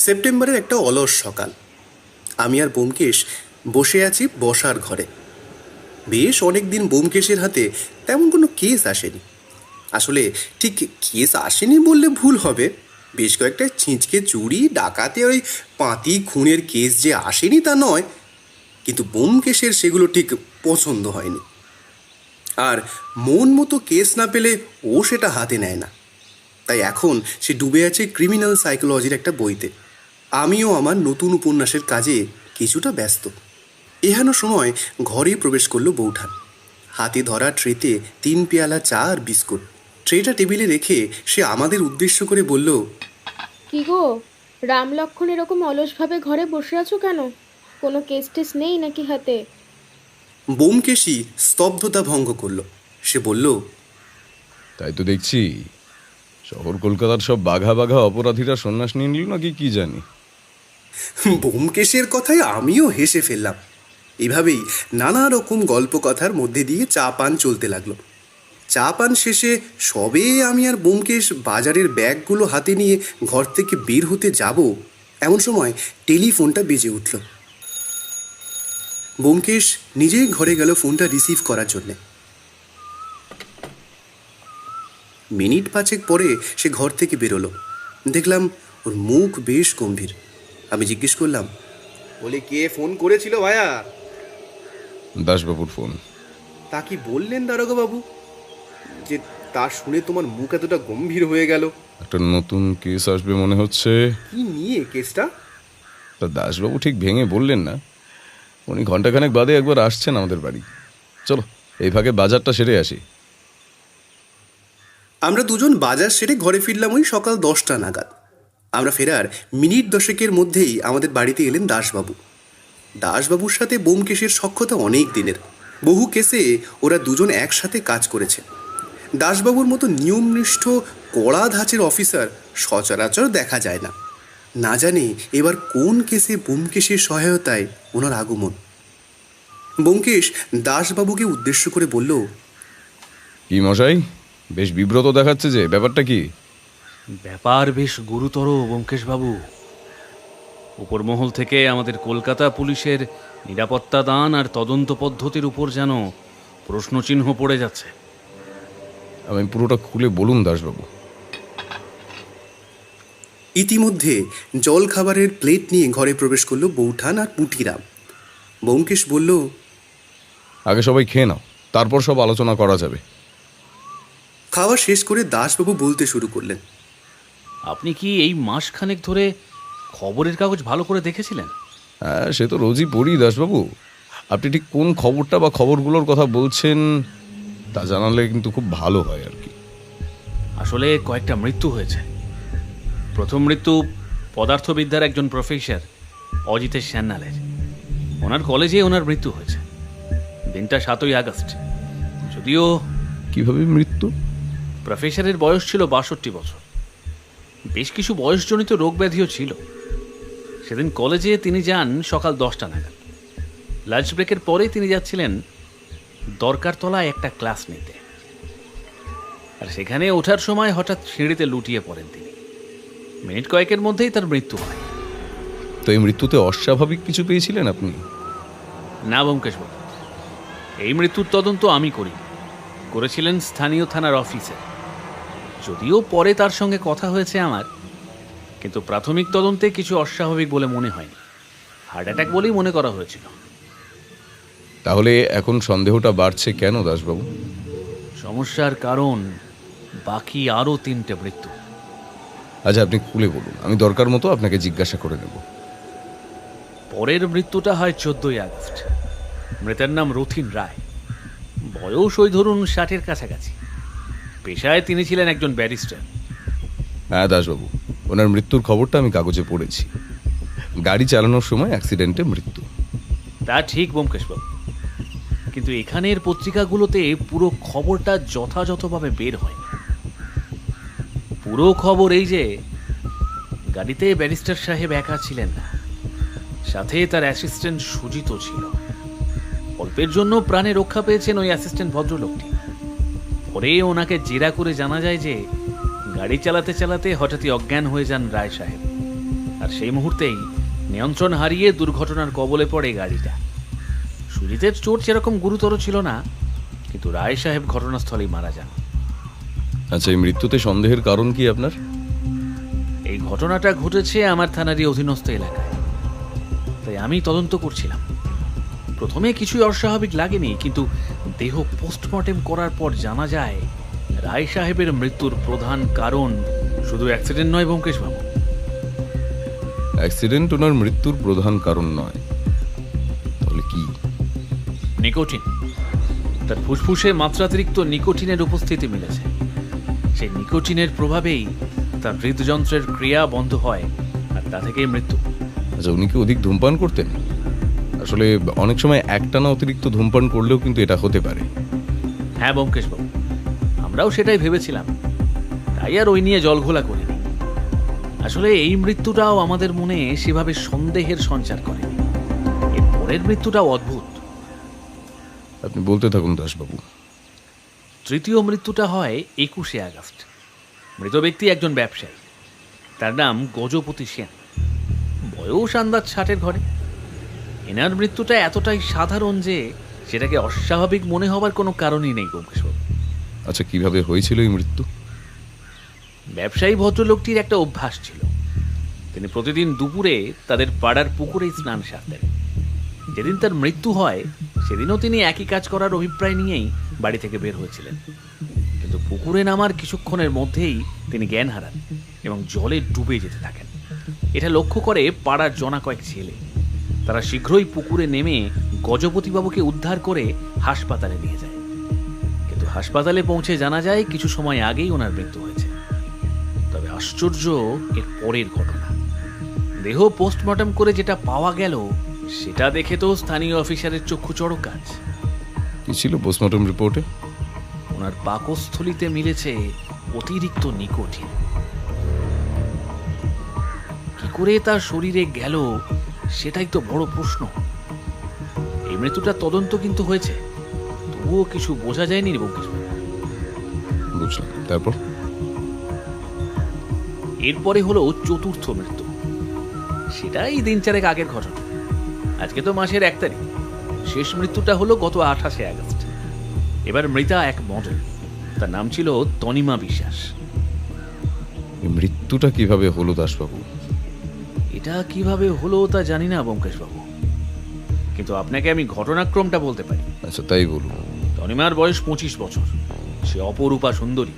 সেপ্টেম্বরের একটা অলস সকাল। আমি আর ব্যোমকেশ বসে আছি বসার ঘরে। বেশ অনেকদিন ব্যোমকেশের হাতে তেমন কোনো কেস আসেনি। আসলে ঠিক কেস আসেনি বললে ভুল হবে। বেশ কয়েকটা ছিঁচকে চুরি, ডাকাতে, ওই পাঁতি খুনের কেস যে আসেনি তা নয়, কিন্তু ব্যোমকেশের সেগুলো ঠিক পছন্দ হয়নি। আর মন মতো কেস না পেলে ও সেটা হাতে নেয় না। তাই এখন সে ডুবে আছে ক্রিমিনাল সাইকোলজির একটা বইতে। আমিও আমার নতুন উপন্যাসের কাজে কিছুটা ব্যস্ত। এহেন সময় ঘরে প্রবেশ করলো বৌঠান। হাতে ধরা ট্রেতে 3 পেয়ালা চা আর বিস্কুট। ট্রেটা টেবিলে রেখে সে আমাদের উদ্দেশ্য করে বলল, কি গো, রাম লক্ষ্মণ এরকম অলসভাবে ঘরে বসে আছো কেন? কোনো কেস টেস নেই নাকি হাতে? ব্যোমকেশই স্তব্ধতা ভঙ্গ করল। সে বলল, তাই তো দেখছি, শহর কলকাতার সব বাঘা বাঘা অপরাধীরা সন্ন্যাস নিয়ে নিল নাকি কি জানি। ব্যোমকেশের কথায় আমিও হেসে ফেললাম। এভাবেই নানা রকম গল্প কথার মধ্যে দিয়ে চা পান চলতে লাগলো। চা পান শেষে সবে আমি আর ব্যোমকেশ বাজারের ব্যাগগুলো হাতে নিয়ে ঘর থেকে বের হতে যাব, এমন সময় টেলিফোনটা বেজে উঠল। ব্যোমকেশ নিজেই ঘরে গেল ফোনটা রিসিভ করার জন্যে। মিনিট 5 পরে সে ঘর থেকে বেরোলো। দেখলাম ওর মুখ বেশ গম্ভীর। আমি জিজ্ঞেস করলাম, বলে, কে ফোন করেছিল ভাইয়া? দাসবাবুর ফোন। তা কি বললেন দারোগাবাবু যে তা শুনে তোমার মুখ এতটা গম্ভীর হয়ে গেল? একটা নতুন কেস আসবে মনে হচ্ছে। কি নিয়ে কেসটা? তা দাসবাবু ঠিক ভেঙে বললেন না। উনি ঘন্টাখানেক বাদে একবার আসছেন আমাদের বাড়ি। চলো এই ভাগে বাজারটা সেরে আসি। আমরা দুজন বাজার সেরে ঘরে ফিরলাম ওই সকাল 10টা নাগাদ। আমরা ফেরার মিনিট 10 মধ্যেই আমাদের বাড়িতে এলেন দাসবাবু। দাসবাবুর সাথে ব্যোমকেশের সখ্যতা অনেক দিনের। বহু কেসে ওরা দুজন একসাথে কাজ করেছে। দাসবাবুর মতো নিয়মনিষ্ঠ কড়া ধাঁচের অফিসার সচরাচর দেখা যায় না। না জানি এবার কোন কেসে ব্যোমকেশের সহায়তায় ওনার আগমন। ব্যোমকেশ দাসবাবুকে উদ্দেশ্য করে বলল, কি মশাই, বেশ বিব্রত দেখাচ্ছে যে, ব্যাপারটা কি? ব্যাপার বেশ গুরুতর ব্যোমকেশবাবু। উপর মহল থেকে আমাদের কলকাতা পুলিশের নিরাপত্তা দান আর তদন্ত পদ্ধতির উপর যেন প্রশ্নচিহ্ন পড়ে যাচ্ছে। আমি পুরোটা খুলে বলুন দাসবাবু। ইতিমধ্যে জল খাবারের প্লেট নিয়ে ঘরে প্রবেশ করলো বৌঠান আর পুটিরাম। ব্যোমকেশ বলল, আগে সবাই খেয়ে নাও, তারপর সব আলোচনা করা যাবে। খাওয়া শেষ করে দাসবাবু বলতে শুরু করলেন, আপনি কি এই মাসখানেক ধরে খবরের কাগজ ভালো করে দেখেছিলেন? হ্যাঁ, সে তো রোজই পড়ি দাসবাবু। আপনি ঠিক কোন খবরটা বা খবরগুলোর কথা বলছেন তা জানালে কিন্তু খুব ভালো হয় আর কি। আসলে কয়েকটা মৃত্যু হয়েছে। প্রথম মৃত্যু পদার্থবিদ্যার একজন প্রফেসর অজিতেশ সান্যালের। ওনার কলেজে ওনার মৃত্যু হয়েছে। দিনটা 7ই আগস্ট। যদিও কিভাবে মৃত্যু? প্রফেসরের বয়স ছিল 62 বছর। বেশ কিছু বয়সজনিত রোগ ব্যাধিও ছিল। সেদিন কলেজে তিনি যান সকাল 10টা নাগাদ। লাঞ্চ ব্রেকের পরে তিনি যাচ্ছিলেন দরকারতলায় একটা ক্লাস নিতে। আর সেখানে ওঠার সময় হঠাৎ সিঁড়িতে লুটিয়ে পড়েন তিনি। মিনিট কয়েকের মধ্যেই তার মৃত্যু হয়। তো এই মৃত্যুতে অস্বাভাবিক কিছু পেয়েছিলেন আপনি? না ব্যোমকেশবাবু, এই মৃত্যুর তদন্ত আমি করি, করেছিলেন স্থানীয় থানার অফিসার। যদিও পরে তার সঙ্গে কথা হয়েছে আমার, কিন্তু প্রাথমিক তদন্তে কিছু অস্বাভাবিক বলে মনে হয়নি। হার্ট অ্যাটাক বলেই মনে করা হয়েছিল। তাহলে এখন সন্দেহটা বাড়ছে কেন দাসবাবু? সমস্যার কারণ বাকি আরও 3টে মৃত্যু। আচ্ছা, আপনি খুলে বলুন, আমি দরকার মতো আপনাকে জিজ্ঞাসা করে নেব। পরের মৃত্যুটা হয় 14ই আগস্ট। মৃতের নাম রথিন রায়। বয়স ওই ধরুন 60-এর কাছাকাছি। পেশায় তিনি ছিলেন একজন ব্যারিস্টার। হ্যাঁ দাসবাবু, ওনার মৃত্যুর খবরটা আমি কাগজে পড়েছি। গাড়ি চালানোর সময় অ্যাক্সিডেন্টে মৃত্যু। তা ঠিক ব্যোমকেশবাবু, কিন্তু এখানের পত্রিকাগুলোতে পুরো খবরটা যথাযথভাবে বের হয়। পুরো খবর এই যে গাড়িতে ব্যারিস্টার সাহেব একা ছিলেন না, সাথে তার অ্যাসিস্ট্যান্ট সুজিত ছিল। অল্পের জন্য প্রাণে রক্ষা পেয়েছেন ওই অ্যাসিস্ট্যান্ট ভদ্রলোকটি। পরে ওনাকে জেরা করে জানা যায় যে গাড়ি চালাতে চালাতে হঠাৎই অজ্ঞান হয়ে যান রায় সাহেব। আর সেই মুহূর্তেই নিয়ন্ত্রণ হারিয়ে দুর্ঘটনার কবলে পড়ে গাড়িটা। সুজিতের চোট সেরকম গুরুতর ছিল না, কিন্তু রায় সাহেব ঘটনাস্থলেই মারা যান। আচ্ছা, এই মৃত্যুতে সন্দেহের কারণ কি আপনার? এই ঘটনাটা ঘটেছে আমার থানারই অধীনস্থ এলাকায়, তাই আমি তদন্ত করছিলাম। প্রথমে কিছুই অস্বাভাবিক লাগেনি, কিন্তু দেহ পোস্টমর্টেম করার পর জানা যায় রায় সাহেবের মৃত্যুর প্রধান কারণ শুধু অ্যাক্সিডেন্ট নয় ব্যোমকেশবাবু। অ্যাক্সিডেন্ট ওনার মৃত্যুর প্রধান কারণ নয়, তাহলে কি? নিকোটিন। তার ফুসফুসে মাত্রাতিরিক্ত নিকোটিনের উপস্থিতি মিলেছে। সেই নিকোটিনের প্রভাবেই তার হৃদযন্ত্রের ক্রিয়া বন্ধ হয়, আর তা থেকেই মৃত্যু। আচ্ছা, উনি কি অধিক ধূমপান করতেন? আসলে অনেক সময় একটানা অতিরিক্ত ধূমপান করলেও কিন্তু এটা হতে পারে। হ্যাঁ ব্যোমকেশবাবু, আমরাও সেটাই ভেবেছিলাম, তাই আর ওই নিয়ে জলঘোলা করিনি। আসলে এই মৃত্যুটাও আমাদের মনে সেভাবে সন্দেহের সঞ্চার করেনি। এর পরের মৃত্যুটাও অদ্ভুত। আপনি বলতে থাকুন দাসবাবু। তৃতীয় মৃত্যুটা হয় 21শে আগস্ট। মৃত ব্যক্তি একজন ব্যবসায়ী, তার নাম গজপতি সেন। বয়স আন্দাজ 60-এর ঘরে। এনার মৃত্যুটা এতটাই সাধারণ যে সেটাকে অস্বাভাবিক মনে হবার কোনো কারণই নেই ব্যোমকেশবাবু। আচ্ছা, কিভাবে হয়েছিল এই মৃত্যু? ব্যবসায়ী ভদ্রলোকটির একটা অভ্যাস ছিল, তিনি প্রতিদিন দুপুরে তাদের পাড়ার পুকুরেই স্নান সারতেন। যেদিন তার মৃত্যু হয় সেদিনও তিনি একই কাজ করার অভিপ্রায় নিয়েই বাড়ি থেকে বের হয়েছিলেন, কিন্তু পুকুরে নামার কিছুক্ষণের মধ্যেই তিনি জ্ঞান হারান এবং জলে ডুবে যেতে থাকেন। এটা লক্ষ্য করে পাড়ার জনা কয়েক ছেলে। তারা শীঘ্রই পুকুরে নেমে গজপতিবাবুকে উদ্ধার করে হাসপাতালে নিয়ে যায়, কিন্তু হাসপাতালে পৌঁছে জানা যায় কিছু সময় আগেই ওনার মৃত্যু হয়েছে। তবে আশ্চর্য এর পরের ঘটনা। দেহ পোস্টমর্টম করে যেটা পাওয়া গেল সেটা দেখে তো স্থানীয় অফিসারের চক্ষু চড়ক গাছ। কি ছিল পোস্টমর্টম রিপোর্টে? ওনার পাকস্থলিতে মিলেছে অতিরিক্ত নিকোটিন। কি করে তার শরীরে গেল সেটাই তো বড় প্রশ্ন। এই মৃত্যুটার তদন্ত কিন্তু হয়েছে, তবুও কিছু বোঝা যায়নি ব্যোমকেশবাবু। বুঝলাম। তারপর? এরপরে হলো চতুর্থ মৃত্যু। সেটাই দিন চারেক আগের ঘটনা। আজকে তো মাসের 1 তারিখ। শেষ মৃত্যুটা হলো গত 28শে আগস্ট। এবার মৃতা এক মডেল, তার নাম ছিল তনিমা বিশ্বাস। এই মৃত্যুটা কিভাবে হলো দাসবাবু? এটা কিভাবে হলো তা জানি না ব্যোমকেশবাবু, কিন্তু আপনাকে আমি ঘটনাক্রমটা বলতে পারি। আচ্ছা, তাই বলুন। তনিমার বয়স 25 বছর। সে অপরূপা সুন্দরী,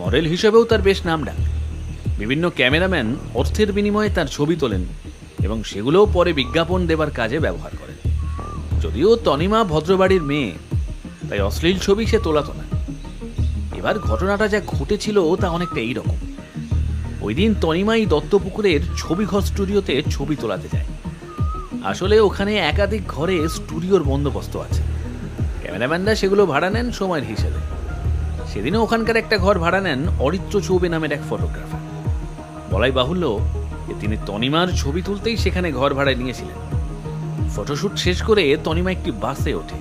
মডেল হিসেবেও তার বেশ নামডাক। বিভিন্ন ক্যামেরাম্যান অর্থের বিনিময়ে তার ছবি তোলেন এবং সেগুলোও পরে বিজ্ঞাপন দেবার কাজে ব্যবহার করেন। যদিও তনিমা ভদ্রবাড়ির মেয়ে, তাই অশ্লীল ছবি সে তোলাতো না। এবার ঘটনাটা যা ঘটেছিল তা অনেকটা এইরকম। ওই দিন তনিমাই দত্তপুকুরের ছবিঘর স্টুডিওতে ছবি তোলাতে যায়। আসলে ওখানে একাধিক ঘরে স্টুডিওর বন্দোবস্ত আছে। ক্যামেরাম্যানরা সেগুলো ভাড়া নেন সময়ের হিসেবে। সেদিনও ওখানকার একটা ঘর ভাড়া নেন অরিত্র চৌবে নামের এক ফটোগ্রাফার। বলাই বাহুল্য যে তিনি তনিমার ছবি তুলতেই সেখানে ঘর ভাড়ায় নিয়েছিলেন। ফটোশ্যুট শেষ করে তনিমা একটি বাসে ওঠে,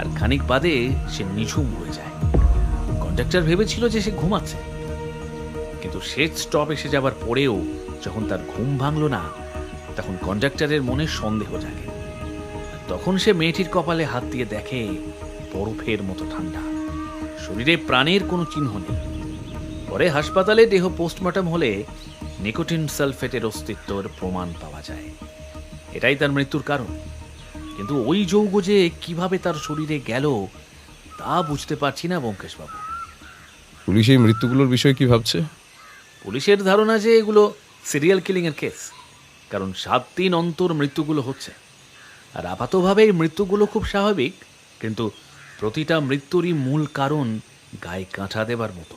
আর খানিক বাদে সে নিঝুম হয়ে যায়। কন্ডাক্টর ভেবেছিল যে সে ঘুমাচ্ছে, কিন্তু শেষ স্টপ এসে যাবার পরেও যখন তার ঘুম ভাঙল না, তখন কন্ডাক্টরের মনে সন্দেহ জাগে। তখন সে মেয়েটির কপালে হাত দিয়ে দেখে বরফের মতো ঠান্ডা, শরীরে প্রাণের কোনো চিহ্ন নেই। পরে হাসপাতালে দেহ পোস্টমর্টম হলে নিকোটিন সালফেটের অস্তিত্বের প্রমাণ পাওয়া যায়। এটাই তার মৃত্যুর কারণ, কিন্তু ওই যৌগ যে কিভাবে তার শরীরে গেল তা বুঝতে পারছি না ব্যোমকেশবাবু। পুলিশ এই মৃত্যুগুলোর বিষয়ে কি ভাবছে? পুলিশের ধারণা যে এগুলো সিরিয়াল কিলিংয়ের কেস, কারণ 7 দিন অন্তর মৃত্যুগুলো হচ্ছে। আর আপাতভাবে এই মৃত্যুগুলো খুব স্বাভাবিক, কিন্তু প্রতিটা মৃত্যুরই মূল কারণ গায়ে কাঁটা দেবার মতো।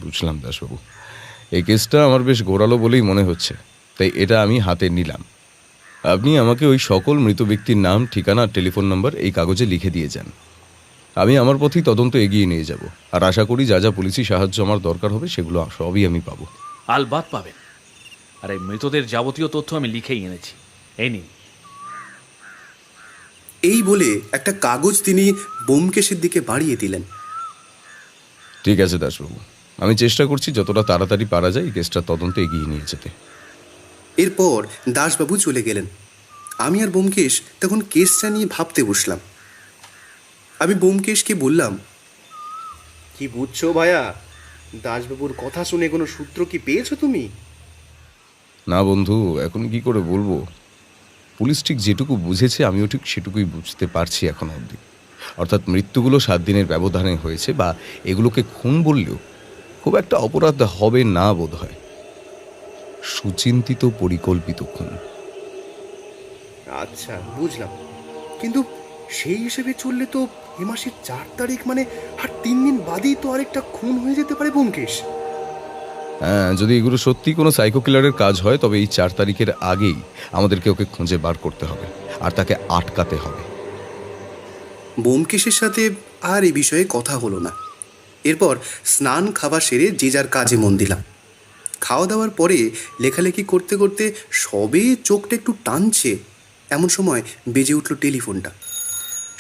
বুঝলাম দাসবাবু। এই কেসটা আমার বেশ গোড়ালো বলেই মনে হচ্ছে, তাই এটা আমি হাতে নিলাম। আপনি আমাকে ওই সকল মৃত ব্যক্তির নাম, ঠিকানা, টেলিফোন নাম্বার এই কাগজে লিখে দিয়ে যান। আমি আমার পথেই তদন্ত এগিয়ে নিয়ে যাব, আর আশা করি যা যা পুলিশি সাহায্য আমার দরকার হবে সেগুলো সবই আমি পাবো। আলবাত পাবেন। আর এই মৃতদের যাবতীয় তথ্য আমি লিখেই এনেছি, এই নিন। এই বলে একটা কাগজ তিনি ব্যোমকেশের দিকে বাড়িয়ে দিলেন। ঠিক আছে দাসবাবু, আমি চেষ্টা করছি যতটা তাড়াতাড়ি পারা যায় এই কেসটা তদন্তে এগিয়ে নিয়ে যেতে। এরপর দাসবাবু চলে গেলেন। আমি আর ব্যোমকেশ তখন কেসটা নিয়ে ভাবতে বসলাম। আমি ব্যোমকেশকে বললাম, কি বুঝছো ভাইয়া? দাসবাবুর কথা শুনে কোনো সূত্র কি পেয়েছো তুমি? না বন্ধু, এখন কি করে বলবো। পুলিশ ঠিক যেটুকু বুঝেছে আমিও ঠিক সেটুকুই বুঝতে পারছি এখনো অবধি। অর্থাৎ মৃত্যুগুলো 7 দিনের ব্যবধানে হয়েছে, বা এগুলোকে খুন বললেও খুব একটা অপরাধ হবে না বোধ হয়। সুচিন্তিত পরিকল্পিত খুন। আচ্ছা, বুঝলাম। কিন্তু সেই হিসেবে চললে তো এ মাসের 4 তারিখ মানে আর 3 দিন বাদেই তো আরেকটা খুন হয়ে যেতে পারে ব্যোমকেশ। হ্যাঁ, যদি এগুলো সত্যি কোনো সাইকো কিলারের কাজ হয় তবে এই 4 তারিখের আগেই আমাদেরকে ওকে খুঁজে বার করতে হবে, আর তাকে আটকাতে হবে। ব্যোমকেশের সাথে আর এ বিষয়ে কথা হলো না। এরপর স্নান খাওয়া সেরে যে যার কাজে মন দিলাম। খাওয়া দাওয়ার পরে লেখালেখি করতে করতে সবে চোখটা একটু টানছে, এমন সময় বেজে উঠল টেলিফোনটা।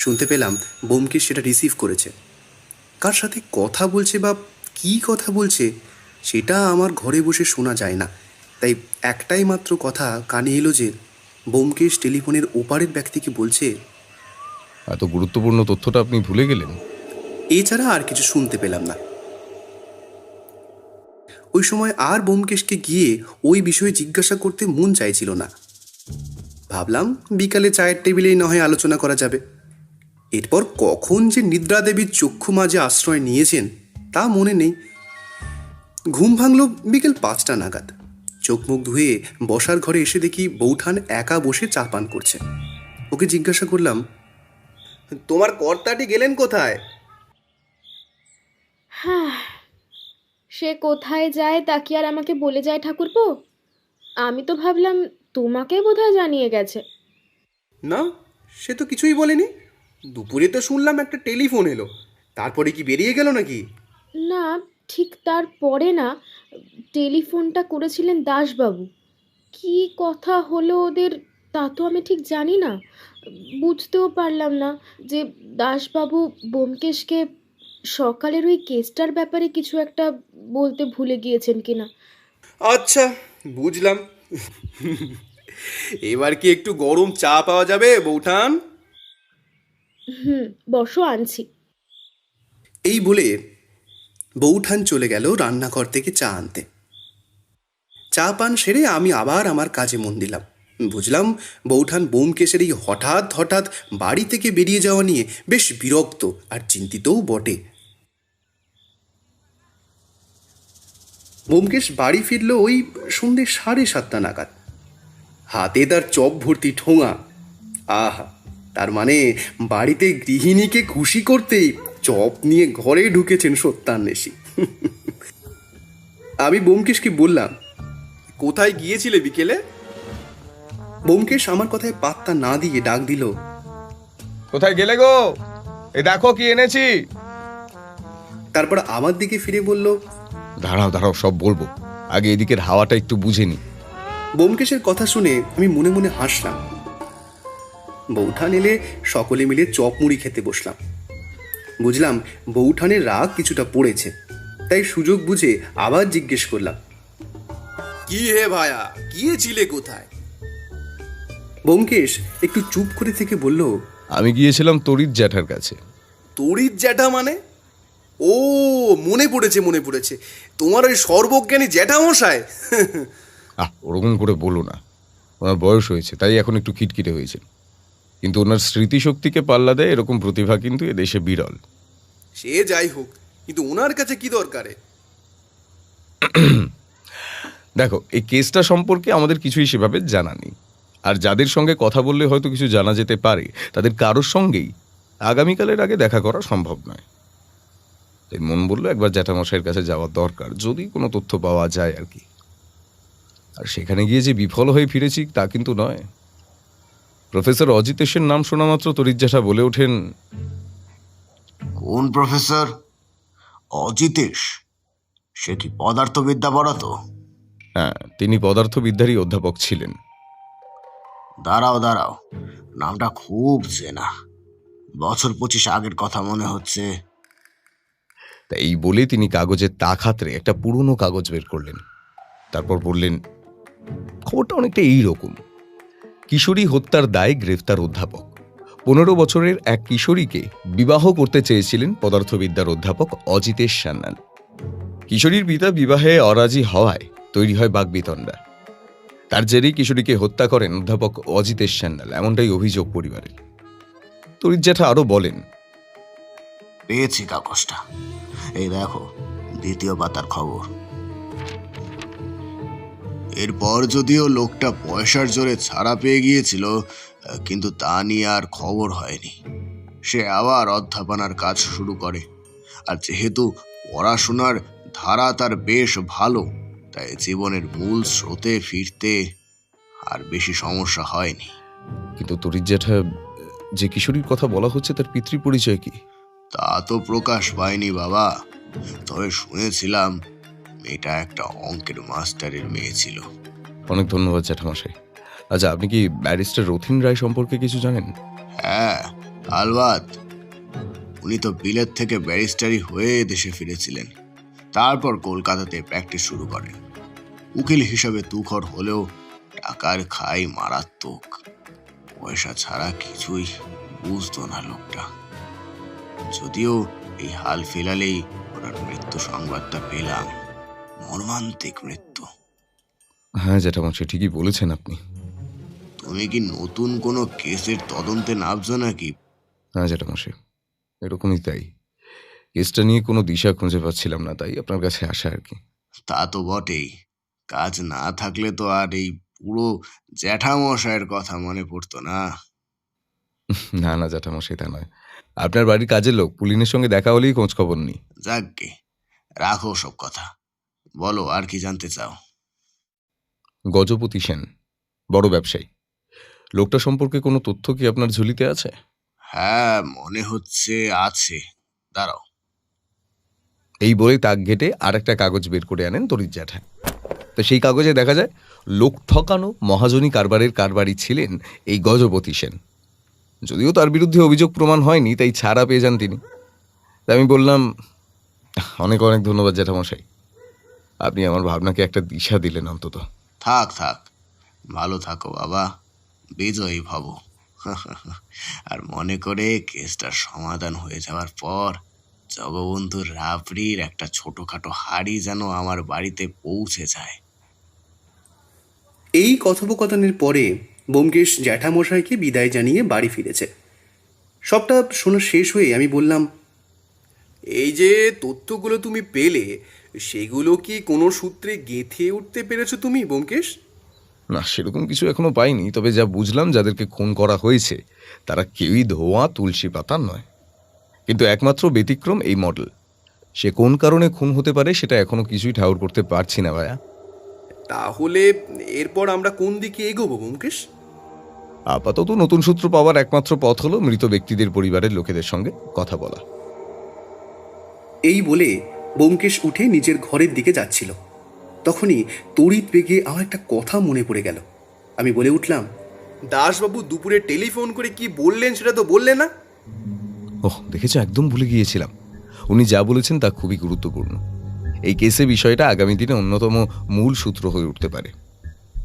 শুনতে পেলাম ব্যোমকেশ সেটা রিসিভ করেছে। কার সাথে কথা বলছে বা কী কথা বলছে সেটা আমার ঘরে বসে শোনা যায় না, তাই একটাই মাত্র কথা কানে এলো যে ব্যোমকেশ টেলিফোনের ওপারের ব্যক্তিকে বলছে, এত গুরুত্বপূর্ণ তথ্যটা আপনি ভুলে গেলেন। এছাড়া আর কিছু শুনতে পেলাম না। ওই সময় আর ব্যোমকেশকে গিয়ে ওই বিষয়ে জিজ্ঞাসা করতে মন চাইছিল না। ভাবলাম বিকালে চায়ের টেবিলেই না হয় আলোচনা করা যাবে। এরপর কখন যে নিদ্রা দেবীর চক্ষু মাঝে আশ্রয় নিয়েছেন তা মনে নেই। ঘুম ভাঙল বিকেল 5টা নাগাদ। চোখ মুখ ধুয়ে বসার ঘরে এসে দেখি বৌঠান একা বসে চা পান করছে। ওকে জিজ্ঞাসা করলাম, তোমার কর্তাটি গেলেন কোথায়? হ্যাঁ, সে কোথায় যায় তা কি আর আমাকে বলে যায় ঠাকুরপো? আমি তো ভাবলাম তোমাকে বোধহয় জানিয়ে গেছে। না, সে তো কিছুই বলেনি। দুপুরে তো শুনলাম একটা টেলিফোন এলো, তারপরে কি বেরিয়ে গেল নাকি? না, ঠিক তারপরে না, টেলিফোনটা করেছিলেন দাসবাবু। কি কথা হলো ওদের তা তো আমি ঠিক জানি না। বুঝতেও পারলাম না যে দাসবাবু ব্যোমকেশকে সকালের ওই কেসটার ব্যাপারে কিছু একটা বলতে ভুলে গিয়েছেন কিনা। আচ্ছা, বুঝলাম। এবার কি একটু গরম চা পাওয়া যাবে বৌঠান? বসো, আনছি। এই বলে বৌঠান চলে গেল রান্নাঘর থেকে চা আনতে। চা পান সেরে আমি আবার আমার কাজে মন দিলাম। বুঝলাম বৌঠান ব্যোমকেশের এই হঠাৎ হঠাৎ বাড়ি থেকে বেরিয়ে যাওয়া নিয়ে বেশ বিরক্ত আর চিন্তিতও বটে। ব্যোমকেশ বাড়ি ফিরল ওই সন্ধ্যে 7:30 নাগাদ। হাতে তার চপ ভর্তি ঠোঙা। আহা, তার মানে বাড়িতে গৃহিণীকে খুশি করতেই চপ নিয়ে ঘরে ঢুকেছেন সত্যান্বেষী। আমি ব্যোমকেশকে বললাম, কোথায় গিয়েছিলে বিকেলে? ব্যোমকেশ আমার কথায় পাত্তা না দিয়ে ডাক দিল, কোথায় গেলে গো? এই দেখো কি এনেছি। তারপর আমার দিকে ফিরে বলল, দাঁড়াও দাঁড়াও, সব বলবো, আগে এদিকের হাওয়াটা একটু বুঝে নি। ব্যোমকেশের কথা শুনে আমি মনে মনে হাসলাম। বৌঠান এলে সকলে মিলে চপ মুড়ি খেতে বসলাম। বুঝলাম বৌঠানের রাগ কিছুটা পড়েছে, তাই সুযোগ বুঝে আবার জিজ্ঞেস করলাম, কি হে ভায়া, গিয়েছিলে কোথায়? ব্যোমকেশ একটু চুপ করে থেকে বলল, আমি গিয়েছিলাম তরিৎ জ্যাঠার কাছে। তরিৎ জ্যাঠা মানে? ও, মনে পড়েছে মনে পড়েছে, তোমার ওই সর্বজ্ঞানী জ্যাঠামশাই। ওরকম করে বলো না, ওনার বয়স হয়েছে তাই এখন একটু খিটখিটে হয়েছে, কিন্তু ওনার স্মৃতিশক্তিকে পাল্লা দেয় এরকম প্রতিভা কিন্তু এদেশে বিরল। সে যাই হোক, কিন্তু ওনার কাছে কি দরকারে? দেখো, এই কেসটা সম্পর্কে আমাদের কিছুই সেভাবে জানা নেই, আর যাদের সঙ্গে কথা বললে হয়তো কিছু জানা যেতে পারে তাদের কারোর সঙ্গেই আগামীকালের আগে দেখা করা সম্ভব নয়। তাই মন বললো একবার জ্যাঠামশাইয়ের কাছে যাওয়া দরকার, যদি কোনো তথ্য পাওয়া যায় আর কি। আর সেখানে গিয়ে যে বিফল হয়ে ফিরেছি তা কিন্তু নয়। প্রফেসর অজিতেশের নাম শোনা মাত্র তরিৎ জ্যাঠা বলে ওঠেন, কোন প্রফেসর? অজিতেশ? সে কি পদার্থবিদ্যা পড়াতো? হ্যাঁ, তিনি পদার্থবিদ্যারই অধ্যাপক ছিলেন। দাঁড়াও দাঁড়াও, নামটা খুব চেনা, বছর 25 আগের কথা মনে হচ্ছে। তাই এই বলে তিনি কাগজের তাক হাতড়ে একটা পুরনো কাগজ বের করলেন। তারপর বললেন, খবরটা অনেকটা এইরকম। কিশোরী হত্যার দায়ে গ্রেফতার অধ্যাপক। 15 বছরের এক কিশোরীকে বিবাহ করতে চেয়েছিলেন পদার্থবিদ্যার অধ্যাপক অজিতেশ সান্যাল। কিশোরীর পিতা বিবাহে অরাজি হওয়ায় তৈরি হয় বাকবিতণ্ডা। তার জেরেই কিশোরীকে হত্যা করেন অধ্যাপক অজিতেশ সান্যাল, এমনটাই অভিযোগ পরিবারের। তরিৎ জ্যাঠা আরো বলেন, পেয়েছি কাগজটা, এই দেখো, দ্বিতীয় পাতার খবর। এরপর যদিও লোকটা পয়সার জোরে ছাড়া পেয়ে গিয়েছিল, কিন্তু তা নিয়ে আর খবর হয়নি। সে আবার অধ্যাপনার কাজ শুরু করে, আর যেহেতু পড়াশোনার ধারা তার বেশ ভালো, তাই জীবনের মূল স্রোতে ফিরতে আর বেশি সমস্যা হয়নি। কিন্তু তরিৎ জ্যাঠা, যে কিশোরীর কথা বলা হচ্ছে তার পিতৃ পরিচয় কি? তা তো প্রকাশ পায়নি বাবা, তবে শুনেছিলাম মেয়েটা একটা অঙ্কের মাস্টারের মেয়ে ছিল। অনেক ধন্যবাদ জ্যাঠামশাই। আচ্ছা, আপনি কি ব্যারিস্টার রথীন রায় সম্পর্কে কিছু জানেন? হ্যাঁ, আলবাত। উনি তো বিলেত থেকে ব্যারিস্টারি হয়ে দেশে ফিরেছিলেন, তারপর কলকাতাতে প্র্যাকটিস শুরু করেন। উকিল হিসাবে তুখর হলেও টাকার খাই মারাত্মক। পয়সা ছাড়া কিছুই বুঝতো না লোকটা। যদিও এই হাল ফেলালেই ওনার মৃত্যু সংবাদটা পেলাম। মর্মান্তিক মৃত্যু। হ্যাঁ জ্যাঠামশাই, ঠিকই বলেছেন আপনি। তুমি কি নতুন কোনো কেসের তদন্তে নামছো নাকি? হ্যাঁ জ্যাঠামশাই, এরকমই তাই। কেসটা নিয়ে কোনো দিশা খুঁজে পাচ্ছিলাম না, তাই আপনার কাছে আসা আর কি। তা তো বটেই, কাজ না থাকলে তো আর এই পুরো জ্যাঠামশাইয়ের কথা মনে পড়তো না। না না জ্যাঠামশাই, তা নয়। আপনার বাড়ির কাজের লোক পুলিনের সঙ্গে দেখা হলেই খোঁজ খবর নেই। যাকগে, রাখো সব কথা, বলো আর কি জানতে চাও? গজপতি সেন, বড় ব্যবসায়ী। লোকটা সম্পর্কে কোনো তথ্য কি আপনার ঝুলিতে আছে? হ্যাঁ, মনে হচ্ছে আছে, দাঁড়াও। এই বলে তাক ঘেটে আর একটা কাগজ বের করে আনেন তরিৎ জ্যাঠা। তো সেই কাগজে দেখা যায় লোক ঠকানো মহাজনী কারবারের কারবারি ছিলেন এই গজপতি সেন। যদিও তার বিরুদ্ধে অভিযোগ প্রমাণ হয়নি, তাই ছাড়া পেয়ে যান তিনি। তাই আমি বললাম, অনেক অনেক ধন্যবাদ জ্যাঠামশাই, আপনি আমার ভাবনাকে একটা দিশা দিলেন অন্তত। থাক থাক, ভালো থাকো বাবা, বিজয়ী ভব। আর মনে করে কেসটার সমাধান হয়ে যাওয়ার পর জগবন্ধুর রাবড়ির একটা ছোটখাটো হাড়ি যেন আমার বাড়িতে পৌঁছে যায়। এই কথোপকথনের পরে ব্যোমকেশ জ্যাঠামশাইকে বিদায় জানিয়ে বাড়ি ফিরেছে। সবটা শোনা শেষ হয়ে আমি বললাম, এই যে তথ্যগুলো তুমি পেলে, সেগুলো কি কোনো সূত্রে গেঁথে উঠতে পেরেছো তুমি ব্যোমকেশ? না, সেরকম কিছু এখনো পাইনি, তবে যা বুঝলাম যাদেরকে খুন করা হয়েছে তারা কেউই ধোয়া তুলসী পাতা নয়। কিন্তু একমাত্র ব্যতিক্রম এই মডেল। সে কোন কারণে খুন হতে পারে সেটা এখনো কিছুই ঠাউর করতে পারছি না ভাইয়া। তাহলে এরপর আমরা কোন দিকে এগোবো ব্যোমকেশ? আপাতত নতুন সূত্র পাওয়ার একমাত্র পথ হলো মৃত ব্যক্তিদের পরিবারের লোকেদের সঙ্গে কথা বলা। এই বলে ব্যোমকেশ উঠে নিজের ঘরের দিকে যাচ্ছিল। তখনই তড়িৎ বেগে আমার একটা কথা মনে পড়ে গেল। আমি বলে উঠলাম, দাসবাবু দুপুরে টেলিফোন করে কি বললেন সেটা তো বললে না? ওহ, দেখেছো, একদম ভুলে গিয়েছিলাম। উনি যা বলেছেন তা খুবই গুরুত্বপূর্ণ। এই কেসে বিষয়টা আগামী দিনে অন্যতম মূল সূত্র হয়ে উঠতে পারে।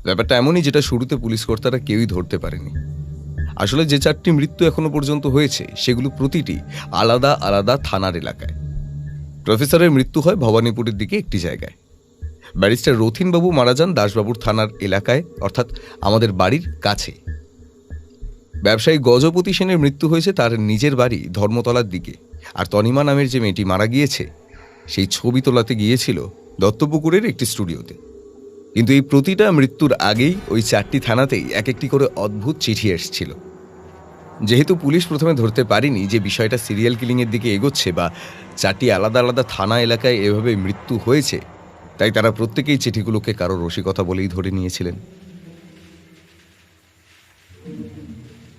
ব্যাপারটা এমনই যেটা শুরুতে পুলিশ কর্তারা কেউই ধরতে পারেনি। আসলে যে 4টি মৃত্যু এখনো পর্যন্ত হয়েছে সেগুলো প্রতিটি আলাদা আলাদা থানার এলাকায়। প্রফেসরের মৃত্যু হয় ভবানীপুরের দিকে একটি জায়গায়। ব্যারিস্টার রথীনবাবু মারা যান দাসবাবুর থানার এলাকায়, অর্থাৎ আমাদের বাড়ির কাছে। ব্যবসায়ী গজপতি সেনের মৃত্যু হয়েছে তার নিজের বাড়ি ধর্মতলার দিকে। আর তনিমা নামের যে মেয়েটি মারা গিয়েছে, সেই ছবি তোলাতে গিয়েছিল দত্তপুকুরের একটি স্টুডিওতে। কিন্তু এই প্রতিটা মৃত্যুর আগেই ওই 4টি থানাতেই এক একটি করে অদ্ভুত চিঠি এসেছিল। যেহেতু পুলিশ প্রথমে ধরতে পারেনি যে বিষয়টা সিরিয়াল কিলিংয়ের দিকে এগোচ্ছে বা 4টি আলাদা আলাদা থানা এলাকায় এভাবে মৃত্যু হয়েছে, তাই তারা প্রত্যেকেই চিঠিগুলোকে কারো রসিকতা বলেই ধরে নিয়েছিলেন।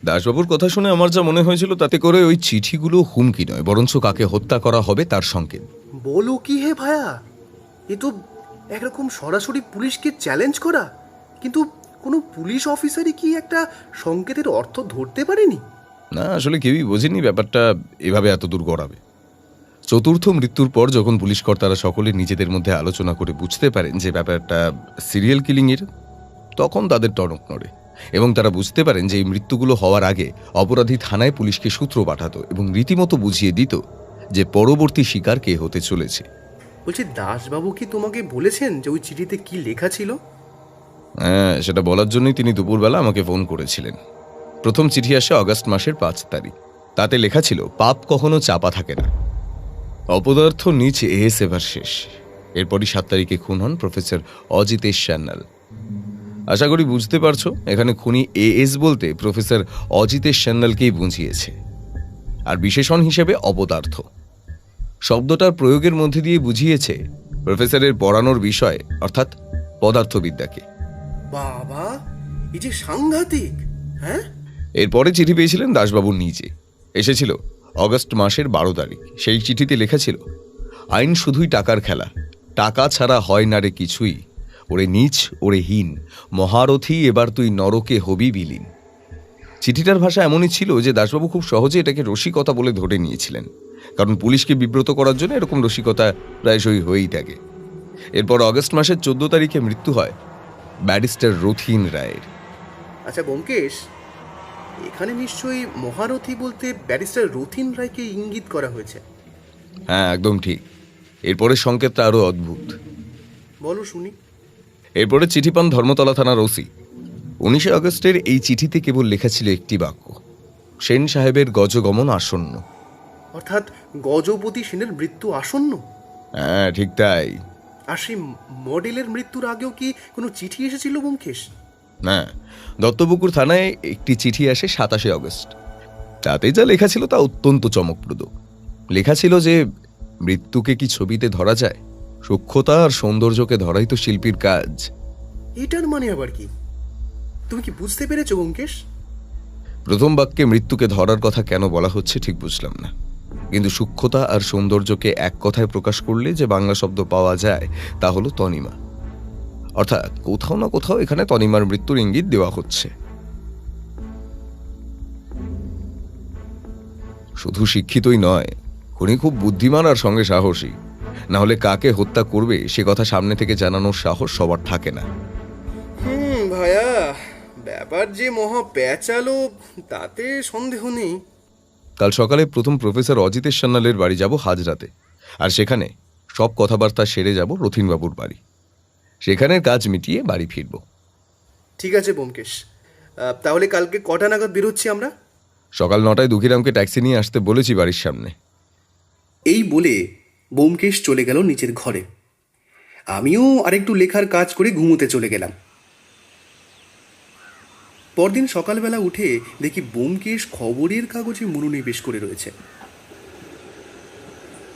দাসবাবুর কথা শুনে আমার যা মনে হয়েছিল তাতে করে ওই চিঠিগুলো হুমকি নয়, বরঞ্চ কাকে হত্যা করা হবে তার সংকেত। বলো কি হে ভায়া, এ তো একরকম সরাসরি পুলিশকে চ্যালেঞ্জ করা। কিন্তু কোনো পুলিশ অফিসারই কি একটা সংকেতের অর্থ ধরতে পারেনি? না, আসলে কেউই বোঝেনি ব্যাপারটা এভাবে এত দূর গড়াবে। চতুর্থ মৃত্যুর পর যখন পুলিশ কর্তারা সকলে নিজেদের মধ্যে আলোচনা করে বুঝতে পারেন যে ব্যাপারটা সিরিয়াল কিলিংয়ের, তখন তাদের টনক নড়ে এবং তারা বুঝতে পারেন যে এই মৃত্যুগুলো হওয়ার আগে অপরাধী থানায় পুলিশকে সূত্র পাঠাতো এবং রীতিমতো বুঝিয়ে দিত যে পরবর্তী শিকার কে হতে চলেছে। বলছি, দাসবাবু কি তোমাকে বলেছেন যে ওই চিঠিতে কি লেখা ছিল? হ্যাঁ, সেটা বলার জন্যই তিনি দুপুরবেলা আমাকে ফোন করেছিলেন। প্রথম চিঠি আসে অগাস্ট মাসের 5 তারিখ। তাতে লেখা ছিল, পাপ কখনো চাপা থাকে না, অপদার্থ নিচ এস এবার শেষ। এরপরই 7 তারিখে খুন হন প্রফেসর অজিতেশ সান্যাল। আশা করি বুঝতে পারছো, এখানে খুনি এএস বলতে প্রফেসর অজিতেশ সান্যালকেই বুঝিয়েছে, আর বিশেষণ হিসেবে অপদার্থ শব্দটার প্রয়োগের মধ্যে দিয়ে বুঝিয়েছে প্রফেসরের পড়ানোর বিষয় অর্থাৎ পদার্থবিদ্যাকে। বাবা, এই যে সাংঘাতিক! হ্যাঁ, এরপরে চিঠি পেয়েছিলেন দাসবাবু নিজে। এসেছিল অগস্ট মাসের 12 তারিখ। সেই চিঠিতে লেখা ছিল, আইন শুধুই টাকার খেলা, টাকা ছাড়া হয় না রে কিছুই, ওরে নীচ ওরে হীন, মহারথী এবার তুই নরকে হবি বিলীন। চিঠিটার ভাষা এমনই ছিল যে দাসবাবু খুব সহজে এটাকে রসিকতা বলে ধরে নিয়েছিলেন, কারণ পুলিশকে বিব্রত করার জন্য এরকম রসিকতা প্রায়শই হয়েই থাকে। এরপর অগস্ট মাসের 14 তারিখে মৃত্যু হয় ব্যারিস্টার রথীন রায়ের। আচ্ছা ব্যোমকেশ, এখানে নিশ্চয়ই মহারথী বলতে ব্যারিস্টার রথীন রায়কে ইঙ্গিত করা হয়েছে। হ্যাঁ, একদম ঠিক। এরপরে সংকেতটা আরো অদ্ভুত। বলো শুনি। এরপরে চিঠি পান ধর্মতলা থানার ওসি। 19 আগস্টের এই চিঠিতে কেবল লেখা ছিল একটি বাক্য, সেন সাহেবের গজগমন আসন্ন। অর্থাৎ গজপতি সেনের মৃত্যু আসন্ন। হ্যাঁ, ঠিক তাই। আর সেই মডেলের মৃত্যুর আগেও কি কোনো চিঠি এসেছিল ব্যোমকেশ? না, দত্তপুকুর থানায় একটি চিঠি আসে 27 আগস্ট। তাতে যা লেখা ছিল তা অত্যন্ত চমকপ্রদ। লেখা ছিল যে মৃত্যুকে কি ছবিতে ধরা যায়, সূক্ষ্মতা আর সৌন্দর্যকে ধরাই তো শিল্পীর কাজ। এটার মানে আবার কি? তুমি কি বুঝতে পেরেছো ব্যোমকেশ? প্রথম বাক্যে মৃত্যুকে ধরার কথা কেন বলা হচ্ছে ঠিক বুঝলাম না, কিন্তু সূক্ষ্মতা আর সৌন্দর্যকে এক কথায় প্রকাশ করলে যে বাংলা শব্দ পাওয়া যায় তা হলো তনিমা। অর্থাৎ কোথাও না কোথাও এখানে তনিমার মৃত্যুর ইঙ্গিত দেওয়া হচ্ছে। শুধু শিক্ষিতই নয়, খুনি খুব বুদ্ধিমান আর সঙ্গে সাহসী। না হলে কাকে হত্যা করবে সে কথা সামনে থেকে জানানোর সাহস সবার থাকে না। ভাইয়া, ব্যাপার যে মহা প্যাচালো তাতে সন্দেহ নেই। কাল সকালে প্রথম প্রফেসর অজিতেশ সান্যালের বাড়ি যাব হাজরাতে, আর সেখানে সব কথাবার্তা সেরে যাব রথীনবাবুর বাড়ি। সেখানের কাজ মিটিয়ে বাড়ি ফিরব। ঠিক আছে ব্যোমকেশ, তাহলে কালকে কটা নাগাদ বেরোচ্ছি আমরা? সকাল 9টায় দুঃখীরামকে ট্যাক্সি নিয়ে আসতে বলেছি বাড়ির সামনে। এই বলে ব্যোমকেশ চলে গেল নিজের ঘরে। আমিও আরেকটু লেখার কাজ করে ঘুমোতে চলে গেলাম। পরদিন সকালবেলা উঠে দেখি ব্যোমকেশ খবরের কাগজে মনোনিবেশ করে রয়েছে।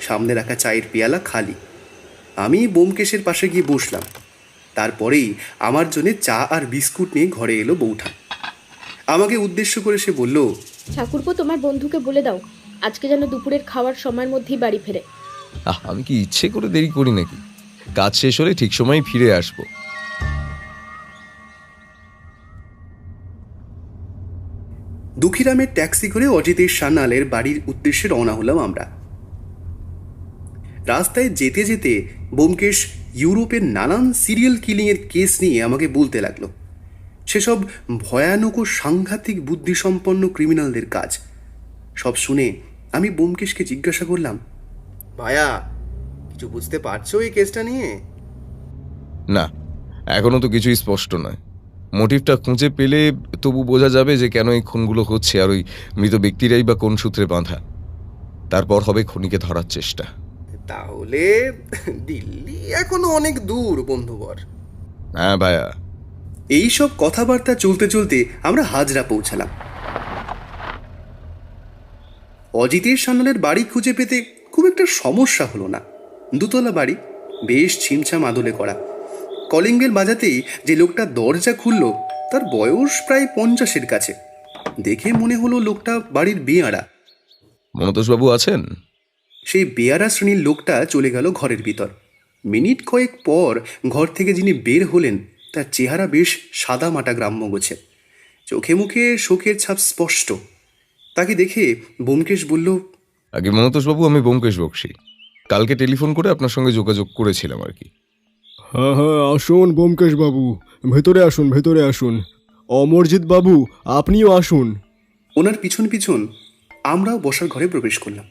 সামনে রাখা চায়ের পেয়ালা খালি। আমি ব্যোমকেশের পাশে গিয়ে বসলাম। তারপরেই আমার জন্য চা আর বিস্কুট নিয়ে ঘরে এলো বৌঠা। আমাকে উদ্দেশ্য করে সে বলল, ঠাকুরপো, তোমার বন্ধুকে বলে দাও আজকে যেন দুপুরের খাওয়ার সময়ের মধ্যেই বাড়ি ফেরে। আমি কি ইচ্ছে করে দেরি করি নাকি? কাজ শেষ হলে ঠিক সময় ফিরে আসবো। দুঃখীরামের ট্যাক্সি করে অজিতেশ সান্যালের বাড়ির উদ্দেশ্যে রওনা হলাম আমরা। রাস্তায় যেতে যেতে ব্যোমকেশ ইউরোপের নানান সিরিয়াল কিলিংয়ের কেস নিয়ে আমাকে বলতে লাগলো। সেসব ভয়ানক ও সাংঘাতিক বুদ্ধিসম্পন্ন ক্রিমিনালদের কাজ। সব শুনে আমি ব্যোমকেশকে জিজ্ঞাসা করলাম, ভাইয়া কিছু বুঝতে পারছো এই কেসটা নিয়ে? না, এখনো তো কিছুই স্পষ্ট নয়। মোটিভটা খুঁজে পেলে তবু বোঝা যাবে যে কেন এই খুনগুলো হচ্ছে, আর ওই মৃত ব্যক্তিরাই বা কোন সূত্রে বাঁধা। তারপর হবে খুনিকে ধরার চেষ্টা। তাহলে দিল্লি এখনো অনেক দূর বন্ধুবর। হ্যাঁ ভাইয়া। এইসব কথাবার্তা চলতে চলতে আমরা হাজরা পৌঁছালাম। অজিতেশ সান্যালের বাড়ি খুঁজে পেতে খুব একটা সমস্যা হলো না। দুতলা বাড়ি, বেশ ছিমছাম আদলে করা। কলিং বেল বাজাতেই যে লোকটা দরজা খুলল তার বয়স প্রায় 50-এর কাছে। দেখে মনে হলো লোকটা বাড়ির বেয়ারা। মনতোষবাবু আছেন? সেই বেয়ারা শ্রেণীর লোকটা চলে গেল ঘরের ভিতর। মিনিট কয়েক পর ঘর থেকে যিনি বের হলেন তার চেহারা বেশ সাদা মাটা গ্রাম্য গোছে, চোখে মুখে শোকের ছাপ স্পষ্ট। তাকে দেখে ব্যোমকেশ বলল, আগে মনতোষবাবু, আমি ব্যোমকেশ বক্সী। কালকে টেলিফোন করে আপনার সঙ্গে যোগাযোগ করেছিলাম আর কি। হ্যাঁ হ্যাঁ, আসুন ব্যোমকেশ বাবু, ভেতরে আসুন, ভেতরে আসুন। অমরজিৎ বাবু, আপনিও আসুন। ওনার পিছন পিছন আমরাও বসার ঘরে প্রবেশ করলাম।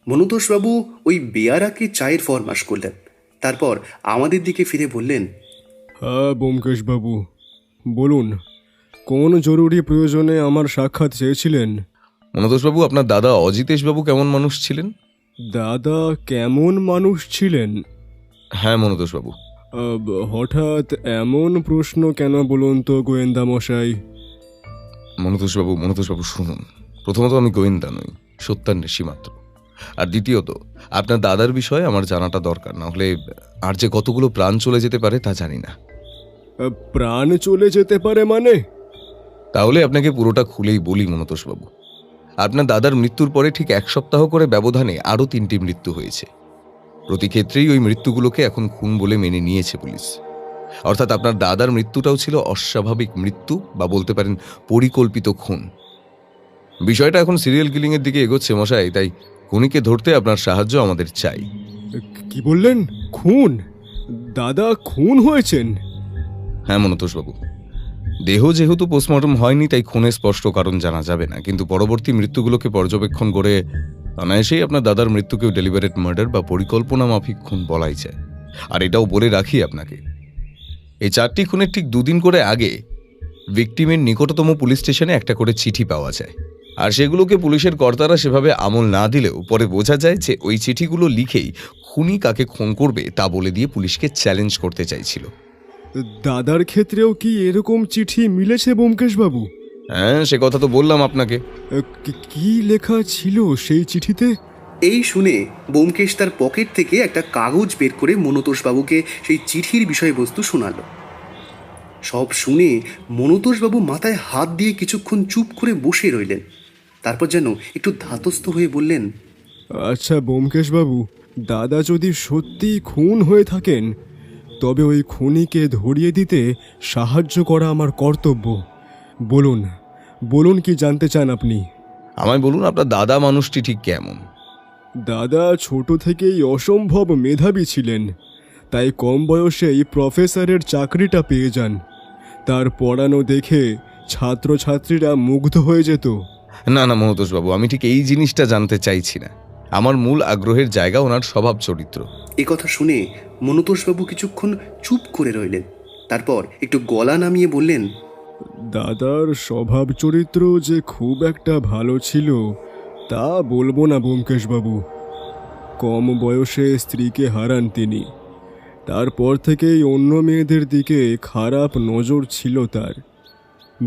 মনুতোষবাবু ওই বেয়ারাকে চায়ের ফরমাশ করলেন। তারপর আমাদের দিকে ফিরে বললেন, হ্যাঁ ব্যোমকেশ বাবু, বলুন, কোন জরুরি প্রয়োজনে আমার সাক্ষাৎ চেয়েছিলেন? মনতোষবাবু, আপনার দাদা অজিতেশবাবু কেমন মানুষ ছিলেন? দাদা কেমন মানুষ ছিলেন? হ্যাঁ মনতোষবাবু। হঠাৎ এমন প্রশ্ন কেন বলুন তো গোয়েন্দা মশাই? মনতোষবাবু শুনুন, প্রথমত আমি গোয়েন্দা নই, সত্যান্বেষী মাত্র। আর দ্বিতীয়ত, আপনার দাদার বিষয়ে আমার জানাটা দরকার, না হলে আর যে কতগুলো প্রাণ চলে যেতে পারে তা জানি না। প্রাণ চলে যেতে পারে মানে? তাহলে আপনাকে পুরোটা খুলেই বলি মনতোষবাবু। আপনার দাদার মৃত্যুর পরে ঠিক 1 সপ্তাহ করে ব্যবধানে আরও 3টি মৃত্যু হয়েছে। প্রতি ক্ষেত্রেই ওই মৃত্যুগুলোকে এখন খুন বলে মেনে নিয়েছে পুলিশ। অর্থাৎ আপনার দাদার মৃত্যুটাও ছিল অস্বাভাবিক মৃত্যু, বা বলতে পারেন পরিকল্পিত খুন। বিষয়টা এখন সিরিয়াল কিলিংয়ের দিকে এগোচ্ছে মশাই, তাই খুনিকে ধরতে আপনার সাহায্য আমাদের চাই। কি বললেন? খুন? দাদা খুন হয়েছেন? হ্যাঁ মনতোষবাবু, দেহ যেহেতু পোস্টমর্টম হয়নি তাই খুনের স্পষ্ট কারণ জানা যাবে না, কিন্তু পরবর্তী মৃত্যুগুলোকে পর্যবেক্ষণ করে অনায়াসেই আপনার দাদার মৃত্যুকেও ডেলিভারেট মার্ডার বা পরিকল্পনা মাফিক খুন বলাই যায়। আর এটাও বলে রাখি আপনাকে, এই 4টি খুনের ঠিক 2 দিন করে আগে ভিকটিমের নিকটতম পুলিশ স্টেশনে একটা করে চিঠি পাওয়া যায়। আর সেগুলোকে পুলিশের কর্তারা সেভাবে আমল না দিলেও পরে বোঝা যায় যে ওই চিঠিগুলো লিখেই খুনি কাকে খুন করবে তা বলে দিয়ে পুলিশকে চ্যালেঞ্জ করতে চাইছিল। দাদার ক্ষেত্রেও কি এরকম চিঠি মিলেছে ব্যোমকেশ বাবু? হ্যাঁ, সে কথা তো বললাম আপনাকে। কি লেখা ছিল সেই চিঠিতে? এই শুনে ব্যোমকেশ তার পকেট থেকে একটা কাগজ বের করে মনুতোষবাবুকে সেই চিঠির বিষয়বস্তু শোনাল। সব শুনে মনুতোষবাবু মাথায় হাত দিয়ে কিছুক্ষণ চুপ করে বসে রইলেন। তারপর যেন একটু ধাতস্থ হয়ে বললেন, আচ্ছা ব্যোমকেশ বাবু, দাদা যদি সত্যি খুন হয়ে থাকেন তবে ওই খুনিকে ধরিয়ে দিতে সাহায্য করা আমার কর্তব্য। বলুন, বলুন কি জানতে চান আপনি? আমায় বলুন, আপনার দাদা মানুষটি ঠিক কেমন? দাদা ছোট থেকেই অসম্ভব মেধাবী ছিলেন, তাই কম বয়সেই প্রফেসরের চাকরিটা পেয়ে যান। তার পড়ানো দেখে ছাত্রছাত্রীরা মুগ্ধ হয়ে যেত। না না মহতোষবাবু, আমি ঠিক এই জিনিসটা জানতে চাইছি না। আমার মূল আগ্রহের জায়গা ওনার স্বভাব চরিত্র। এ কথা শুনে মনুতোষবাবু কিছুক্ষণ চুপ করে রইলেন। তারপর একটু গলা নামিয়ে বললেন, দাদার স্বভাব চরিত্র যে খুব একটা ভালো ছিল তা বলবো না ব্যোমকেশ বাবু। কম বয়সে স্ত্রীকে হারান তিনি। তারপর থেকেই অন্য মেয়েদের দিকে খারাপ নজর ছিল তার।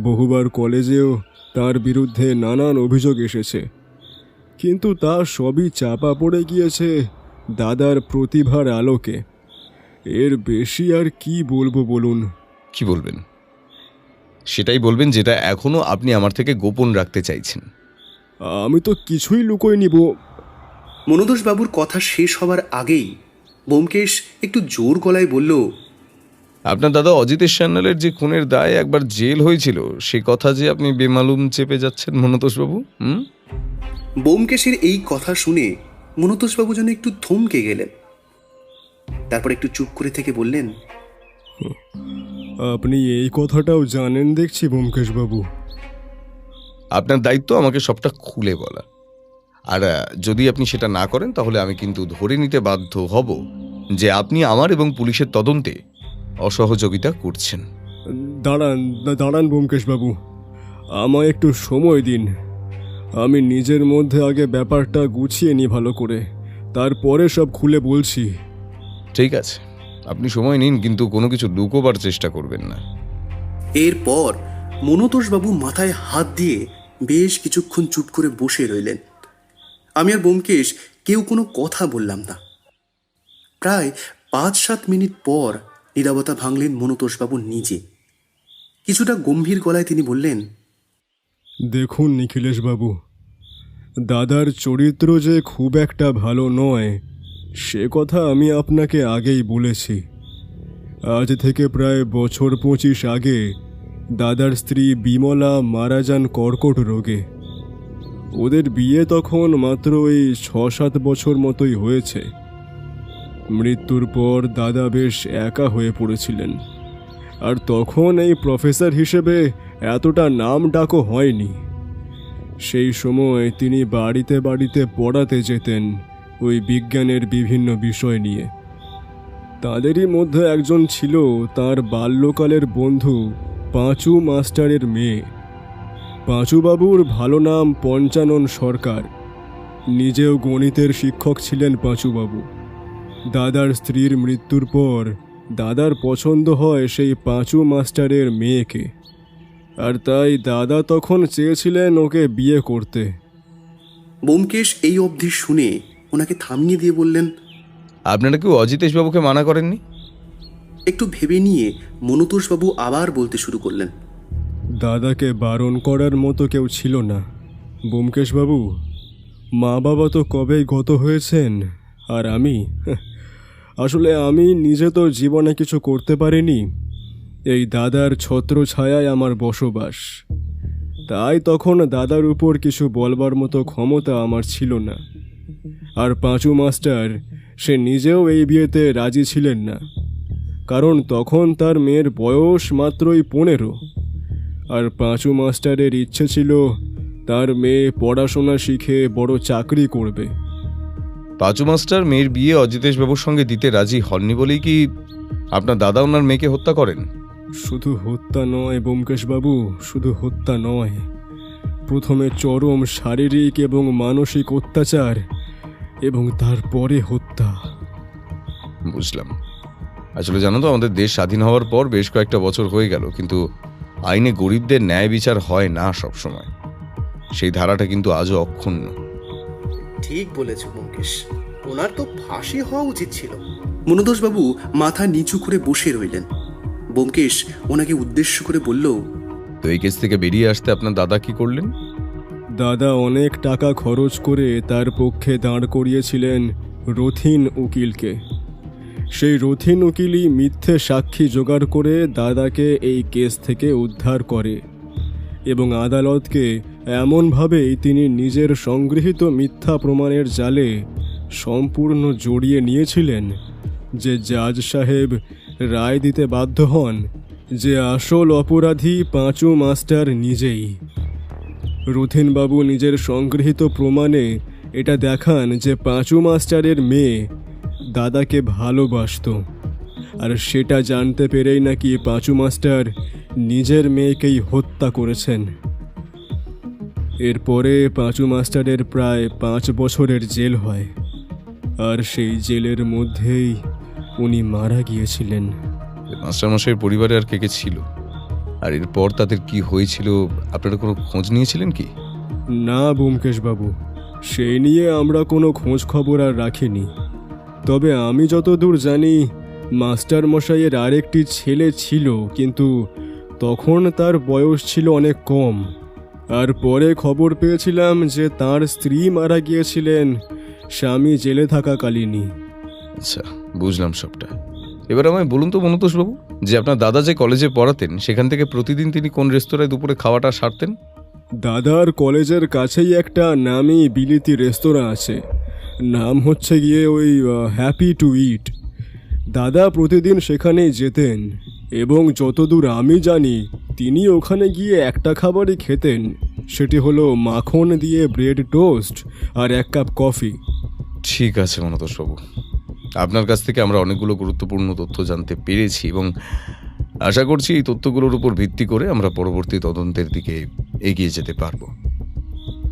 বহুবার কলেজেও তার বিরুদ্ধে নানান অভিযোগ এসেছে, কিন্তু তা সবই চাপা পড়ে গিয়েছে দাদার প্রতিভার আলোকে। এর বেশি আর কি বলবো বলুন? কি বলবেন? সেটাই বলবেন যেটা এখনো আপনি আমার থেকে গোপন রাখতে চাইছেন। আমি তো কিছুই লুকোই নিব। মনুতোষবাবুর কথা শেষ হবার আগেই ব্যোমকেশ একটু জোর গলায় বলল, আপনার দাদা অজিতেশ সান্যালের যে খুনের দায়ে একবার জেল হয়েছিল, সে কথা যে আপনি বেমালুম চেপে যাচ্ছেন মনতোষবাবু। ব্যোমকেশের এই কথা শুনে মনুতোষবাবু যেন একটু থমকে গেলেন। তারপর একটু চুপ করে থেকে বললেন, আপনি এই কথাটাও জানেন দেখছি ব্যোমকেশ বাবু। আপনার দায়িত্ব আমাকে সবটা খুলে বলা। আর যদি আপনি সেটা না করেন তাহলে আমি কিন্তু ধরে নিতে বাধ্য হব যে আপনি আমার এবং পুলিশের তদন্তে অসহযোগিতা করছেন। দাঁড়ান দাঁড়ান ব্যোমকেশ বাবু, আমায় একটু সময় দিন। আমি নিজের মধ্যে আগে ব্যাপারটা গুছিয়ে নিই ভালো করে, তারপরে সব খুলে বলছি। ঠিক আছে, আপনি সময় নিন, কিন্তু কোনো কিছু লুকোবার চেষ্টা করবেন না। এরপর মনুতোষবাবু মাথায় হাত দিয়ে বেশ কিছুক্ষণ চুপ করে বসে রইলেন। আমি আর ব্যোমকেশ কেউ কোনো কথা বললাম না। প্রায় 5-7 মিনিট পর নীরবতা ভাঙলেন মনুতোষবাবু নিজে। কিছুটা গম্ভীর গলায় তিনি বললেন, দেখুন নিখিলেশ বাবু, দাদার চরিত্র যে খুব একটা ভালো নয় সে কথা আমি আপনাকে আগেই বলেছি। আজ থেকে প্রায় বছর 25 আগে দাদার স্ত্রী বিমলা মারা যান কর্কট রোগে। ওদের বিয়ে তখন মাত্র এই 6-7 বছর মতোই হয়েছে। মৃত্যুর পর দাদা বেশ একা হয়ে পড়েছিলেন। আর তখন এই প্রফেসর হিসেবে এতটা নাম ডাকও হয়নি। সেই সময় তিনি বাড়িতে বাড়িতে পড়াতে যেতেন ওই বিজ্ঞানের বিভিন্ন বিষয় নিয়ে। তাদেরই মধ্যে একজন ছিল তার বাল্যকালের বন্ধু পাঁচু মাস্টারের মেয়ে। পাঁচুবাবুর ভালো নাম পঞ্চানন সরকার। নিজেও গণিতের শিক্ষক ছিলেন পাঁচুবাবু। দাদার স্ত্রীর মৃত্যুর পর দাদার পছন্দ হয় সেই পাঁচু মাস্টারের মেয়েকে, আর তাই দাদা তখন চেয়েছিলেন ওকে বিয়ে করতে। ব্যোমকেশ এই অবধি শুনে ওনাকে থামিয়ে দিয়ে বললেন, আপনারা কেউ অজিতেশবাবুকে মানা করেননি? একটু ভেবে নিয়ে মনতোষবাবু আবার বলতে শুরু করলেন, দাদাকে বারণ করার মতো কেউ ছিল না ব্যোমকেশবাবু। মা বাবা তো কবেই গত হয়েছেন, আর আসলে আমি নিজে তো জীবনে কিছু করতে পারিনি। এই দাদার ছত্রছায়ায় আমার বসবাস, তাই তখন দাদার উপর কিছু বলবার মতো ক্ষমতা আমার ছিল না। আর পাঁচু মাস্টার সে নিজেও এই বিয়েতে রাজি ছিলেন না, কারণ তখন তার মেয়ের বয়স মাত্রই 15। আর পাঁচু মাস্টারের ইচ্ছে ছিল তার মেয়ে পড়াশোনা শিখে বড় চাকরি করবে। পাঁচু মাস্টার মেয়ের বিয়ে অজিতেশবাবুর সঙ্গে দিতে রাজি হননি বলেই কি আপনার দাদা ওনার মেয়েকে হত্যা করেন? শুধু হত্যা নয় ব্যোমকেশবাবু, শুধু হত্যা নয়। প্রথমে চরম শারীরিক এবং মানসিক অত্যাচার, এবং তারপরে হত্যা। বুঝলাম। আসলে জানো তো, আমাদের দেশ স্বাধীন হওয়ার পর বেশ কয়েকটা বছর হয়ে গেল, কিন্তু আইনে গরিবদের ন্যায় বিচার হয় না সব সময়। সেই ধারাটা কিন্তু আজও অক্ষুণ্ণ। ঠিক বলেছ ব্যোমকেশ, ওনার তো ফাঁসি হওয়া উচিত ছিল। মনতোষবাবু মাথা নিচু করে বসে রইলেন। ব্যোমকেশ ওনাকে উদ্দেশ্য করে বলল, তো এই কেস থেকে বেরিয়ে আসতে আপনার দাদা কি করলেন? দাদা অনেক টাকা খরচ করে তার পক্ষে দাঁড় করিয়েছিলেন রথিন উকিলকে। সেই রথিন উকিলই মিথ্যে সাক্ষী জোগাড় করে দাদাকে এই কেস থেকে উদ্ধার করে, এবং আদালতকে এমনভাবেই তিনি নিজের সংগৃহীত মিথ্যা প্রমাণের জালে সম্পূর্ণ জড়িয়ে নিয়েছিলেন যে জাজ সাহেব রায় দিতে বাধ্য হন যে আসল অপরাধী পাঁচু মাস্টার নিজেই। রথিনবাবু নিজের সংগৃহীত প্রমাণে এটা দেখান যে পাঁচু মাস্টারের মেয়ে দাদাকে ভালোবাসতো, আর সেটা জানতে পেরেই নাকি পাঁচু মাস্টার নিজের মেয়েকেই হত্যা করেছেন। এরপরে পাঁচু মাস্টারের প্রায় 5 বছরের জেল হয়, আর সেই জেলের মধ্যেই উনি মারা গিয়েছিলেন। মাস্টারমশাইয়ের পরিবারে আর কে কে ছিল, আর এরপর তাদের কি হয়েছিল আপনারা কোনো খোঁজ নিয়েছিলেন কি? না ব্যোমকেশবাবু, সেই নিয়ে আমরা কোনো খোঁজ খবর আর রাখিনি। তবে আমি যতদূর জানি মাস্টার মশাইয়ের আরেকটি ছেলে ছিল, কিন্তু তখন তার বয়স ছিল অনেক কম। আর পরে খবর পেয়েছিলাম যে তার স্ত্রী মারা গিয়েছিলেন স্বামী জেলে থাকাকালীনই। আচ্ছা, বুঝলাম সবটা। এবার আমায় বলুন তো মনতোষবাবু, যে আপনার দাদা যে কলেজে পড়াতেন সেখান থেকে প্রতিদিন তিনি কোন রেস্তোরাঁয় দুপুরে খাওয়াটা সারতেন? দাদার কলেজের কাছেই একটা নামি বিলিতি রেস্তোরাঁ আছে, নাম হচ্ছে গিয়ে ওই হ্যাপি টু ইট। দাদা প্রতিদিন সেখানেই যেতেন, এবং যতদূর আমি জানি তিনি ওখানে গিয়ে একটা খাবারই খেতেন, সেটি হলো মাখন দিয়ে ব্রেড টোস্ট আর 1 কাপ কফি। ঠিক আছে মনতোষবাবু, আপনার কাছ থেকে আমরা অনেকগুলো গুরুত্বপূর্ণ তথ্য জানতে পেরেছি, এবং আশা করছি এই তথ্যগুলোর উপর ভিত্তি করে আমরা পরবর্তী তদন্তের দিকে এগিয়ে যেতে পারবো।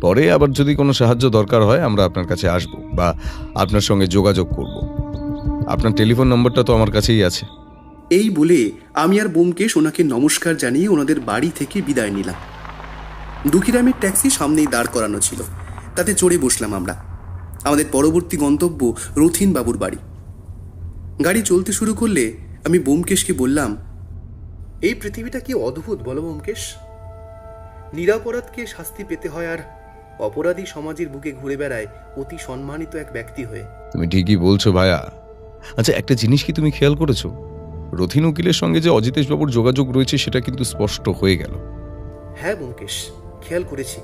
পরে আবার যদি কোনো সাহায্য দরকার হয় আমরা আপনার কাছে আসব বা আপনার সঙ্গে যোগাযোগ করব। আপনার টেলিফোন নম্বরটা তো আমার কাছেই আছে। এই বলে আমি আর ব্যোমকেশ ওনাকে নমস্কার জানিয়ে ওনাদের বাড়ি থেকে বিদায় নিলাম। দুঃখীরামের ট্যাক্সি সামনেই দাঁড় করানো ছিল, তাতে চড়ে বসলাম আমরা। আমাদের পরবর্তী গন্তব্য রথিন বাবুর বাড়ি। গাড়ি চলতে শুরু করলে আমি ব্যোমকেশকে বললাম, এই পৃথিবীটা কি অদ্ভুত বলো ব্যোমকেশ। নিরপরাধকে শাস্তি পেতে হয়, আর অপরাধী সমাজের বুকে ঘুরে বেড়ায় অতি সম্মানিত এক ব্যক্তি হয়ে। তুমি ঠিকই বলছো ভাইয়া। আচ্ছা, একটা জিনিস কি তুমি খেয়াল করেছো? রথিন উকিলের সঙ্গে যে অজিতেশবাবুর যোগাযোগ রয়েছে সেটা কিন্তু স্পষ্ট হয়ে গেল। হ্যাঁ ব্যোমকেশ, খেয়াল করেছি।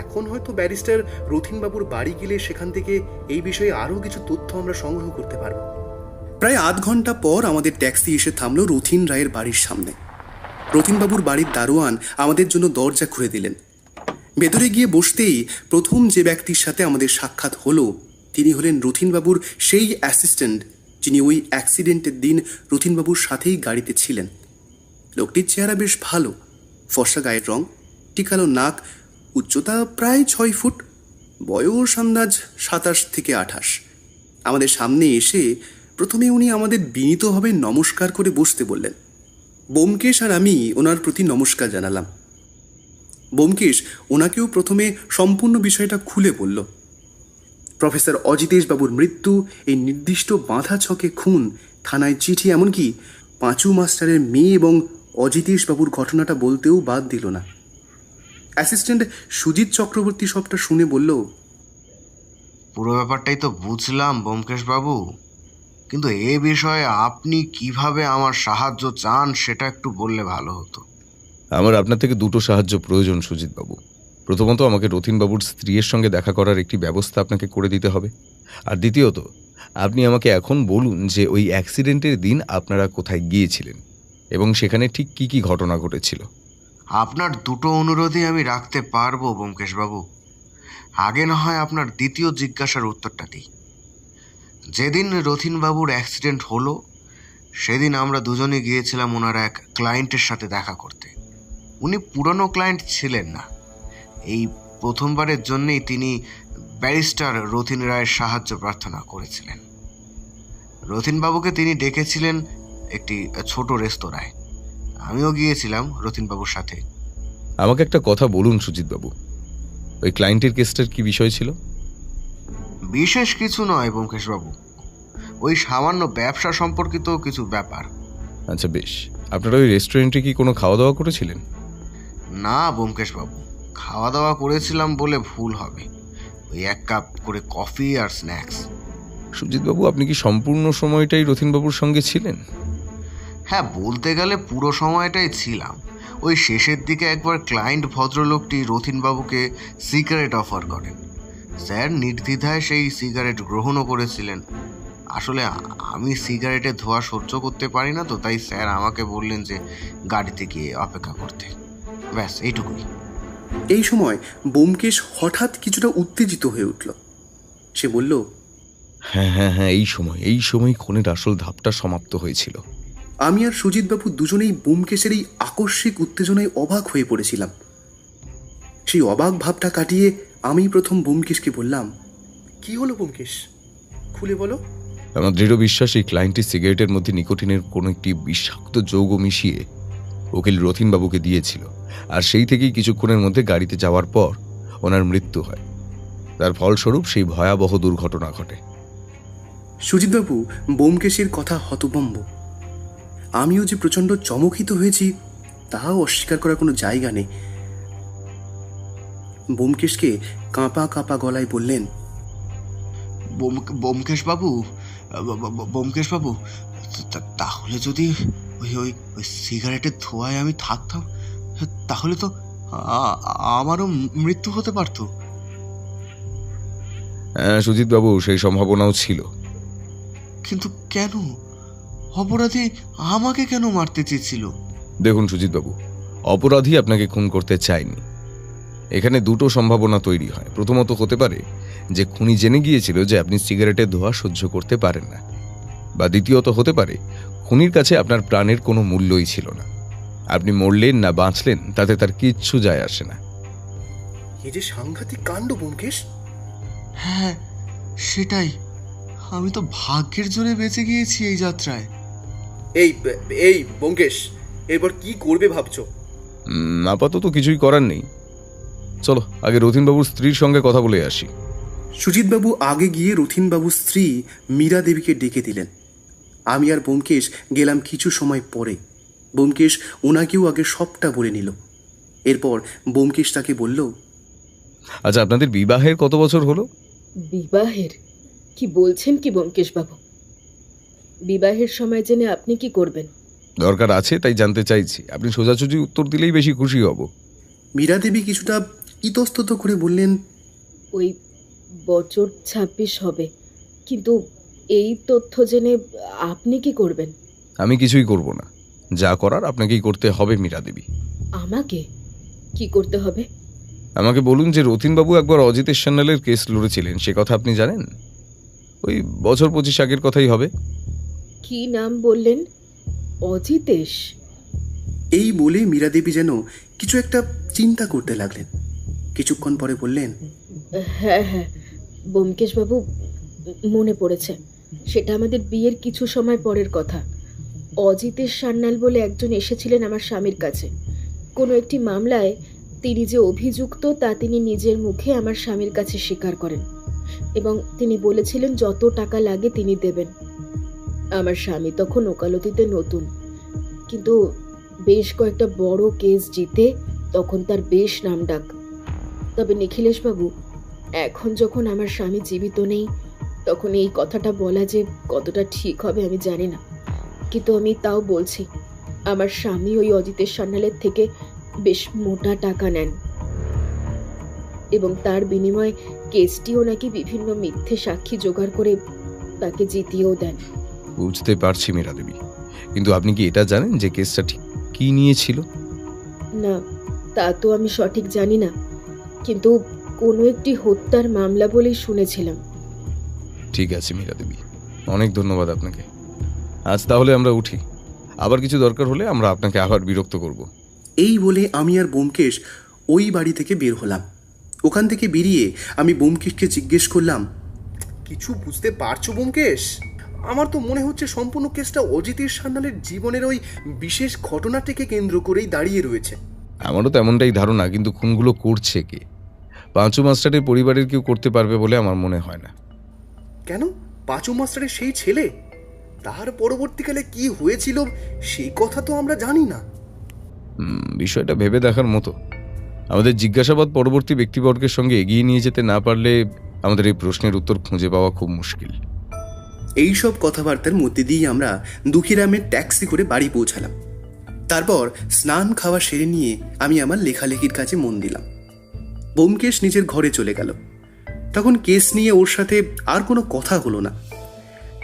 এখন হয়তো ব্যারিস্টার রথিনবাবুর বাড়ি গেলে সেখান থেকে এই বিষয়ে আরও কিছু তথ্য আমরা সংগ্রহ করতে পারব। প্রায় আধ ঘন্টা পর আমাদের ট্যাক্সি এসে থামল রথিন রায়ের বাড়ির সামনে। রথিনবাবুর বাড়ির দারোয়ান আমাদের জন্য দরজা খুলে দিলেন। ভেতরে গিয়ে বসতেই প্রথম যে ব্যক্তির সাথে আমাদের সাক্ষাৎ হলো তিনি হলেন রথিনবাবুর সেই অ্যাসিস্ট্যান্ট যিনি ওই অ্যাক্সিডেন্টের দিন রথিনবাবুর সাথেই গাড়িতে ছিলেন। লোকটির চেহারা বেশ ভালো, ফর্সা গায়ের রং, টিকালো নাক, উচ্চতা প্রায় 6 ফুট, বয়স আন্দাজ 27 থেকে 28। আমাদের সামনে এসে প্রথমে উনি আমাদের বিনীতভাবে নমস্কার করে বসতে বললেন। ব্যোমকেশ আর আমি ওনার প্রতি নমস্কার জানালাম। ব্যোমকেশ ওনাকেও প্রথমে সম্পূর্ণ বিষয়টা খুলে বলল। প্রফেসর অজিতেশ বাবুর মৃত্যু, এই নির্দিষ্ট বাঁধা ছকে খুন, থানায় চিঠি, এমনকি পাঁচু মাস্টারের মেয়ে এবং অজিতেশ বাবুর ঘটনাটা বলতেও বাদ দিল না। অ্যাসিস্ট্যান্ট সুজিত চক্রবর্তী সবটা শুনে বলল, পুরো ব্যাপারটাই তো বুঝলাম ব্যোমকেশ বাবু, কিন্তু এ বিষয়ে আপনি কিভাবে আমার সাহায্য চান সেটা একটু বললে ভালো হতো। আমার আপনার থেকে দুটো সাহায্য প্রয়োজন সুজিতবাবু। প্রথমত, আমাকে রথিনবাবুর স্ত্রীর সঙ্গে দেখা করার একটি ব্যবস্থা আপনাকে করে দিতে হবে। আর দ্বিতীয়ত, আপনি আমাকে এখন বলুন যে ওই অ্যাক্সিডেন্টের দিন আপনারা কোথায় গিয়েছিলেন এবং সেখানে ঠিক কি কি ঘটনা ঘটেছিল। আপনার দুটো অনুরোধই আমি রাখতে পারবো ব্যোমকেশ বাবু। আগে না হয় আপনার দ্বিতীয় জিজ্ঞাসার উত্তরটা দিই। যেদিন রথিনবাবুর অ্যাক্সিডেন্ট হলো সেদিন আমরা দুজনে গিয়েছিলাম ওনার এক ক্লায়েন্টের সাথে দেখা করতে। উনি পুরনো ক্লায়েন্ট ছিলেন না, এই প্রথমবারের জন্যেই তিনি ব্যারিস্টার রথিন রায়ের সাহায্য প্রার্থনা করেছিলেন। রথিনবাবুকে তিনি ডেকেছিলেন একটি ছোট রেস্তোরাঁয়। আমিও গিয়েছিলাম রথিনবাবুর সাথে। আমাকে একটা কথা বলুন সুজিতবাবু, ওই ক্লায়েন্টের কেসটার কি বিষয় ছিল? বিশেষ কিছু নয় ব্যোমকেশ বাবু, ওই সামান্য ব্যবসা সম্পর্কিত কিছু ব্যাপার। আচ্ছা বেশ, আপনারা ওই রেস্টুরেন্টে কি কোনো খাওয়া দাওয়া করেছিলেন? না ব্যোমকেশ বাবু, খাওয়া দাওয়া করেছিলাম বলে ভুল হবে। ওই 1 কাপ করে কফি আর স্ন্যাক্স। সুজিতবাবু, আপনি কি সম্পূর্ণ সময়টাই রথিনবাবুর সঙ্গে ছিলেন? হ্যাঁ, বলতে গেলে পুরো সময়টাই ছিলাম। ওই শেষের দিকে একবার ক্লায়েন্ট ভদ্রলোকটি রথিনবাবুকে সিগারেট অফার করেন। স্যার নির্দ্বিধায় সেই সিগারেট গ্রহণও করেছিলেন। আসলে আমি সিগারেটের ধোঁয়া সহ্য করতে পারি না, তো তাই স্যার আমাকে বললেন যে গাড়িতে গিয়ে অপেক্ষা করতে। ব্যাস এইটুকুই। এই সময় ব্যোমকেশ হঠাৎ কিছুটা উত্তেজিত হয়ে উঠল। সে বলল, হ্যাঁ হ্যাঁ হ্যাঁ, এই সময় খুনের আসল ধাপটা সমাপ্ত হয়েছিল। আমি আর সুজিতবাবু দুজনেই ব্যোমকেশের এই আকস্মিক উত্তেজনায় অবাক হয়ে পড়েছিলাম। সেই অবাক ভাবটা কাটিয়ে আমি প্রথম ব্যোমকেশকে বললাম, কি হলো ব্যোমকেশ, খুলে বলো। আমার দৃঢ় বিশ্বাস এই ক্লায়েন্টের সিগারেটের মধ্যে নিকোটিনের কোনো একটি বিষাক্ত যৌগ মিশিয়ে উকিল রথিনবাবুকে দিয়েছিল, আর সেই থেকেই কিছুক্ষণের মধ্যে গাড়িতে যাওয়ার পর ওনার মৃত্যু হয়। তার ফলস্বরূপ সেই ভয়াবহ দুর্ঘটনা ঘটে। সুজিতবাবু ব্যোমকেশের কথা হতভম্ব। আমিও যে প্রচণ্ড চমকিত হয়েছি তাও অস্বীকার করার কোনো জায়গা নেই। ব্যোমকেশকে কাঁপা কাঁপা গলায় বললেন, ব্যোমকেশ বাবু, ব্যোমকেশ বাবু, তাহলে যদি ওই ওই ওই সিগারেটের ধোঁয়ায় আমি থাকতাম, তাহলে তো আমারও মৃত্যু হতে পারত। হ্যাঁ সুজিতবাবু, সেই সম্ভাবনাও ছিল। কিন্তু কেন? অপরাধী আমাকে কেন মারতে চেয়েছিল? দেখুন সুজিতবাবু, অপরাধী আপনাকে খুন করতে চায়নি। এখানে দুটো সম্ভাবনা তৈরি হয়। প্রথমত হতে পারে যে খুনি জেনে গিয়েছিল যে আপনি সিগারেটের ধোঁয়া সহ্য করতে পারেন না, বা দ্বিতীয়ত হতে পারে খুনির কাছে আপনার প্রাণের কোনো মূল্যই ছিল না। আপনি মরলেন না বাঁচলেন তাতে তার কিচ্ছু যায় আসে না। এ যে সাংঘাতিক কাণ্ড ব্যোমকেশ। হ্যাঁ সেটাই, আমি তো ভাগ্যের জোরে বেঁচে গিয়েছি এই যাত্রায়। এই এই ব্যোমকেশ, এরপর কি করবে ভাবছো? আপাতত কিছুই করার নেই। চলো আগে রথিনবাবুর স্ত্রীর সঙ্গে কথা বলে আসি। সুজিতবাবু আগে গিয়ে রথিনবাবুর স্ত্রী মীরা দেবীকে ডেকে দিলেন। আমি আর ব্যোমকেশ গেলাম কিছু সময় পরে। ব্যোমকেশ ওনাকেও আগে সবটা বলে নিল। এরপর ব্যোমকেশ তাকে বলল, আচ্ছা, আপনাদের বিবাহের কত বছর হলো? বিবাহের কি বলছেন কি ব্যোমকেশবাবু? বিবাহের সময় জেনে আপনি কি করবেন? দরকার আছে তাই জানতে চাইছি। আপনি সোজাসুজি উত্তর দিলেই বেশি খুশি হব। মীরা দেবী কিছুটা ইতস্তত করে বললেন, ওই বছর 26 হবে, কিন্তু এই তথ্য জেনে আপনি কি করবেন? আমি কিছুই করব না, যা করার আপনাকেই করতে হবে মীরা দেবী। আমাকে কি করতে হবে? আমাকে বলুন যে রতিনবাবু একবার অজিতেশ সান্যালের কেস লড়েছিলেন, সে কথা আপনি জানেন? ওই বছর 25 আগের কথাই হবে। কি নাম বললেন? অজিতেশ? এই বলে মীরা দেবী যেন কিছু একটা চিন্তা করতে লাগলেন। কিছুক্ষণ পরে বললেন, হ্যাঁ হ্যাঁ, ব্যোমকেশবাবু, মনে পড়েছে। সেটা আমাদের বিয়ের কিছু সময় পরের কথা। অজিতেশ সান্যাল বলে একজন এসেছিলেন আমার স্বামীর কাছে। কোনো একটি মামলায় তিনি যে অভিযুক্ত তা তিনি নিজের মুখে আমার স্বামীর কাছে স্বীকার করেন, এবং তিনি বলেছিলেন যত টাকা লাগে তিনি দেবেন। আমার স্বামী তখন ওকালতিতে নতুন, কিন্তু বেশ কয়েকটা বড় কেস জিতে তখন তার বেশ নামডাক। তবে নিখিলেশবাবু, এখন যখন আমার স্বামী জীবিত নেই, তখন এই কথাটা বলা যে কতটা ঠিক হবে আমি জানি না, কিন্তু আমি তাও বলছি, আমার স্বামী ওই অজিতেশ সান্যালের থেকে বেশ মোটা টাকা নেন, এবং তার বিনিময়ে কেসটিও নাকি বিভিন্ন মিথ্যে সাক্ষী জোগাড় করে তাকে জিতিয়েও দেন। বুঝতে পারছি মীরা দেবী, কিন্তু আপনি কি এটা জানেন যে কেসটা ঠিক কি নিয়েছিল? না, তা তো আমি সঠিক জানি না, কিন্তু কোনো একটি হত্যার মামলা বলেই শুনেছিলাম। ঠিক আছে মীরা দেবী, অনেক ধন্যবাদ আপনাকে। আজ তাহলে আমরা উঠি, আবার কিছু দরকার হলে আমরা আপনাকে আবার বিরক্ত করব। এই বলে আমি আর ব্যোমকেশ ওই বাড়ি থেকে বের হলাম। ওখান থেকে বেরিয়ে আমি ব্যোমকেশকে জিজ্ঞেস করলাম, কিছু বুঝতে পারছো ব্যোমকেশ? আমার তো মনে হচ্ছে সম্পূর্ণ কেসটা অজিতেশ সান্যালের জীবনের ওই বিশেষ ঘটনাটিকে কেন্দ্র করেই দাঁড়িয়ে রয়েছে। আমারও তেমনটাই ধারণা, কিন্তু খুনগুলো করছে কে? পাঁচু মাস্টারের পরিবারের কেউ করতে পারবে বলে আমার মনে হয় না। কেন? পাঁচু মাস্টারের সেই ছেলে? তার পরবর্তীকালে কি হয়েছিল সেই কথা তো আমরা জানি না। বিষয়টা ভেবে দেখার মতো। আমাদের জিজ্ঞাসাবাদ পরবর্তী ব্যক্তিবর্গের সঙ্গে এগিয়ে নিয়ে যেতে না পারলে আমাদের এই প্রশ্নের উত্তর খুঁজে পাওয়া খুব মুশকিল। এইসব কথাবার্তার মধ্যে দিয়ে আমরা দুঃখীরামের ট্যাক্সি করে বাড়ি পৌঁছালাম। তারপর স্নান খাওয়া সেরে নিয়ে আমি আমার লেখালেখির কাজে মন দিলাম। ব্যোমকেশ নিজের ঘরে চলে গেল। তখন কেস নিয়ে ওর সাথে আর কোনো কথা হলো না।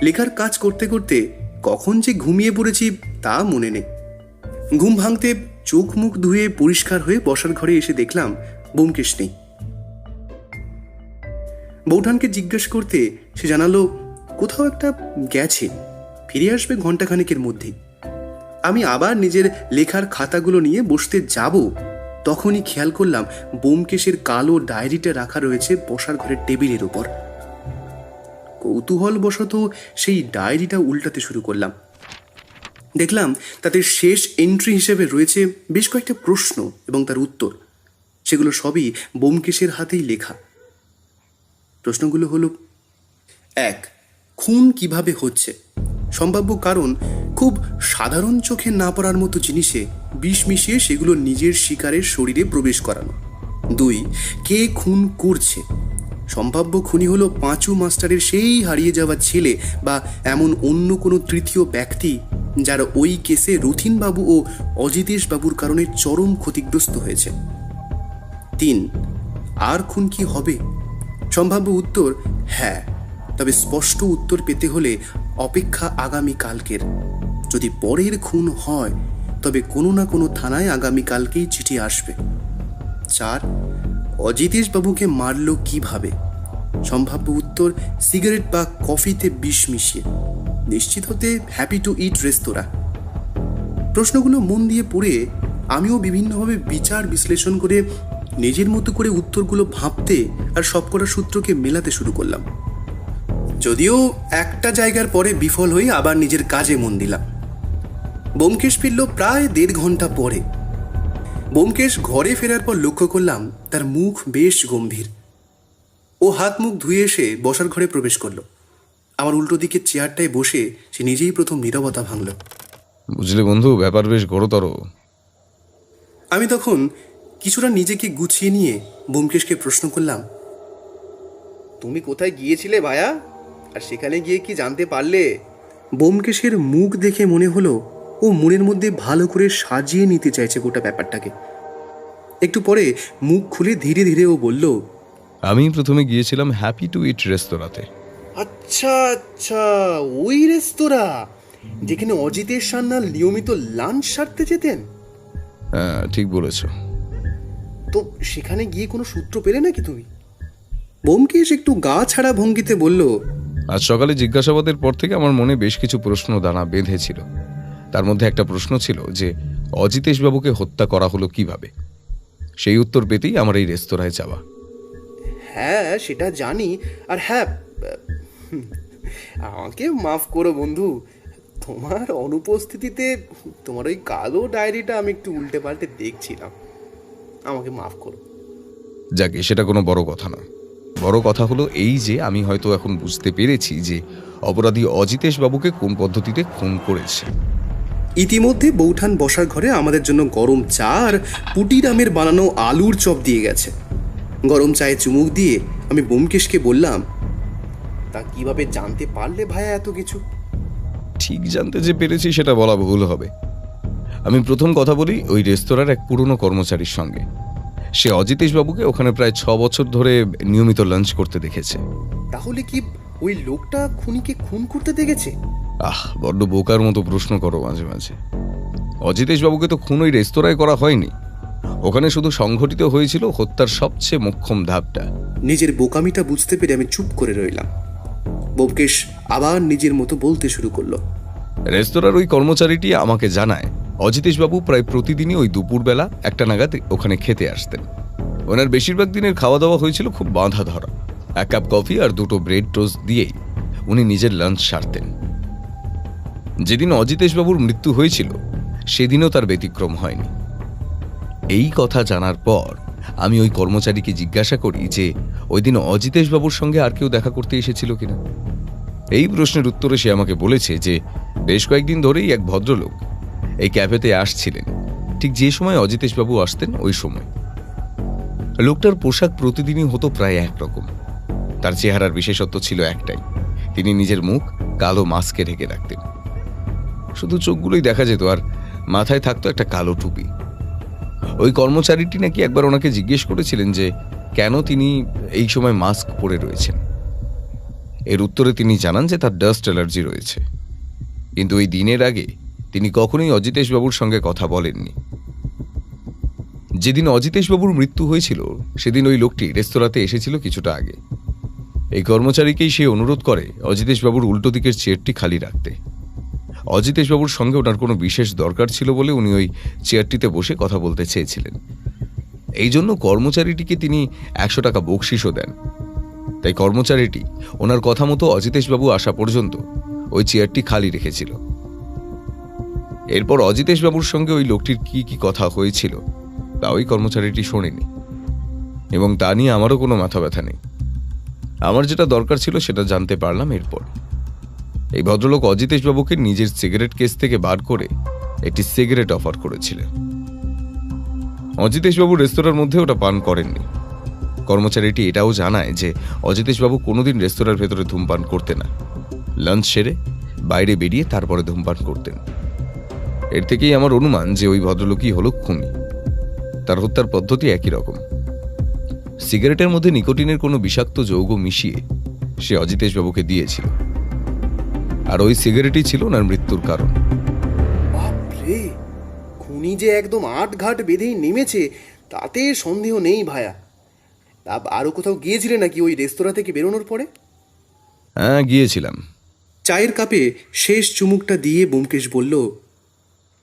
লেখার কাজ করতে করতে কখন যে ঘুমিয়ে পড়েছি তা মনে নেই। ঘুম ভাঙতে চোখ মুখ ধুয়ে পরিষ্কার হয়ে বসার ঘরে এসে দেখলাম ব্যোমকেশ নেই। বৌঠানকে জিজ্ঞেস করতে সে জানালো কোথাও একটা গেছে, ফিরে আসবে ঘন্টাখানেকের মধ্যেই। আমি আবার নিজের লেখার খাতাগুলো নিয়ে বসতে যাব, তখনই খেয়াল করলাম ব্যোমকেশের কালো ডায়েরিটা রাখা রয়েছে বসার ঘরের টেবিলের উপর। কৌতূহলবশত সেই ডায়েরিটা উল্টাতে শুরু করলাম। দেখলাম তাতে শেষ এন্ট্রি হিসেবে রয়েছে বেশ কয়েকটা প্রশ্ন এবং তার উত্তর। সেগুলো সবই ব্যোমকেশের হাতেই লেখা। প্রশ্নগুলো হলো: 1. খুন কিভাবে হচ্ছে? সম্ভাব্য কারণ, খুব সাধারণ চোখে না পড়ার মতো জিনিসে বিষ মিশিয়ে সেগুলো নিজের শিকারের শরীরে প্রবেশ করানো। 2. কে খুন করছে? সম্ভাব্য খুনি হলো পাঁচু মাস্টারের সেই হারিয়ে যাওয়া ছেলে বা এমন অন্য কোনো তৃতীয় ব্যক্তি যারা ওই কেসে রথিনবাবু ও অজিতেশ বাবুর কারণে চরম ক্ষতিগ্রস্ত হয়েছে। 3. আর খুন কি হবে? সম্ভাব্য উত্তর হ্যাঁ, তবে স্পষ্ট উত্তর পেতে হলে অপেক্ষা আগামীকালকের। যদি পরের খুন হয় তবে কোনো না কোনো থানায় আগামীকালকেই চিঠি আসবে। 4. অজিতেশ বাবুকে মারল কিভাবে? সম্ভাব্য উত্তর সিগারেট বা কফিতে বিষ মিশিয়ে। নিশ্চিত হতে হ্যাপি টু ইট রেস্তোরাঁ। প্রশ্নগুলো মন দিয়ে পড়ে আমিও বিভিন্নভাবে বিচার বিশ্লেষণ করে নিজের মতো করে উত্তরগুলো ভাবতে আর সবকটা সূত্রকে মেলাতে শুরু করলাম। যদিও একটা জায়গার পরে বিফল হয়ে আবার নিজের কাজে মন দিলাম। ব্যোমকেশ ফিরল প্রায় 1.5 ঘন্টা পরে। ব্যোমকেশ ঘরে ফেরার পর লক্ষ্য করলাম তার মুখ বেশ গম্ভীর। ও হাত মুখ ধুয়ে এসে বসার ঘরে প্রবেশ করলো। আমার উল্টো দিকের চেয়ারটায় বসে সে নিজেই প্রথম নীরবতা ভাঙল। বুঝলে বন্ধু, ব্যাপার বেশ ঘোরতর। আমি তখন কিছুটা নিজেকে গুছিয়ে নিয়ে ব্যোমকেশকে প্রশ্ন করলাম, তুমি কোথায় গিয়েছিলে ভায়া, আর সেখানে গিয়ে কি জানতে পারলে? ব্যোমকেশের মুখ দেখে মনে হলো ও মনের মধ্যে ভালো করে সাজিয়ে নিতে চাইছে গোটা ব্যাপারটাকে। একটু পরে মুখ খুলে ধীরে ধীরে ও বলল, আমি প্রথমে গিয়েছিলাম হ্যাপি টু ইট রেস্তোরাঁতে। আচ্ছা আচ্ছা, ওই রেস্তোরাঁ যেখানে অজিতেশ সান্যাল নিয়মিত লাঞ্চ সারতে যেতেন। হ্যাঁ, ঠিক বলেছ। তো সেখানে গিয়ে কোনো সূত্র পেলে নাকি তুমি? ব্যোমকেশ একটু গা ছাড়া ভঙ্গিতে বলল, আজ সকালে জিজ্ঞাসাবাদের পর থেকে আমার মনে বেশ কিছু প্রশ্ন দানা বেঁধেছিল। তার মধ্যে একটা প্রশ্ন ছিল যে অজিতেশ বাবুকে হত্যা করা হলো কিভাবে। সেই উত্তর পেতেই আমার এই রেস্তোরাঁয় যাওয়া। হ্যাঁ সেটা জানি, আর হ্যাঁ আমাকে মাফ করো বন্ধু, তোমার অনুপস্থিতিতে তোমার ওই কালো ডায়েরিটা আমি একটু উল্টে পাল্টে দেখছিলাম, আমাকে মাফ করো। যাকে, সেটা কোনো বড় কথা না। বড় কথা হলো এই যে আমি হয়তো এখন বুঝতে পেরেছি যে অপরাধী অজিতেশ বাবুকে কোন পদ্ধতিতে খুন করেছে। ইতিমধ্যে বৌঠান বসার ঘরে আমাদের জন্য গরম চা আর পুটিরামের বানানো আলুর চপ দিয়ে গেছে। গরম চায়ে চুমুক দিয়ে আমি ব্যোমকেশকে বললাম, তা কিভাবে জানতে পারলে ভাইয়া এত কিছু? ঠিক জানতে যে পেরেছি সেটা বলা ভুল হবে। আমি প্রথম কথা বলি ওই রেস্তোরাঁর এক পুরনো কর্মচারীর সঙ্গে। সে অজিতেশ বাবুকে ওখানে প্রায় 6 বছর ধরে নিয়মিত লাঞ্চ করতে দেখেছে। তাহলে কি ওই লোকটা খুনিকে খুন করতে দেখেছে? বড্ড বোকার মতো প্রশ্ন করো মাঝে মাঝে। অজিতেশ বাবুকে তো খুন ওই রেস্তোরাঁয় করা হয়নি। ওখানে শুধু সংঘটিত হয়েছিল হত্যার সবচেয়ে মোক্ষম ধাপটা। নিজের বোকামিটা বুঝতে পেরে আমি চুপ করে রইলাম। ব্যোমকেশ আবার নিজের মতো বলতে শুরু করলো, রেস্তোরাঁর ওই কর্মচারীটি আমাকে জানায় অজিতেশ বাবু প্রায় প্রতিদিনই ওই দুপুরবেলা 1টা নাগাদ ওখানে খেতে আসতেন। ওনার বেশিরভাগ দিনের খাওয়া দাওয়া হয়েছিল খুব বাঁধা ধরা। 1 কাপ কফি আর 2টো ব্রেড টোস্ট দিয়েই উনি নিজের লাঞ্চ সারতেন। যেদিন অজিতেশ বাবুর মৃত্যু হয়েছিল সেদিনও তার ব্যতিক্রম হয়নি। এই কথা জানার পর আমি ওই কর্মচারীকে জিজ্ঞাসা করি যে ওই দিন অজিতেশ বাবুর সঙ্গে আর কেউ দেখা করতে এসেছিল কিনা। এই প্রশ্নের উত্তরে সে আমাকে বলেছে যে বেশ কয়েকদিন ধরেই এক ভদ্রলোক এই ক্যাফেতে আসছিলেন, ঠিক যে সময় অজিতেশ বাবু আসতেন ওই সময়। লোকটার পোশাক প্রতিদিনই হতো প্রায় একরকম। তার চেহারার বিশেষত্ব ছিল একটাই, তিনি নিজের মুখ কালো মাস্কে ঢেকে রাখতেন। শুধু চোখগুলোই দেখা যেত আর মাথায় থাকতো একটা কালো টুপি। ওই কর্মচারীটি নাকি একবার ওনাকে জিজ্ঞেস করেছিলেন যে কেন তিনি এই সময় মাস্ক পরে রয়েছেন। এর উত্তরে তিনি জানান যে তার ডাস্ট অ্যালার্জি রয়েছে। কিন্তু ওই দিনের আগে তিনি কখনোই অজিতেশ বাবুর সঙ্গে কথা বলেননি। যেদিন অজিতেশ বাবুর মৃত্যু হয়েছিল সেদিন ওই লোকটি রেস্তোরাঁতে এসেছিল কিছুটা আগে। এই কর্মচারীকেই সে অনুরোধ করে অজিতেশ বাবুর উল্টো দিকের চেয়ারটি খালি রাখতে। অজিতেশ বাবুর সঙ্গে ওনার কোনো বিশেষ দরকার ছিল বলে উনি ওই চেয়ারটিতে বসে কথা বলতে চেয়েছিলেন। এই জন্য কর্মচারীটিকে তিনি 100 টাকা বকশিসও দেন। তাই কর্মচারীটি ওনার কথা মতো অজিতেশ বাবু আসা পর্যন্ত ওই চেয়ারটি খালি রেখেছিল। এরপর অজিতেশ বাবুর সঙ্গে ওই লোকটির কি কি কথা হয়েছিল তা ওই কর্মচারীটি শোনেনি, এবং তা নিয়ে আমারও কোনো মাথা ব্যথা নেই। আমার যেটা দরকার ছিল সেটা জানতে পারলাম এরপর। এই ভদ্রলোক অজিতেশ বাবুকে নিজের সিগারেট কেস থেকে বার করে একটি সিগারেট অফার করেছিলেন। অজিতেশ বাবু রেস্তোরাঁর মধ্যে ওটা পান করেননি। কর্মচারীটি এটাও জানায় যে অজিতেশ বাবু কোনোদিন রেস্তোরাঁর ভেতরে ধূমপান করতেন না। লাঞ্চ সেরে বাইরে বেরিয়ে তারপরে ধূমপান করতেন। এর থেকেই আমার অনুমান যে ওই ভদ্রলোকই হলো খুনি। তার হত্যার পদ্ধতি একই রকম। সিগারেটের মধ্যে নিকোটিনের কোনো বিষাক্ত যৌগ মিশিয়ে সে অজিতেশ বাবুকে দিয়েছিল, আর ওই সিগারেটই ছিল ওনার মৃত্যুর কারণ। বাপরে, খুনি যে একদম আট ঘাট বেঁধেই নেমেছে তাতে সন্দেহ নেই ভায়া। আরো কোথাও গিয়েছিলে নাকি ওই রেস্তোরাঁ থেকে বেরোনোর পরে? হ্যাঁ, গিয়েছিলাম। চায়ের কাপে শেষ চুমুকটা দিয়ে ব্যোমকেশ বলল,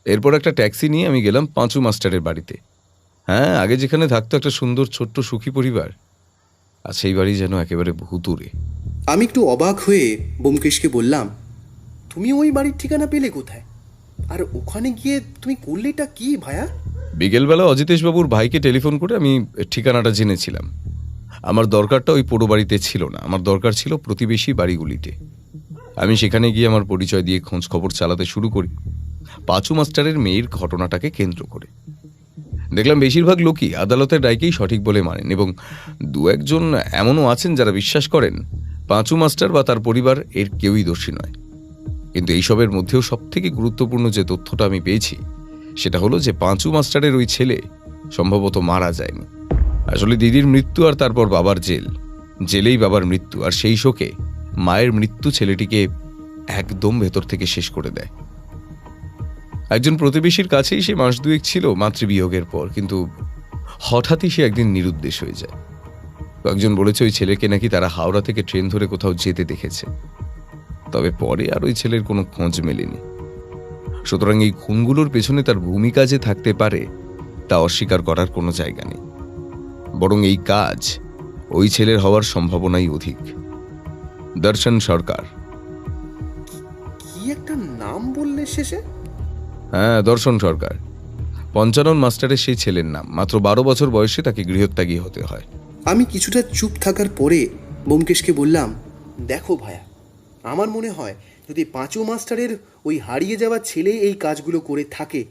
এরপর একটা ট্যাক্সি নিয়ে আমি গেলাম পাঁচু মাস্টারের বাড়িতে। হ্যাঁ, আগে যেখানে থাকতো একটা সুন্দর ছোট্ট সুখী পরিবার, আর সেই বাড়ি যেন একেবারে ভুতুরে। আমি একটু অবাক হয়ে ব্যোমকেশকে বললাম, তুমি ওই বাড়ির ঠিকানা পেলে কোথায়? আর ওখানে গিয়ে তুমি করলেটা কি ভায়া? বিকেলবেলা অজিতেশ বাবুর ভাইকে টেলিফোন করে আমি ঠিকানাটা জেনেছিলাম। আমার দরকারটা ওই পোড়ো বাড়িতে ছিল না, আমার দরকার ছিল প্রতিবেশী বাড়িগুলিতে। আমি সেখানে গিয়ে আমার পরিচয় দিয়ে খোঁজ খবর চালাতে শুরু করি পাঁচু মাস্টারের মেয়ের ঘটনাটাকে কেন্দ্র করে। দেখলাম বেশিরভাগ লোকই আদালতের রায়কেই সঠিক বলে মানেন, এবং 2-1 জন এমনও আছেন যারা বিশ্বাস করেন পাঁচু মাস্টার বা তার পরিবার এর কেউই দোষী নয়। কিন্তু এইসবের মধ্যেও সবথেকে গুরুত্বপূর্ণ যে তথ্যটা আমি পেয়েছি সেটা হলো যে পাঁচু মাস্টারের ওই ছেলে সম্ভবত মারা যায়নি। আসলে দিদির মৃত্যু আর তারপর বাবার জেলেই বাবার মৃত্যু, আর সেই শোকে মায়ের মৃত্যু ছেলেটিকে একদম ভেতর থেকে শেষ করে দেয়। একজন প্রতিবেশীর কাছেই সে মাস দুয়েক ছিল মাতৃবিয়োগের পর, কিন্তু হঠাৎই সে একদিন নিরুদ্দেশ হয়ে যায়। কয়েকজন বলেছে ওই ছেলেকে নাকি তারা হাওড়া থেকে ট্রেন ধরে কোথাও যেতে দেখেছে, তবে পরে আর ওই ছেলের কোনো খোঁজ মেলেনি। সুতরাং এই খুনগুলোর পেছনে তার ভূমিকা যে থাকতে পারে তা অস্বীকার করার কোনো জায়গা নেই, বরং এই কাজ ওই ছেলের হওয়ার সম্ভাবনাই অধিক। দর্শন সরকার। কি একটা নাম বললে শেষে? হ্যাঁ, দর্শন সরকার, পঞ্চানন মাস্টারের সেই ছেলের নাম। মাত্র 12 বছর বয়সে তাকে গৃহত্যাগী হতে হয়। আমি কিছুটা চুপ থাকার পরে ব্যোমকেশকে বললাম, দেখো ভায়া, আমার মনে হয় যদি পাঁচু মাস্টারের ওই হারিয়ে যাওয়া ছেলে এই কাজগুলো করে থাকে,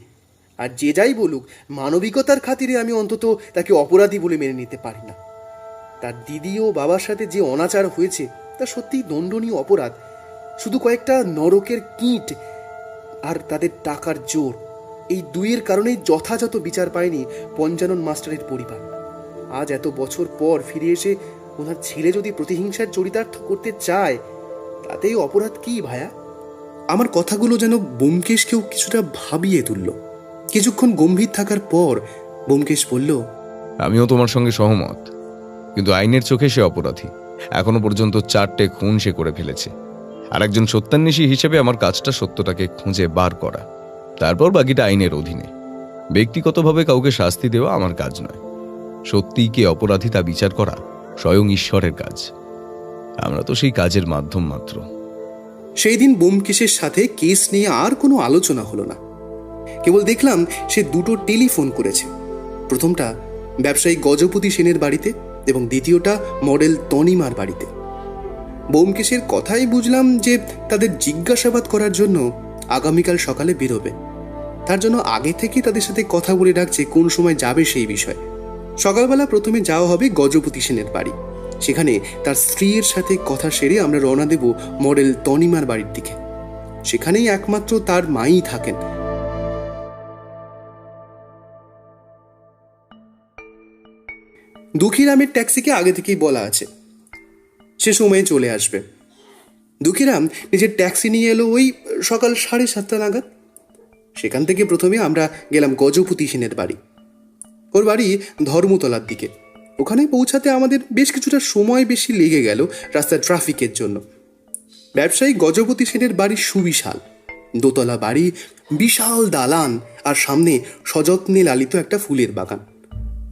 আর যে যাই বলুক, মানবিকতার খাতিরে আমি অন্তত তাকে অপরাধী বলে মেনে নিতে পারি না। তার দিদি ও বাবার সাথে যে অনাচার হয়েছে তা সত্যিই দণ্ডনীয় অপরাধ। শুধু কয়েকটা নরকের কীট আর তাদের টাকার জোর, এই দুইয়ের কারণেই যথাযথ বিচার পায়নি পঞ্চানন মাস্টারের পরিবার। আজ এত বছর পর ফিরে এসে ওনার ছেলে যদি প্রতিহিংসার চরিতার্থ করতে চায়, তাতেই অপরাধ কি ভায়া? আমার কথাগুলো যেন ব্যোমকেশকেও কিছুটা ভাবিয়ে তুলল। কিছুক্ষণ গম্ভীর থাকার পর ব্যোমকেশ বলল, আমিও তোমার সঙ্গে সহমত, কিন্তু আইনের চোখে সে অপরাধী। এখনো পর্যন্ত 4টে খুন সে করে ফেলেছে, আর একজন সত্যান্বেষী হিসেবে আমার কাজটা সত্যটাকে খুঁজে বার করা, তারপর বাকিটা আইনের অধীনে। ব্যক্তিগতভাবে কাউকে শাস্তি দেওয়া আমার কাজ নয়। সত্যিই কে অপরাধী তা বিচার করা স্বয়ং ঈশ্বরের কাজ। আমরা তো সেই কাজের মাধ্যম মাত্র। সেই দিন ব্যোমকেশের সাথে কেস নিয়ে আর কোনো আলোচনা হলো না। কেবল দেখলাম সে 2টো টেলিফোন করেছে। প্রথমটা ব্যবসায়ী গজপতি সেনের বাড়িতে এবং দ্বিতীয়টা মডেল তনিমার বাড়িতে। ব্যোমকেশের কথাই বুঝলাম যে তাদের জিজ্ঞাসাবাদ করার জন্য আগামীকাল সকালে বেরোবে। তার জন্য আগে থেকে তাদের সাথে কথা বলে রাখছে কোন সময় যাবে সেই বিষয়। সকালবেলা প্রথমে যাওয়া হবে গজপতি সেনের বাড়ি। সেখানে তার স্ত্রীর সাথে কথা সেরে আমরা রওনা দেব মডেল তনিমার বাড়ির দিকে। সেখানেই একমাত্র তার মাই থাকেন। দুঃখীরামের ট্যাক্সিকে আগে থেকেই বলা আছে সে সময়ে চলে আসবে। দুঃখীরাম নিজের ট্যাক্সি নিয়ে এলো ওই সকাল 7:30 নাগাদ। সেখান থেকে প্রথমে আমরা গেলাম গজপতি সেনের বাড়ি। ওর বাড়ি ধর্মতলার দিকে। ওখানে পৌঁছাতে আমাদের বেশ কিছুটা সময় বেশি লেগে গেল রাস্তার ট্রাফিকের জন্য। ব্যবসায়ী গজপতি সেনের বাড়ি সুবিশাল, দোতলা বাড়ি, বিশাল দালান আর সামনে সযত্নে লালিত একটা ফুলের বাগান।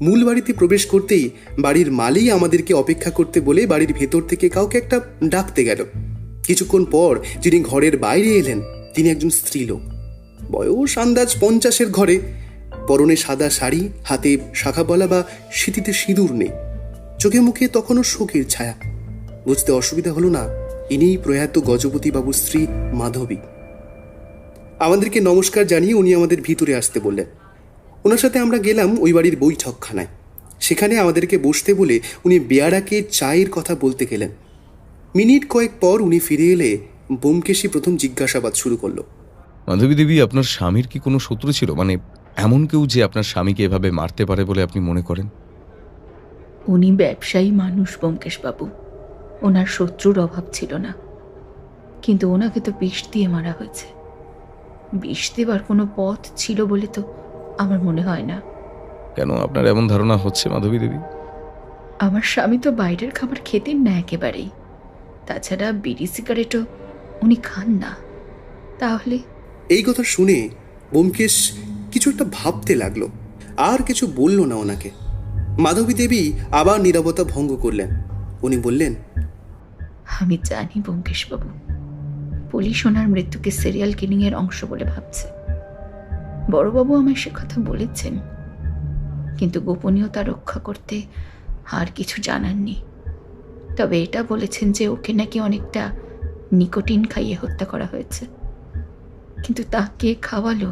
মূল বাড়িতে প্রবেশ করতেই বাড়ির মালি আমাদেরকে অপেক্ষা করতে বলে বাড়ির ভেতর থেকে কাউকে একটা ডাকতে গেল। কিছুক্ষণ পর যিনি ঘরের বাইরে এলেন তিনি একজন স্ত্রীলোক, বয়স আন্দাজ 50-এর ঘরে। পরনে সাদা শাড়ি, হাতে শাখাবলা বা সিঁথিতে সিঁদুর নেই, চোখে মুখে তখনও শোকের ছায়া। বুঝতে অসুবিধা হলো না ইনিই প্রয়াত গজপতি বাবুর স্ত্রী মাধবী। আমাদেরকে নমস্কার জানিয়ে উনি আমাদের ভিতরে আসতে বললেন। ওনার সাথে আমরা গেলাম ওই বাড়ির বৈঠকখানায়। সেখানে আমাদেরকে বসতে বলে উনি বেয়ারাকে চায়ের কথা বলতে গেলেন। মিনিট কয়েক পর উনি ফিরে এলে ব্যোমকেশই প্রথম জিজ্ঞাসাবাদ শুরু করলো। মাধবী দেবী, আপনার স্বামীর কি কোনো শত্রু ছিল? মানে এমন কেউ যে আপনার স্বামীকে এভাবে মারতে পারে বলে আপনি মনে করেন? উনি ব্যবসায়ী মানুষ ব্যোমকেশবাবু, ওনার শত্রুর অভাব ছিল না। কিন্তু ওনাকে তো বিষ দিয়ে মারা হয়েছে। বিষ দেবার কোনো পথ ছিল বলে তো আমার মনে হয় না। কেন আপনার এমন ধারণা হচ্ছে মাধবী দেবী? আমার স্বামী তো বাইরের খাবার খেতেন না একেবারেই। তাছাড়া বিড়ি সিগারেটও উনি খান না। তাহলে এই কথা শুনে ব্যোমকেশ কিছু একটা ভাবতে লাগলো, আর কিছু বলল না ওনাকে। মাধবী দেবী আবার নীরবতা ভঙ্গ করলেন। উনি বললেন, আমি জানি ব্যোমকেশবাবু, পুলিশ ওনার মৃত্যুকে সিরিয়াল কিলিংয়ের অংশ বলে ভাবছে। বড়বাবু আমায় সে কথা বলেছেন, কিন্তু গোপনীয়তা রক্ষা করতে আর কিছু জানাননি। তবে এটা বলেছেন যে ওকে নাকি অনেকটা নিকোটিন খাইয়ে হত্যা করা হয়েছে। কিন্তু তা কে খাওয়ালো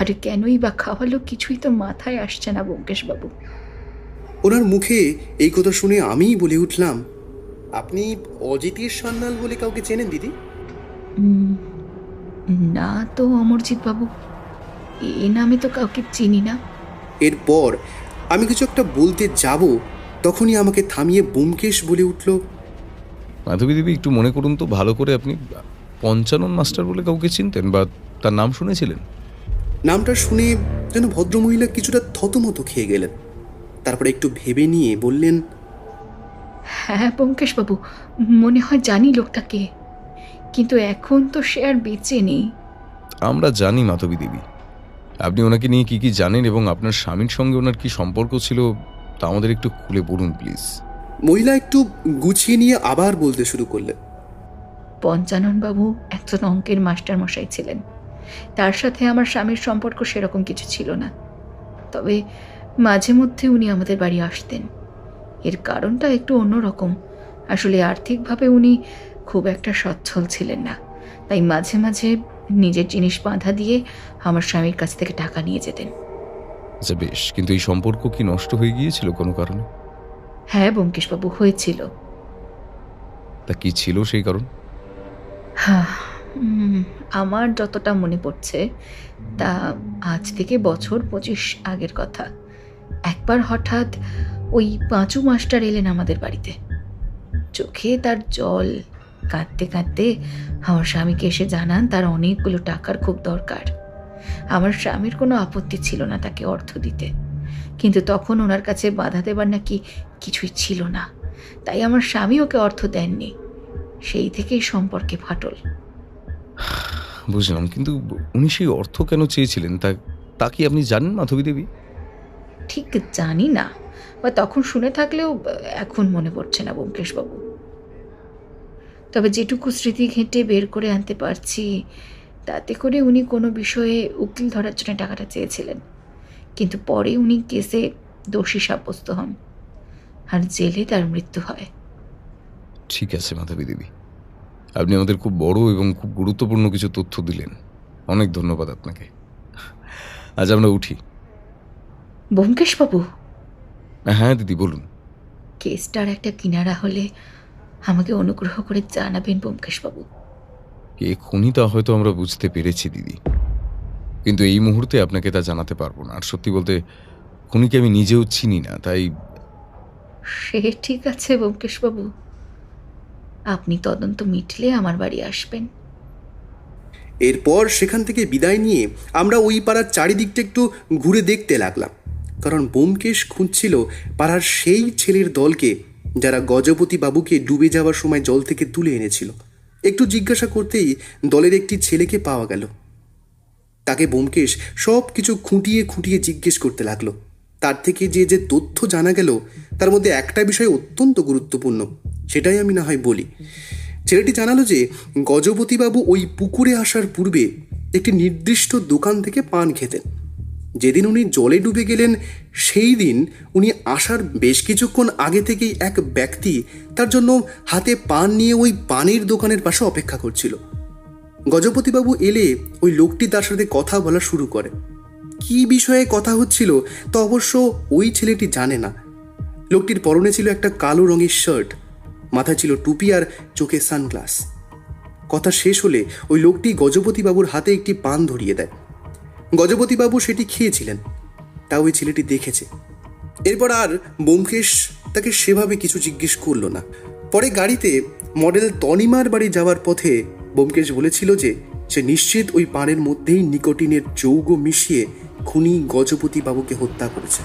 আর কেনই বা খাওয়ালো কিছুই তো মাথায় আসছে না ব্যোমকেশবাবু। ওনার মুখে এই কথা শুনে আমিই বলে উঠলাম, আপনি অজিতের সান্যাল বলে কাউকে চেনেন দিদি? না তো অমরজিৎ বাবু, এ নামে তো কাউকে চিনি না। এরপর আমি কিছু একটা বলতে যাব, তখনই আমাকে থামিয়ে ব্যোমকেশ বলে উঠল, মাধবী দেবী, একটু মনে করুন তো ভালো করে, আপনি পঞ্চানন মাস্টার বলে কাউকে চিনতেন বা তার নাম শুনেছিলেন? নামটা শুনে যেন ভদ্রমহিলা কিছুটা থতমত খেয়ে গেলেন। তারপরে একটু ভেবে নিয়ে বললেন, হ্যাঁ ব্যোমকেশবাবু, মনে হয় জানি লোকটাকে, কিন্তু এখন তো সে আর বেঁচে নেই। আমরা জানি মাধবী দেবী, আপনি ওনাকে নিয়ে কি কি জানেন এবং আপনার স্বামীর সঙ্গে ওনার কি সম্পর্ক ছিল তা আমাদের একটু খুলে বলুন প্লিজ। মহিলা একটু গুছিয়ে নিয়ে আবার বলতে শুরু করলেন, পঞ্চাননবাবু একজন অঙ্কের মাস্টার মশাই ছিলেন। তার সাথে আমার স্বামীর সম্পর্ক সেরকম কিছু ছিল না, তবে মাঝে মধ্যে উনি আমাদের বাড়ি আসতেন। এর কারণটা একটু অন্যরকম। আসলে আর্থিকভাবে উনি খুব একটা সচ্ছল ছিলেন না, তাই মাঝে মাঝে নিজের জিনিস বাঁধা দিয়ে আমার স্বামীর কাছ থেকে টাকা নিয়ে যেতেন। আচ্ছা বেশ, কিন্তু এই সম্পর্ক কি নষ্ট হয়ে গিয়েছিল কোনো কারণে? হ্যাঁ ব্যোমকেশবাবু, হয়েছিল। তা কি ছিল সেই কারণ? হ্যাঁ, আমার যতটা মনে পড়ছে তা আজ থেকে বছর 25 আগের কথা। একবার হঠাৎ ওই পাঁচু মাস্টার এলেন আমাদের বাড়িতে। চোখে তার জল, কাঁদতে কাঁদতে আমার স্বামীকে এসে জানান তার অনেকগুলো টাকার খুব দরকার। আমার স্বামীর কোনো আপত্তি ছিল না তাকে অর্থ দিতে, কিন্তু তখন ওনার কাছে বাধা দেবার নাকি কিছুই ছিল না, তাই আমার স্বামী ওকে অর্থ দেননি। সেই থেকেই সম্পর্কে ফাটল। বুঝলাম, কিন্তু উনি সেই অর্থ কেন চেয়েছিলেন তা কি আপনি জানেন মাধবী দেবী? ঠিক জানি না, বা তখন শুনে থাকলেও এখন মনে পড়ছে না ব্যোমকেশবাবু। তবে যেটুকু স্মৃতি ঘেঁটে বের করে আনতে পারছি তাতে করে উনি কোনো বিষয়ে উকিল ধরার জন্য টাকাটা চেয়েছিলেন, কিন্তু পরে উনি কেসে দোষী সাব্যস্ত হন আর জেলে তার মৃত্যু হয়। ঠিক আছে মাধবী দেবী, আপনি আমাদের খুব বড় এবং খুব গুরুত্বপূর্ণ কিছু তথ্য দিলেন, অনেক ধন্যবাদ আপনাকে। আজ আমরা উঠি। ব্যোমকেশবাবু, হ্যাঁ দিদি বলুন। কেসটার একটা কিনারা হলে আমাকে অনুগ্রহ করে জানাবেন ব্যোমকেশবাবু। কে খুনি তা হয়তো আমরা বুঝতে পেরেছি দিদি, কিন্তু এই মুহূর্তে আপনাকে তা জানাতে পারবো না। আর সত্যি বলতে খুনিকে আমি নিজেও চিনি না, তাই সে ঠিক আছে ব্যোমকেশবাবু, আপনি তদন্ত মিটলে আমার বাড়ি আসবেন। এরপর সেখান থেকে বিদায় নিয়ে আমরা ওই পাড়ার চারিদিকটা একটু ঘুরে দেখতে লাগলাম, কারণ ব্যোমকেশ খুঁজছিল পাড়ার সেই ছেলের দলকে যারা গজপতি বাবুকে ডুবে যাওয়ার সময় জল থেকে তুলে এনেছিল। একটু জিজ্ঞাসা করতেই দলের একটি ছেলেকে পাওয়া গেল। তাকে ব্যোমকেশ সব কিছু খুঁটিয়ে খুঁটিয়ে জিজ্ঞেস করতে লাগলো। তার থেকে যে যে তথ্য জানা গেল তার মধ্যে একটা বিষয় অত্যন্ত গুরুত্বপূর্ণ, সেটাই আমি না হয় বলি। ছেলেটি জানালো যে গজপতিবাবু ওই পুকুরে আসার পূর্বে একটি নির্দিষ্ট দোকান থেকে পান খেতেন। যেদিন উনি জলে ডুবে গেলেন সেই দিন উনি আসার বেশ কিছুক্ষণ আগে থেকেই এক ব্যক্তি তার জন্য হাতে পান নিয়ে ওই পানের দোকানের পাশে অপেক্ষা করছিল। গজপতিবাবু এলে ওই লোকটি তার সাথে কথা বলা শুরু করে। কী বিষয়ে কথা হচ্ছিল তা অবশ্য ওই ছেলেটি জানে না। লোকটির পরনে ছিল একটা কালো রঙের শার্ট, মাথায় ছিল টুপি আর চোখে সানগ্লাস। কথা শেষ হলে ওই লোকটি গজপতিবাবুর হাতে একটি পান ধরিয়ে দেয়। গজপতিবাবু সেটি খেয়েছিলেন, তা ওই ছেলেটি দেখেছে। এরপর আর ব্যোমকেশ তাকে সেভাবে কিছু জিজ্ঞেস করলো না। পরে গাড়িতে মডেল তনিমার বাড়ি যাওয়ার পথে ব্যোমকেশ বলেছিল যে সে নিশ্চিত ওই পানের মধ্যেই নিকোটিনের যৌগ মিশিয়ে খুনি গজপতিবাবুকে হত্যা করেছে।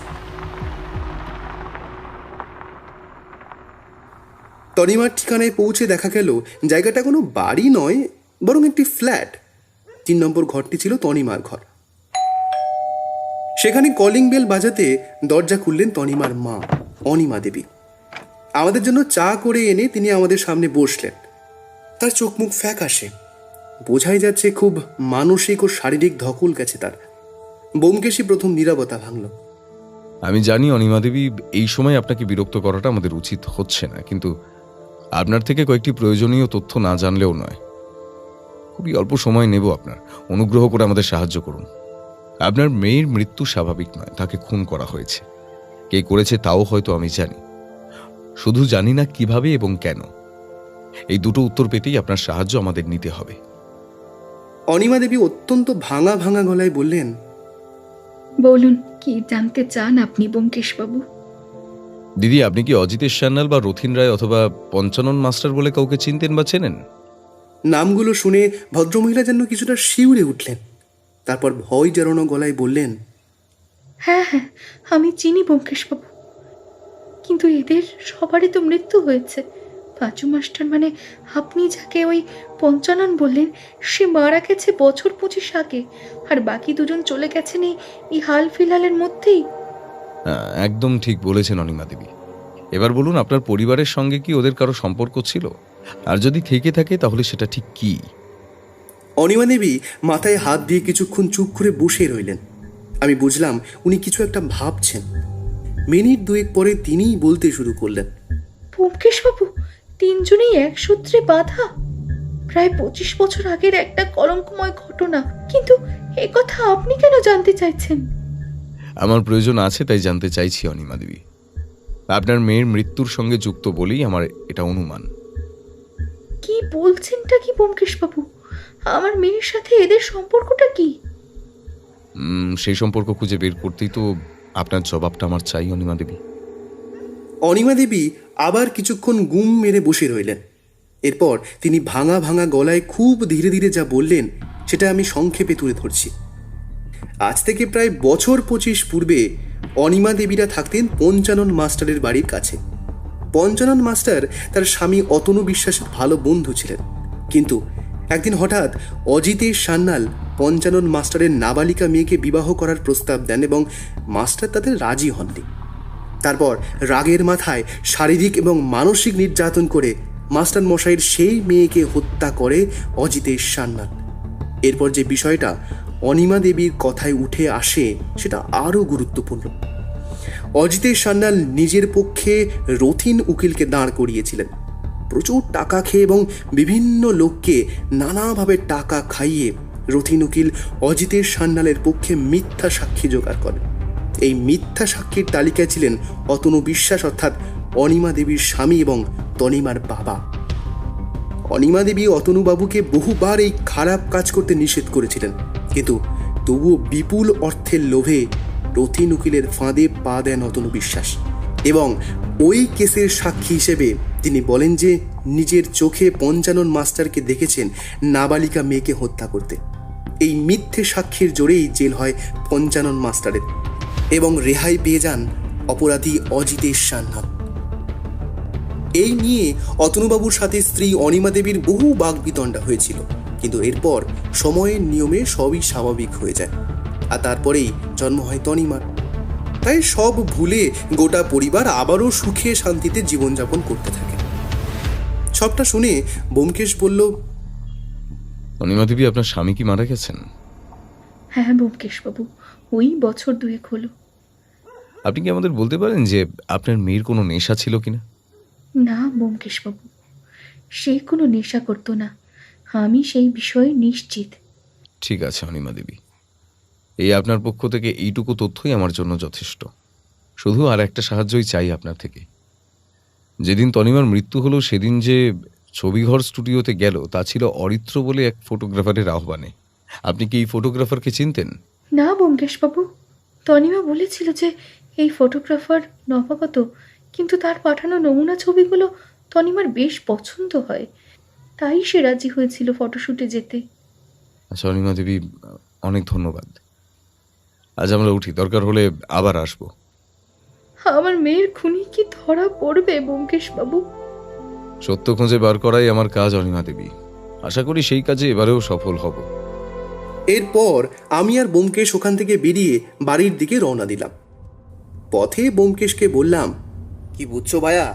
তনিমার ঠিকানায় পৌঁছে দেখা গেল জায়গাটা কোনো বাড়ি নয়, বরং একটি ফ্ল্যাট। 3 নম্বর ঘরটি ছিল তনিমার ঘর। সেখানে কলিং বেল বাজাতে দরজা খুললেন তনিমার মা অনিমা দেবী। আমাদের জন্য চা করে এনে তিনি আমাদের সামনে বসলেন। তার চোখ মুখ ফ্যাকাশে, বোঝাই যাচ্ছে খুব মানসিক ও শারীরিক ধকল গেছে তার। ব্যোমকেশই প্রথম নীরবতা ভাঙল। আমি জানি অনিমা দেবী, এই সময় আপনাকে বিরক্ত করাটা আমাদের উচিত হচ্ছে না, কিন্তু আপনার থেকে কয়েকটি প্রয়োজনীয় তথ্য না জানলেও নয়। খুবই অল্প সময় নেব আপনার, অনুগ্রহ করে আমাদের সাহায্য করুন। আপনার মেয়ের মৃত্যু স্বাভাবিক নয়, তাকে খুন করা হয়েছে। কে করেছে তাও হয়তো আমি জানি, শুধু জানি না কিভাবে এবং কেন। এই দুটো উত্তর পেতেই আপনার সাহায্য আমাদের নিতে হবে। অনিমা দেবী অত্যন্ত ভাঙা ভাঙা গলায় বললেন, বলুন। কি জানতে চান আপনি ব্যোমকেশবাবু? দিদি, আপনি কি অজিতেশ সান্যাল বা রথিন রায় অথবা পঞ্চানন মাস্টার বলে কাউকে চিনতেন বা চেনেন? নামগুলো শুনে ভদ্রমহিলা যেন কিছুটা শিউরে উঠলেন। তারপর ভয় জড়ানো গলায় বললেন, হ্যাঁ হ্যাঁ, আমি চিনি ব্যোমকেশবাবু, কিন্তু এদের সবারই তো মৃত্যু হয়েছে। পাঁচু মাস্টার মানে আপনি যাকে ওই পঞ্চানন বললেন, সে মারা গেছে বছর 25 আগে, আর বাকি দুজন চলে গেছেন এই হাল ফিলহালের মধ্যেই। হ্যাঁ, একদম ঠিক বলেছেন অনিমা দেবী। এবার বলুন, আপনার পরিবারের সঙ্গে কি ওদের কারো সম্পর্ক ছিল? আর যদি থেকে থাকে তাহলে সেটা ঠিক কি? অনিমা দেবী মাথায় হাত দিয়ে কিছুক্ষণ চুপ করে বসে রইলেন। আমি বুঝলাম উনি কিছু একটা ভাবছেন। মিনিট দুয়েক পরে তিনিই বলতে শুরু করলেন, ব্যোমকেশবাবু, তিনজনেই এক সূত্রে বাঁধা। প্রায় 25 বছর আগের একটা কলঙ্কময় ঘটনা, কিন্তু এ কথা আপনি কেন জানতে চাইছেন? আমার প্রয়োজন আছে তাই জানতে চাইছি অনিমা দেবী। আপনার মেয়ের মৃত্যুর সঙ্গে যুক্ত বলেই আমার এটা অনুমান। কি বলছেনটা কি ব্যোমকেশবাবু? আমার মেয়ের সাথে এদের সম্পর্কটা কি? সেই সম্পর্ক খুঁজে বের করতেই তো আপনার জবাবটা আমার চাই অনিমা দেবী। অনিমা দেবী আবার কিছুক্ষণ গুম মেরে বসে রইলেন। এরপর তিনি ভাঙা ভাঙা গলায় খুব ধীরে ধীরে যা বললেন সেটা আমি সংক্ষেপে তুলে ধরছি। আজ থেকে প্রায় বছর 25 পূর্বে অনিমা দেবীরা থাকতেন পঞ্চানন মাস্টারের বাড়ির কাছে। পঞ্চানন মাস্টার তার স্বামী অতনু বিশ্বাসের ভালো বন্ধু ছিলেন, কিন্তু একদিন হঠাৎ অজিতেশ সান্যাল পঞ্চানন মাস্টারের নাবালিকা মেয়েকে বিবাহ করার প্রস্তাব দেন এবং মাস্টার তাতে রাজি হননি। তারপর রাগের মাথায় শারীরিক এবং মানসিক নির্যাতন করে মাস্টার মশাইয়ের সেই মেয়েকে হত্যা করে অজিতেশ সান্যাল। এরপর যে বিষয়টা অনিমা দেবীর কথায় উঠে আসে সেটা আরও গুরুত্বপূর্ণ। অজিতেশ সান্যাল নিজের পক্ষে রথিন উকিলকে দাঁড় করিয়েছিলেন। প্রচুর টাকা খেয়ে এবং বিভিন্ন লোককে নানাভাবে টাকা খাইয়ে রথিন উকিল অজিতেশ সান্যালের পক্ষে মিথ্যা সাক্ষী জোগাড় করেন। এই মিথ্যা সাক্ষীর তালিকায় ছিলেন অতনু বিশ্বাস, অর্থাৎ অনিমা দেবীর স্বামী এবং তনিমার বাবা। অনিমা দেবী অতনুবাবুকে বহুবার এই খারাপ কাজ করতে নিষেধ করেছিলেন, কিন্তু তবুও বিপুল অর্থের লোভে রথিন উকিলের ফাঁদে পা দেন অতনু বিশ্বাস এবং ওই কেসের সাক্ষী হিসেবে তিনি বলেন যে নিজের চোখে পঞ্চানন মাস্টারকে দেখেছেন নাবালিকা মেয়েকে হত্যা করতে। এই মিথ্যে সাক্ষীর জোরেই জেল হয় পঞ্চানন মাস্টারের এবং রেহাই পেয়ে যান অপরাধী অজিতেশ সান্যাল। এই নিয়ে অতনুবাবুর সাথে স্ত্রী অনিমা দেবীর বহু বাগবিতণ্ডা হয়েছিল, কিন্তু এরপর সময়ের নিয়মে সবই স্বাভাবিক হয়ে যায়, আর তারপরেই জন্ম হয় তনিমার। তাই সব ভুলে গোটা পরিবার আবারও সুখে শান্তিতে জীবনযাপন করতে থাকে। সবটা শুনে ব্যোমকেশ বলল, অনিমা দেবী, আপনার স্বামী কি মারা গেছেন? হ্যাঁ ব্যোমকেশবাবু, ওই বছর 2 হলো। আপনি কি আমাদের বলতে পারেন যে আপনার মেয়ের কোনো নেশা ছিল কিনা? না ব্যোমকেশবাবু, সে কোনো নেশা করতো না, আমি সেই বিষয়ে নিশ্চিত। ঠিক আছে অনিমা দেবী, এই আপনার পক্ষ থেকে এইটুকু তথ্যই আমার জন্য যথেষ্ট। শুধু আর একটা সাহায্যই চাই আপনার থেকে। যেদিন তনিমার মৃত্যু হলো সেদিন যে ছবিঘর স্টুডিওতে গেল তা ছিল অরিত্র বলে এক ফটোগ্রাফারের আহ্বানে। আপনি কি এই ফটোগ্রাফারকে চিনতেন? না ব্যোমকেশবাবু, তনিমা বলেছিল যে এই ফটোগ্রাফার নবাগত, কিন্তু তার পাঠানো নমুনা ছবিগুলো তনিমার বেশ পছন্দ হয়, তাই সে রাজি হয়েছিল ফটোশ্যুটে যেতে। আচ্ছা অনিমা দেবী, অনেক ধন্যবাদ। আজ আমরা উঠি, দরকার হলে আবার আসবো। আমার মেয়ের খুনি কি ধরা পড়বে ব্যোমকেশবাবু? সত্য খুঁজে বার করাই আমার কাজ অনিমা দেবী। আশা করি সেই কাজে এবারেও সফল হব। এরপর আমি আর ব্যোমকেশ ওখান থেকে বেরিয়ে বাড়ির দিকে রওনা দিলাম। পথে ব্যোমকেশকে বললাম, কি বুঝছো ভায়া,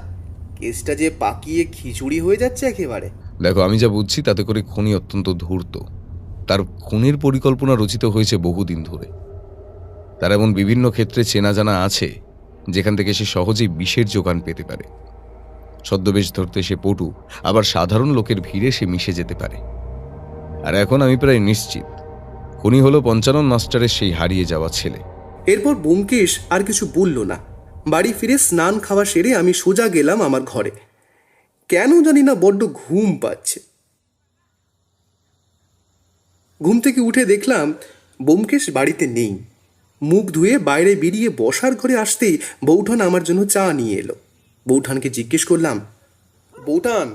কেসটা যে পাকিয়ে খিচুড়ি হয়ে যাচ্ছে একেবারে। দেখো, আমি যা বুঝছি তাতে করে খুনি অত্যন্ত ধূর্ত। তার খুনের পরিকল্পনা রচিত হয়েছে বহুদিন ধরে। তার এমন বিভিন্ন ক্ষেত্রে চেনা জানা আছে যেখান থেকে সে সহজেই বিষের যোগান পেতে পারে। ছদ্মবেশ ধরতে সে পটু, আবার সাধারণ লোকের ভিড়ে সে মিশে যেতে পারে। আর এখন আমি প্রায় নিশ্চিত খুনি হলো পঞ্চানন মাস্টারের সেই হারিয়ে যাওয়া ছেলে। এরপর ব্যোমকেশ আর কিছু বলল না। বাড়ি ফিরে স্নান খাওয়া সেরে আমি সোজা গেলাম আমার ঘরে। কেন জানি না বড্ড ঘুম পাচ্ছে। ঘুম থেকে উঠে দেখলাম ব্যোমকেশ বাড়িতে নেই। মুখ ধুয়ে বাইরে বেরিয়ে বসার ঘরে আসতেই বৌঠান আমার জন্য চা নিয়ে এলো। বৌঠানকে জিজ্ঞেস করলাম, বৌঠান,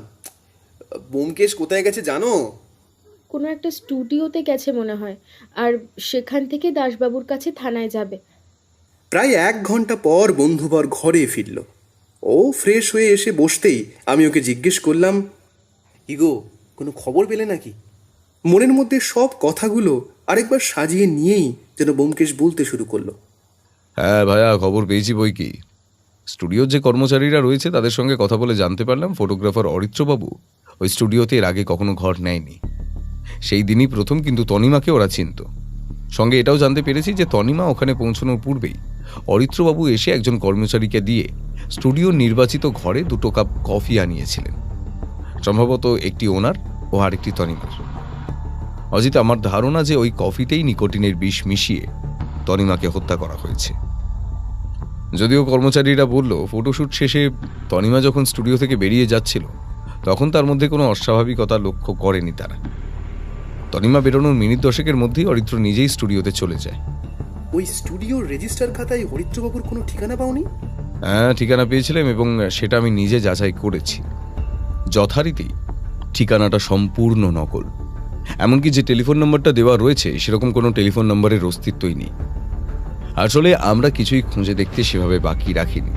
ব্যোমকেশ কোথায় গেছে জানো? কোনো একটা স্টুডিওতে গেছে মনে হয়, আর সেখান থেকে দাশবাবুর কাছে থানায় যাবে। প্রায় 1 ঘন্টা পর বন্ধুবর ঘরে ফিরল। ও ফ্রেশ হয়ে এসে বসতেই আমি ওকে জিজ্ঞেস করলাম, ইগো, কোনো খবর পেলে নাকি? মনের মধ্যে সব কথাগুলো আরেকবার সাজিয়ে নিয়েই যেন ব্যোমকেশ বলতে শুরু করলো। হ্যাঁ ভাইয়া, খবর পেয়েছি বই কি। স্টুডিওর যে কর্মচারীরা রয়েছে তাদের সঙ্গে কথা বলে জানতে পারলাম ফটোগ্রাফার অরিত্রবাবু ওই স্টুডিওতে এর আগে কখনো ঘর নেয়নি। সেই দিনই প্রথম, কিন্তু তনিমাকে ওরা চিনত। সঙ্গে এটাও জানতে পেরেছি যে তনিমা ওখানে পৌঁছানোর পূর্বেই অরিত্রবাবু এসে একজন কর্মচারীকে দিয়ে স্টুডিওর নির্বাচিত ঘরে 2 কাপ কফি আনিয়েছিলেন, সম্ভবত একটি ওনার ও আরেকটি তনিমার। অজিত, আমার ধারণা যে ওই কফিতেই নিকোটিনের বিষ মিশিয়ে তনিমাকে হত্যা করা হয়েছে। যদিও কর্মচারীরা বলল ফটোশ্যুট শেষে তনিমা যখন স্টুডিও থেকে বেরিয়ে যাচ্ছিল তখন তার মধ্যে কোনো অস্বাভাবিকতা লক্ষ্য করেনি তারা। তনিমা বেরোনোর মিনিট 10-এর মধ্যেই অরিত্র নিজেই স্টুডিওতে চলে যায়। ওই স্টুডিওর রেজিস্টার খাতায় হরিত্রবাবুর কোনো ঠিকানা পাওনি? হ্যাঁ, ঠিকানা পেয়েছিলাম এবং সেটা আমি নিজে যাচাই করেছি। যথারীতি ঠিকানাটা সম্পূর্ণ নকল। এমনকি যে টেলিফোন নম্বরটা দেওয়া রয়েছে সেরকম কোনো টেলিফোন নম্বরের অস্তিত্বই নেই। আসলে আমরা কিছুই খুঁজে দেখতে সেভাবে বাকি রাখিনি।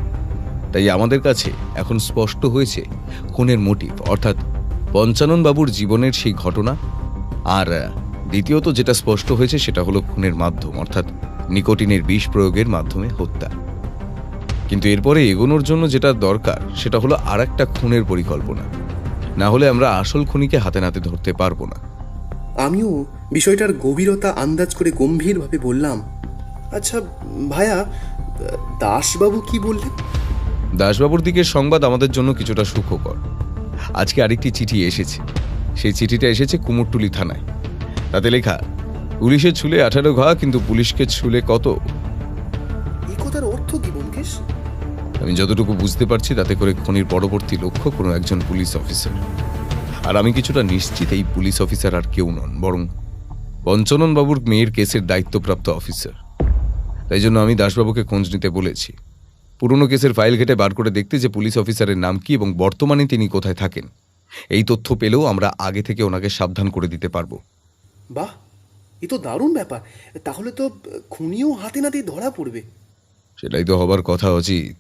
তাই আমাদের কাছে এখন স্পষ্ট হয়েছে খুনের মোটিভ, অর্থাৎ পঞ্চানন বাবুর জীবনের সেই ঘটনা। আর দ্বিতীয়ত যেটা স্পষ্ট হয়েছে সেটা হলো খুনের মাধ্যম, অর্থাৎ নিকোটিনের বিষ প্রয়োগের মাধ্যমে হত্যা। কিন্তু এরপরে এগোনোর জন্য যেটা দরকার সেটা হলো আরেকটা খুনের পরিকল্পনা, না হলে আমরা আসল খুনিকে হাতে নাতে ধরতে পারবো না। আমিও বিষয়টার গভীরতা আন্দাজ করে গম্ভীরভাবে বললাম, আচ্ছা ভাইয়া, দাসবাবু কি বললেন? দাসবাবুর দিকের সংবাদ আমাদের জন্য কিছুটা সুখকর। আজকে আরেকটি চিঠি এসেছে। সেই চিঠিটা এসেছে কুমোরটুলি থানায়। তাতে লেখা, পুলিশের ছুলে 18 ঘা, কিন্তু পুলিশকে ছুলে কত। এই কথার অর্থ কি ব্যোমকেশ? আমি যতটুকু বুঝতে পারছি তাতে করে খনির পরবর্তী লক্ষ্য কোনো একজন পুলিশ অফিসার। আর আমি কিছুটা নিশ্চিত এই পুলিশ অফিসার আর কেউ নন, বরং পঞ্চানন বাবুর মেয়ের কেসের দায়িত্বপ্রাপ্ত অফিসার। তাই জন্য আমি দাসবাবুকে খোঁজ নিতে বলেছি, পুরনো কেসের ফাইল ঘেটে বার করে দেখতে যে পুলিশ অফিসারের নাম কি এবং বর্তমানে তিনি কোথায় থাকেন। এই তথ্য পেলেও আমরা আগে থেকে ওনাকে সাবধান করে দিতে পারবো। বাহ, এ তো দারুণ ব্যাপার। তাহলে তো খুনিও হাতে নাতেই ধরা পড়বে। সেটাই তো হবার কথা অজিত।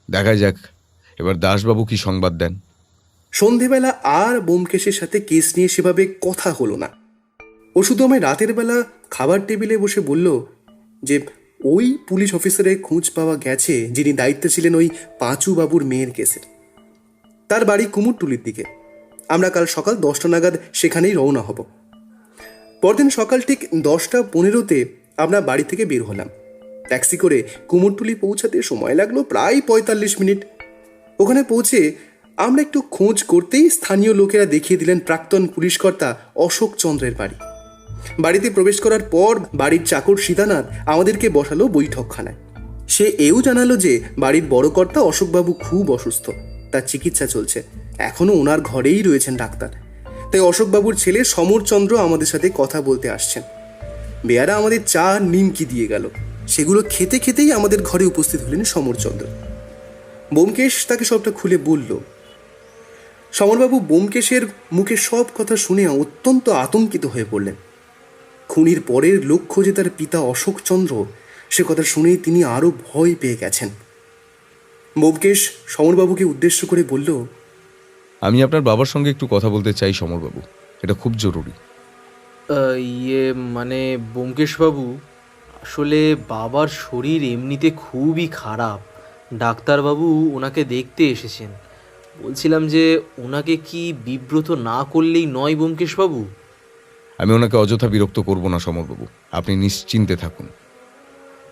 দেখা যাক এবার দাসবাবু কি সংবাদ দেন। সন্ধেবেলা আর ব্যোমকেশের সাথে কেস নিয়ে সেভাবে কথা হলো না। ও শুধু আমায় রাতের বেলা খাবার টেবিলে বসে বলল যে ওই পুলিশ অফিসারের খোঁজ পাওয়া গেছে যিনি দায়িত্বে ছিলেন ওই পাঁচু বাবুর মেয়ের কেসের। তার বাড়ি কুমোরটুলির দিকে। আমরা কাল সকাল 10টা নাগাদ সেখানেই রওনা হব। পরদিন সকাল ঠিক 10টা 15-তে আমরা বাড়ি থেকে বের হলাম। ট্যাক্সি করে কুমোরটুলি পৌঁছাতে সময় লাগলো প্রায় 45 মিনিট। ওখানে পৌঁছে আমরা একটু খোঁজ করতেই স্থানীয় লোকেরা দেখিয়ে দিলেন প্রাক্তন পুলিশকর্তা অশোক চন্দ্রের বাড়ি। বাড়িতে প্রবেশ করার পর বাড়ির চাকর সীতানাথ আমাদেরকে বসালো বৈঠকখানায়। সে এও জানালো যে বাড়ির বড় কর্তা অশোকবাবু খুব অসুস্থ, তার চিকিৎসা চলছে, এখনো ওনার ঘরেই রয়েছেন ডাক্তার। তাই অশোকবাবুর ছেলে সমরচন্দ্র আমাদের সাথে কথা বলতে আসছেন। বেয়ারা আমাদের চা নিমকি দিয়ে গেল। সেগুলো খেতে খেতেই আমাদের ঘরে উপস্থিত হলেন সমরচন্দ্র। ব্যোমকেশ তাকে সবটা খুলে বলল। সমরবাবু ব্যোমকেশের মুখে সব কথা শুনে অত্যন্ত আতঙ্কিত হয়ে পড়লেন। খুনির পরের লক্ষ্য যে তার পিতা অশোকচন্দ্র, সে কথা শুনেই তিনি আরও ভয় পেয়ে গেছেন। ব্যোমকেশ সমরবাবুকে উদ্দেশ্য করে বলল, আমি আপনার বাবার সঙ্গে একটু কথা বলতে চাই সমরবাবু, এটা খুব জরুরি। মানে ব্যোমকেশবাবু, আসলে বাবার শরীর এমনিতে খুবই খারাপ। ডাক্তারবাবু ওনাকে দেখতে এসেছেন। বলছিলাম যে ওনাকে কি বিব্রত না করলেই নয় ব্যোমকেশবাবু? আমি ওনাকে অযথা বিরক্ত করব না সমরবাবু, আপনি নিশ্চিন্তে থাকুন।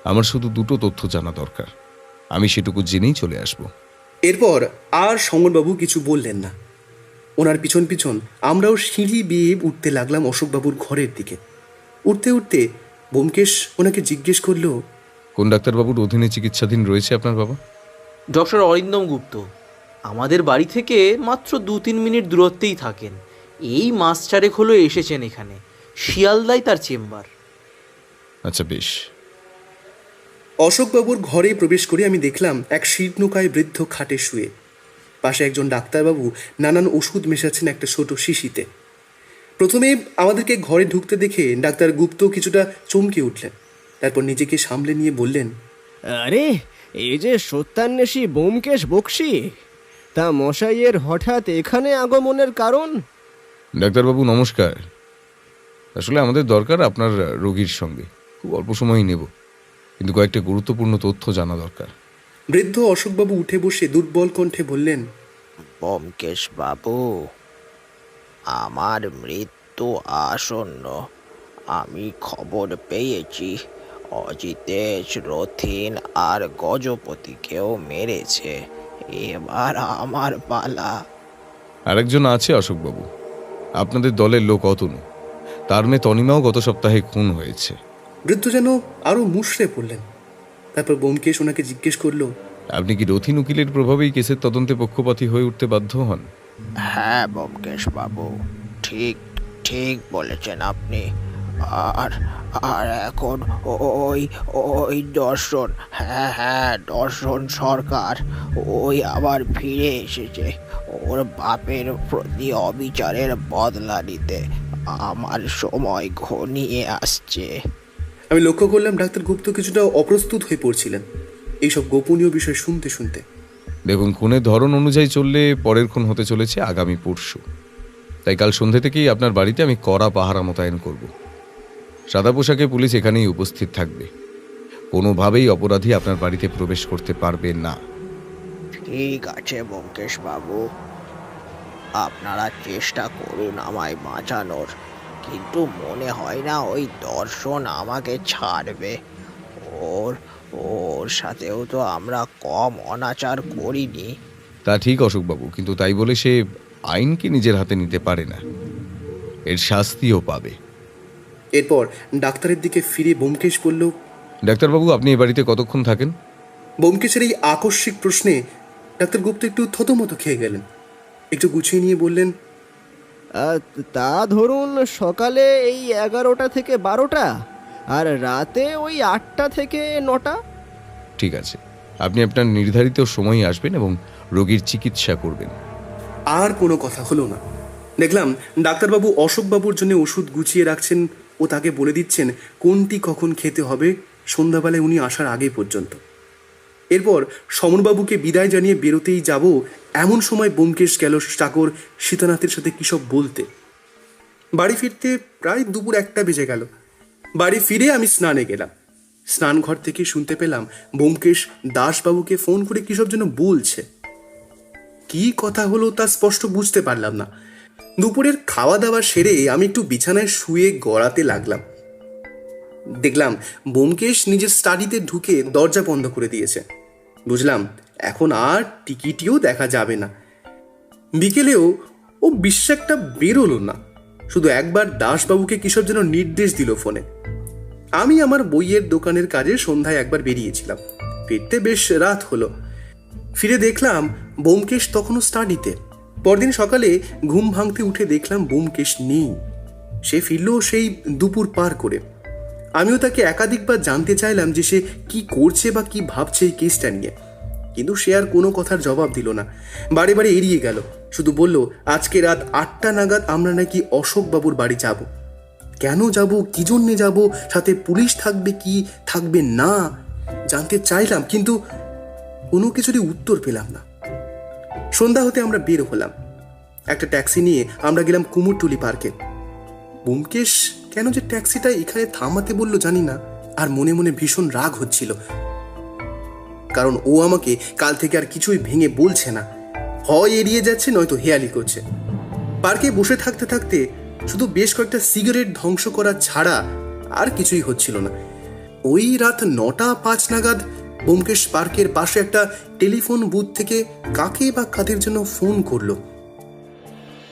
আমার শুধু 2টো তথ্য জানা দরকার, আমি সেটুকু জেনেই চলে আসব। এরপর আর সমরবাবু কিছু বললেন না। ওনার পিছন পিছন আমরাও সিঁড়ি বেয়ে উঠতে লাগলাম অশোকবাবুর ঘরের দিকে। উঠতে উঠতে ব্যোমকেশ ওনাকে জিজ্ঞেস করলো, কোন ডাক্তারবাবুর অধীনে চিকিৎসাধীন রয়েছে আপনার বাবা? ডক্টর অরিন্দম গুপ্ত। আমাদের বাড়ি থেকে মাত্র 2-3 মিনিট দূরত্বেই থাকেন। এই মাস 4 হলো এসেছেন এখানে। শিয়ালদায় তার চেম্বার। আচ্ছা বেশ, অশোকবাবুর ঘরে প্রবেশ করে আমি দেখলাম এক শীর্ণকায় বৃদ্ধ খাটে শুয়ে। পাশে একজন ডাক্তারবাবু নানান ওষুধ মেশাচ্ছেন একটা ছোট শিশিতে। প্রথমে আমাদেরকে ঘরে ঢুকতে দেখে ডাক্তার গুপ্ত কিছুটা চমকে উঠলেন, তারপর নিজেকে সামলে নিয়ে বললেন, আরে এই যে সত্যান্বেষী ব্যোমকেশ বক্সী, তা মশাইয়ের হঠাৎ এখানে আগমনের কারণ? ডাক্তারবাবু নমস্কার। আসলে আমাদের দরকার আপনার রোগীর সঙ্গে, খুব অল্প সময়ই নেব, কিন্তু কয়েকটা গুরুত্বপূর্ণ তথ্য জানা দরকার। বৃদ্ধ অশোকবাবু উঠে বসে দুর্বল কণ্ঠে বললেন, ব্যোমকেশ বাবু, আমার মৃত্যু আসন্ন। আমি খবর পেয়েছি অজিতেশ, রথিন আর গজপতিকেও মেরেছে। এবার আমার পালা। আরেকজন আছে অশোকবাবু, আপনাদের দলের লোক অতনু, তার মেয়ে তনিমাও গত সপ্তাহে খুন হয়েছে। বৃদ্ধ যেন আরো মুষড়ে পড়লেন। তারপর ব্যোমকেশ ওনাকে জিজ্ঞেস করলো, আপনি কি রথিন উকিলের প্রভাবেই কেসের তদন্তে পক্ষপাতী হয়ে উঠতে বাধ্য হন? হ্যাঁ ব্যোমকেশ বাবু, ঠিক ঠিক বলেছেন আপনি। আর আর এখন ওই ওই দর্শন, হ্যাঁ দর্শন সরকার, ওই আবার ফিরে এসেছে ওর বাপের প্রতি অবিচারের বদলা নিতে। আমার সময় ঘনিয়ে আসছে। আমি লক্ষ্য করলাম ডাক্তার গুপ্ত কিছুটা অপ্রস্তুত হয়ে পড়ছিলেন এইসব গোপনীয় বিষয় শুনতে শুনতে। দেখুন, খুনের ধরন অনুযায়ী চললে পরের খুন হতে চলেছে আগামী পরশু, তাই কাল সন্ধ্যে থেকেই আপনার বাড়িতে আমি কড়া পাহারা মোতায়েন করব। সাদা পোশাকে পুলিশ এখানেই উপস্থিত থাকবে, কোনোভাবেই অপরাধী আপনার বাড়িতে প্রবেশ করতে পারবে না। ঠিক আছে ব্যোমকেশ বাবু, আপনারা চেষ্টা করুন আমায় বাঁচানোর, কিন্তু মনে হয় না ওই দর্শন আমাকে ছাড়বে। ওর ওর সাথেও তো আমরা কম অনাচার করিনি। তা ঠিক অশোকবাবু, কিন্তু তাই বলে সে আইনকে নিজের হাতে নিতে পারে না, এর শাস্তিও পাবে। এরপর ডাক্তারের দিকে ফিরে ব্যোমকেশ বলল, ডাক্তারবাবু, আপনি এ বাড়িতে কতক্ষণ থাকেন? ব্যোমকেশের এই আকস্মিক প্রশ্নে ডাক্তার গুপ্ত একটু থতমত খেয়ে গেলেন। একটু গুছিয়ে নিয়ে বললেন, তা ধরুন সকালে এই 11টা থেকে 12টা, আর রাতে ওই 8টা থেকে 9টা। ঠিক আছে, আপনি আপনার নির্ধারিত সময়ে আসবেন এবং রোগীর চিকিৎসা করবেন। আর কোনো কথা হলো না। দেখলাম ডাক্তারবাবু অশোকবাবুর জন্য ওষুধ গুছিয়ে রাখছেন ও তাকে বলে দিচ্ছেন কোনটি কখন খেতে হবে সন্ধ্যাবেলায় উনি আসার আগে পর্যন্ত। এরপর সমরবাবুকে বিদায় জানিয়ে বেরোতেই যাব এমন সময় ব্যোমকেশ গেল চাকর সীতানাথের সাথে কী সব বলতে। বাড়ি ফিরতে প্রায় দুপুর 1টা বেজে গেল। বাড়ি ফিরে আমি স্নানে গেলাম। স্নানঘর থেকে শুনতে পেলাম ব্যোমকেশ দাসবাবুকে ফোন করে কী সব যেন বলছে। কি কথা হলো তা স্পষ্ট বুঝতে পারলাম না। দুপুরের খাওয়া দাওয়া সেরে আমি একটু বিছানায় শুয়ে গড়াতে লাগলাম। দেখলাম ব্যোমকেশ নিজের স্টাডিতে ঢুকে দরজা বন্ধ করে দিয়েছে। বুঝলাম এখন আর টিকিটিও দেখা যাবে না। বিকেলেও ও বিশ্বাসটা বেরোলো না, শুধু একবার দাসবাবুকে কিসব যেন নির্দেশ দিল ফোনে। আমি আমার বইয়ের দোকানের কাজে সন্ধ্যায় একবার বেরিয়েছিলাম, ফিরতে বেশ রাত হলো। ফিরে দেখলাম ব্যোমকেশ তখনও স্টাডিতে। পরদিন সকালে ঘুম ভাঙতে উঠে দেখলাম ব্যোমকেশ নেই। সে ফিরল সেই দুপুর পার করে। আমিও তাকে একাধিকবার জানতে চাইলাম যে সে কি করছে বা কি ভাবছে এই কেসটা নিয়ে, কিন্তু সে আর কোনো কথার জবাব দিল না, বারে বারে এড়িয়ে গেল। শুধু বলল আজকে রাত 8টা নাগাদ আমরা নাকি অশোকবাবুর বাড়ি যাব। কেন যাব, কি জন্যে যাব, সাথে পুলিশ থাকবে কি থাকবে না জানতে চাইলাম, কিন্তু কোনো কিছুরই উত্তর পেলাম না। সন্ধ্যা হতে আমরা বের হলাম। একটা ট্যাক্সি নিয়ে আমরা গেলাম কুমোরটুলি পার্কে। ব্যোমকেশ কেন যে ট্যাক্সিটা এখানে থামাতে বলল জানি না, আর মনে মনে ভীষণ রাগ হচ্ছিল, কারণ ও আমাকে কাল থেকে আর কিছুই ভেঙে বলছে না, হয় এড়িয়ে যাচ্ছে নয়তো হেয়ালি করছে। পার্কে বসে থাকতে থাকতে শুধু বেশ কয়েকটা সিগারেট ধ্বংস করা ছাড়া আর কিছুই হচ্ছিল না। ওই রাত 9টা 5 নাগাদ ব্যোমকেশ পার্কের পাশে একটা টেলিফোন বুথ থেকে কাকে বা কাদের জন্য ফোন করলো।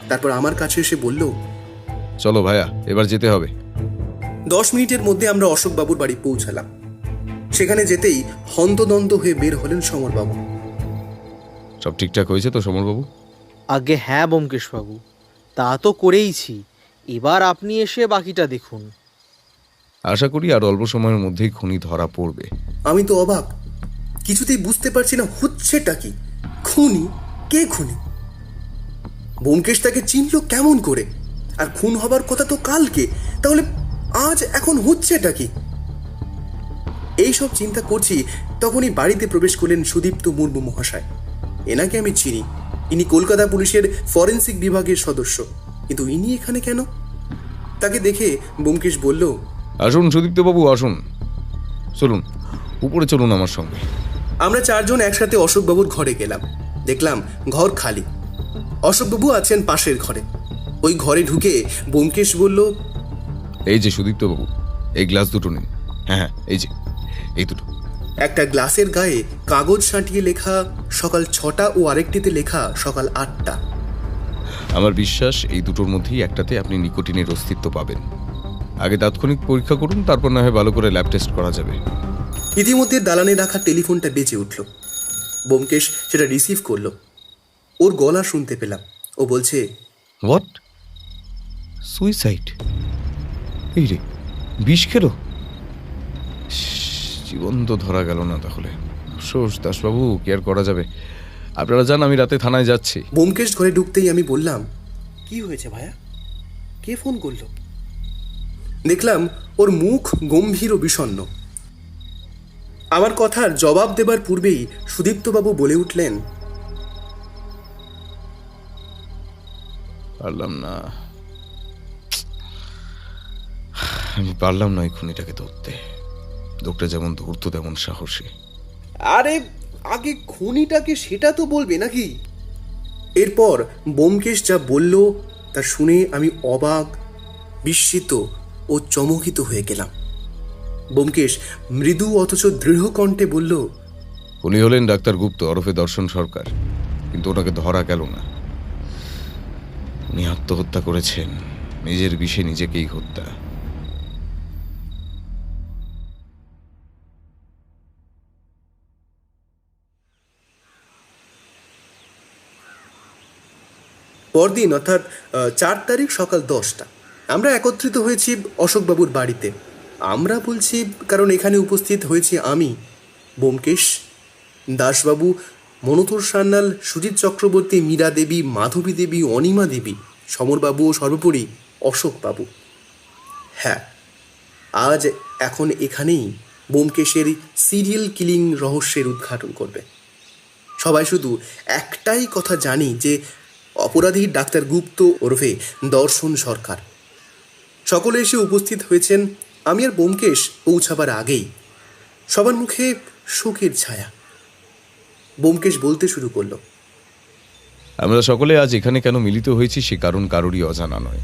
তারপর আমার কাছে এসে বলল, চলো ভাইয়া, এবার যেতে হবে। 10 মিনিটের মধ্যে আমরা অশোকবাবুর বাড়ি পৌঁছালাম। সেখানে যেতেই হন্তদন্ত হয়ে বের হলেন সমরবাবু। সব ঠিকঠাক হয়েছে তো সমরবাবু? আগে হ্যাঁ ব্যোমকেশ বাবু, তা তো করেইছি, এবার আপনি এসে বাকিটা দেখুন। আশা করি আর অল্প সময়ের মধ্যেই খুনি ধরা পড়বে। আমি তো অবাক, কিছুতেই বুঝতে পারছি না হচ্ছেটা কি। খুনি? কে খুনি? ব্যোমকেশ তাকে চিনল কেমন করে? আর খুন হবার কথা তো কালকে, তাহলে আজ এখন হচ্ছেটা কি? এইসব চিন্তা করছি তখনই বাড়িতে প্রবেশ করলেন সুদীপ্ত মুর্মু মহাশয়। এনাকে আমি চিনি, ইনি কলকাতা পুলিশের ফরেন্সিক বিভাগের সদস্য, কিন্তু ইনি এখানে কেন? তাকে দেখে ব্যোমকেশ বলল, আসুন সুদীপ্তবাবু, আসুন, চলুন উপরে চলুন আমার সঙ্গে। আমরা চারজন একসাথে অশোকবাবুর ঘরে গেলাম। দেখলাম ঘর খালি, অশোকবাবু আছেন পাশের ঘরে। ওই ঘরে ঢুকে ব্যোমকেশ বলল, এই যে সুদীপ্তবাবু, এই গ্লাস দুটো নিন। হ্যাঁ হ্যাঁ, এই যে এই দুটো। একটা গ্লাসের গায়ে কাগজ সাঁটিয়ে লেখা সকাল 6টা ও আরেকটিতে লেখা সকাল 8টা। আমার বিশ্বাস এই দুটোর মধ্যেই একটাতে আপনি নিকোটিনের অস্তিত্ব পাবেন। আগে তাৎক্ষণিক পরীক্ষা করুন, তারপর না হয় ভালো করে ল্যাব টেস্ট করা যাবে। ইতিমধ্যে দালানে রাখা টেলিফোনটা বেজে উঠল। ব্যোমকেশ সেটা রিসিভ করলো। ওর গলা শুনতে পেলাম। ও বলছে, হোয়াট? সুইসাইড? এই রে, বিষ খেলো? জীবন তো ধরা গেল না তাহলে। আফসোস দাসবাবু, কি আর করা যাবে। আপনারা যান, আমি রাতে থানায় যাচ্ছি। ব্যোমকেশ ঘরে ঢুকতেই আমি বললাম, কি হয়েছে ভাইয়া? কে ফোন করলো? দেখলাম ওর মুখ গম্ভীর ও বিষণ্ণ। আমার কথার জবাব দেবার পূর্বেই সুদীপ্তবাবু বলে উঠলেন, পারলাম না, আমি পারলাম না এই খুনিটাকে ধরতে। লোকটা যেমন ধূর্ত তেমন সাহসী। আরে আগে খুনিটাকে সেটা তো বলবে নাকি? এরপর ব্যোমকেশ যা বলল তা শুনে আমি অবাক, বিস্মিত ও চমকিত হয়ে গেলাম। ব্যোমকেশ মৃদু অথচ দৃঢ় কণ্ঠে বলল, উনি হলেন ডাক্তার গুপ্ত ওরফে দর্শন সরকার, কিন্তু ওনাকে ধরা গেল না। উনি আত্মহত্যা করেছেন, নিজের বিষে নিজেকেই হত্যা। পরদিন অর্থাৎ 4 তারিখ সকাল 10টা আমরা একত্রিত হয়েছি অশোকবাবুর বাড়িতে। আমরা বলছি কারণ এখানে উপস্থিত হয়েছি আমি, ব্যোমকেশ, দাসবাবু, মনোতর সান্যাল, সুজিত চক্রবর্তী, মীরা দেবী, মাধবী দেবী, অনিমা দেবী, সমরবাবু ও সর্বোপরি অশোকবাবু। হ্যাঁ, আজ এখন এখানেই ব্যোমকেশের সিরিয়াল কিলিং রহস্যের উদ্ঘাটন করবে। সবাই শুধু একটাই কথা জানি যে অপরাধী ডাক্তার গুপ্ত ওরফে দর্শন সরকার। সকলে এসে উপস্থিত হয়েছেন। আমি আর ব্যোমকেশ পৌঁছাবার আগেই সবার মুখে শোকের ছায়া। ব্যোমকেশ বলতে শুরু করলো, আমরা সকলে আজ এখানে কেন মিলিত হয়েছি সে কারণ কারোরই অজানা নয়।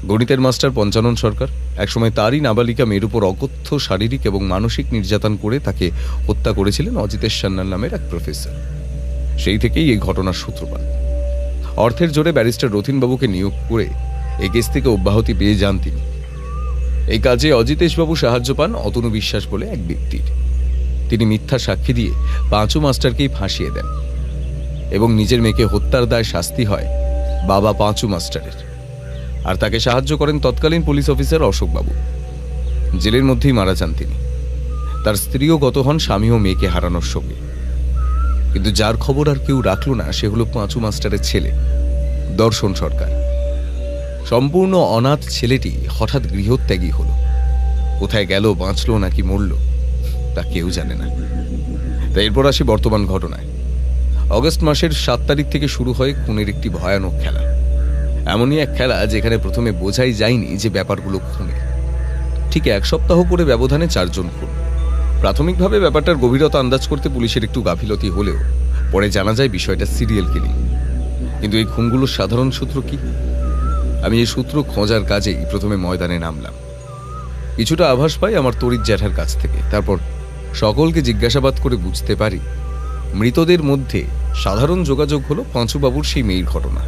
গণিতের মাস্টার পঞ্চানন সরকার একসময় তারই নাবালিকা মেয়ের উপর অকথ্য শারীরিক এবং মানসিক নির্যাতন করে তাকে হত্যা করেছিলেন অজিতেশ সান্যাল নামের এক প্রফেসর। সেই থেকেই এই ঘটনার সূত্রপাত। অর্থের জোরে ব্যারিস্টার রথিনবাবুকে নিয়োগ করে এই কেস থেকে অব্যাহতি পেয়ে যান তিনি। এই কাজে অজিতেশবাবু সাহায্য পান অতনু বিশ্বাস বলে এক ব্যক্তির। তিনি মিথ্যা সাক্ষী দিয়ে পাঁচু মাস্টারকেই ফাঁসিয়ে দেন এবং নিজের মেয়েকে হত্যার দায় শাস্তি হয় বাবা পাঁচু মাস্টারের। আর তাকে সাহায্য করেন তৎকালীন পুলিশ অফিসার অশোকবাবু। জেলের মধ্যেই মারা যান তিনি। তার স্ত্রীও গত হন স্বামী ও মেয়েকে হারানোর সঙ্গে। কিন্তু যার খবর আর কেউ রাখল না সে হলো পাঁচু মাস্টারের ছেলে দর্শন সরকার। সম্পূর্ণ অনাথ ছেলেটি হঠাৎ গৃহত্যাগী হলো। কোথায় গেল, বাঁচলো নাকি মরল তা কেউ জানে না। তাই এরপর আসি বর্তমান ঘটনায়। অগস্ট মাসের 7 তারিখ থেকে শুরু হয় খুনের একটি ভয়ানক খেলা। এমনই এক খেলা যেখানে প্রথমে বোঝাই যায়নি যে ব্যাপারগুলো খুনের। ঠিক 1 সপ্তাহ করে ব্যবধানে 4 জন খুন। প্রাথমিকভাবে ব্যাপারটার গভীরতা আন্দাজ করতে পুলিশের একটু গাফিলতি হলেও পরে জানা যায় বিষয়টা সিরিয়াল কিলিং। কিন্তু এই খুনগুলোর সাধারণ সূত্র কি? আমি এই সূত্র খোঁজার কাজেই প্রথমে ময়দানে নামলাম। কিছুটা আভাস পাই আমার তরিৎ জ্যাঠার কাছ থেকে। তারপর সকলকে জিজ্ঞাসাবাদ করে বুঝতে পারি মৃতদের মধ্যে সাধারণ যোগাযোগ হলো পাঁচুবাবুর সেই মেয়ের ঘটনা।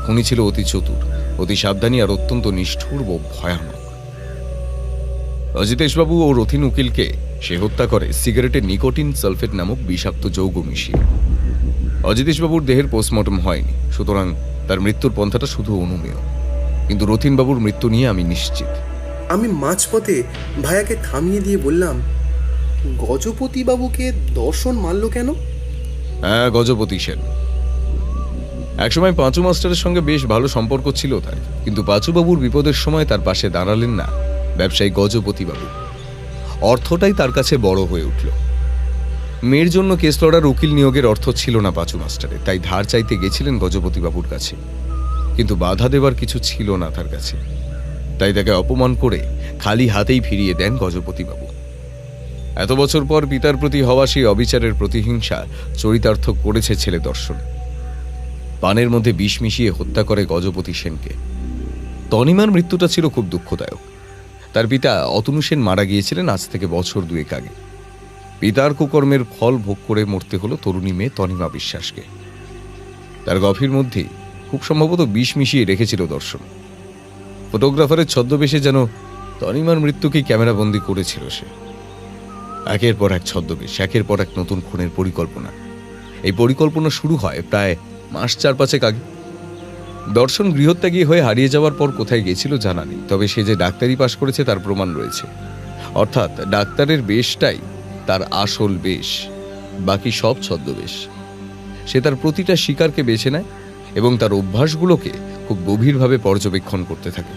খুনি ছিল অতি চতুর, অতি সাবধানী আর অত্যন্ত নিষ্ঠুর ও ভয়ানক। অজিতেশবাবু ও রথিন উকিলকে সে হত্যা করে সিগারেটে নিকোটিন সালফেট নামক বিষাক্ত যৌগ মিশিয়ে। অজিতেশবাবুর দেহের পোস্টমর্টম হয়নি, সুতরাং তার মৃত্যুর পন্থাটা শুধু অনুমেয়। কিন্তু রথিনবাবুর মৃত্যু নিয়ে আমি নিশ্চিত। আমি মাঝপথে ভাইয়াকে থামিয়ে দিয়ে বললাম, গজপতি বাবুকে দর্শন মারল কেন? হ্যাঁ, গজপতি সেন। একসময় পাঁচু মাস্টারের সঙ্গে বেশ ভালো সম্পর্ক ছিল তার, কিন্তু পাঁচুবাবুর বিপদের সময় তার পাশে দাঁড়ালেন না ব্যবসায়ী গজপতি বাবু। অর্থটাই তার কাছে বড় হয়ে উঠল। মেয়ের জন্য কেস লড়ার উকিল নিয়োগের অর্থ ছিল না পাঁচু মাস্টারে, তাই ধার চাইতে গেছিলেন গজপতি বাবুর কাছে, কিন্তু বাধা দেবার কিছু ছিল না তার কাছে। তাই তাকে অপমান করে খালি হাতেই ফিরিয়ে দেন গজপতি বাবু। এত বছর পর পিতার প্রতি হওয়া সেই অবিচারের প্রতিহিংসা চরিতার্থ করেছে ছেলে দর্শন। পানের মধ্যে বিষ মিশিয়ে হত্যা করে গজপতি সেনকে। তনিমার মৃত্যুটা ছিল খুব দুঃখদায়ক। তার পিতা অতনু সেন মারা গিয়েছিলেন আজ থেকে বছর 2 আগে। পিতার কুকর্মের ফল ভোগ করে মরতে হলো তরুণী মেয়ে তনিমা বিশ্বাসকে। তার গভীর মধ্যে খুব সম্ভবত বিষ মিশিয়ে রেখেছিল দর্শন। ফটোগ্রাফারের ছদ্মবেশে যেন তনিমার মৃত্যুকে ক্যামেরাবন্দি করেছিল সে। একের পর এক ছদ্মবেশ, একের পর এক নতুন খুনের পরিকল্পনা। এই পরিকল্পনা শুরু হয় প্রায় মাস 4-5 আগে। দর্শন গৃহত্যাগী হয়ে হারিয়ে যাওয়ার পর কোথায় গেছিল জানা নেই, তবে সে যে ডাক্তারি পাশ করেছে তার প্রমাণ রয়েছে। অর্থাৎ ডাক্তারের বেশটাই তার আসল বেশ, বাকি সব ছদ্মবেশ। সে তার প্রতিটা শিকারকে বেছে নেয় এবং তার অভ্যাসগুলোকে খুব গভীরভাবে পর্যবেক্ষণ করতে থাকে।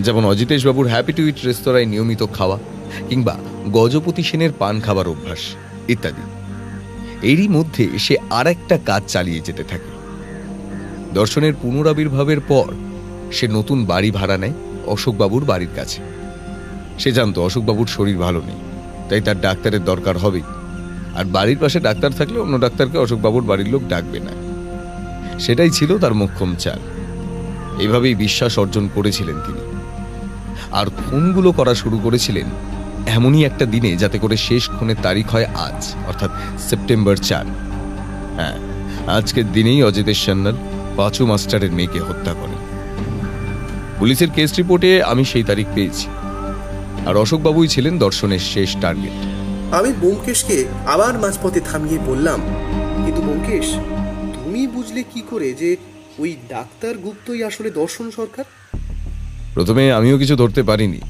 যেমন অজিতেশ বাবুর হ্যাপি টু ইট রেস্তোরাঁয় নিয়মিত খাওয়া, কিংবা গজপতি সেনের পান খাবার অভ্যাস ইত্যাদি। এরই মধ্যে সে আর একটা কাজ চালিয়ে যেতে থাকে। দর্শনের পুনরাবির্ভাবের পর সে নতুন বাড়ি ভাড়া নেয় অশোকবাবুর বাড়ির কাছে। সে জানতো অশোকবাবুর শরীর ভালো নেই, তাই তার ডাক্তারের দরকার হবেই। আর বাড়ির পাশে ডাক্তার থাকলে অন্য ডাক্তারকে অশোকবাবুর বাড়ির লোক ডাকবে না, সেটাই ছিল তার মোক্ষম চাল। এইভাবেই বিশ্বাস অর্জন করেছিলেন তিনি। আর খুনগুলো করা শুরু করেছিলেন এমনই একটা দিনে যাতে করে শেষ খুনের তারিখ হয় আজ, অর্থাৎ সেপ্টেম্বর 4। হ্যাঁ, আজকের দিনেই অজিতেশ সান্যাল পাঁচু মাস্টারের মেয়েকে হত্যা করেন। পুলিশের কেস রিপোর্টে আমি সেই তারিখ পেয়েছি। আর অশোকবাবুই ছিলেন দর্শনের শেষ টার্গেট। আমি ব্যোমকেশকে আবার মাঝপথে থামিয়ে বললাম, কিন্তু ব্যোমকেশ, তুমি বুঝলে কি করে যে ওই ডাক্তার গুপ্তই আসলে দর্শন সরকার? প্রথমে আমিও কিছু ধরতে পারিনি,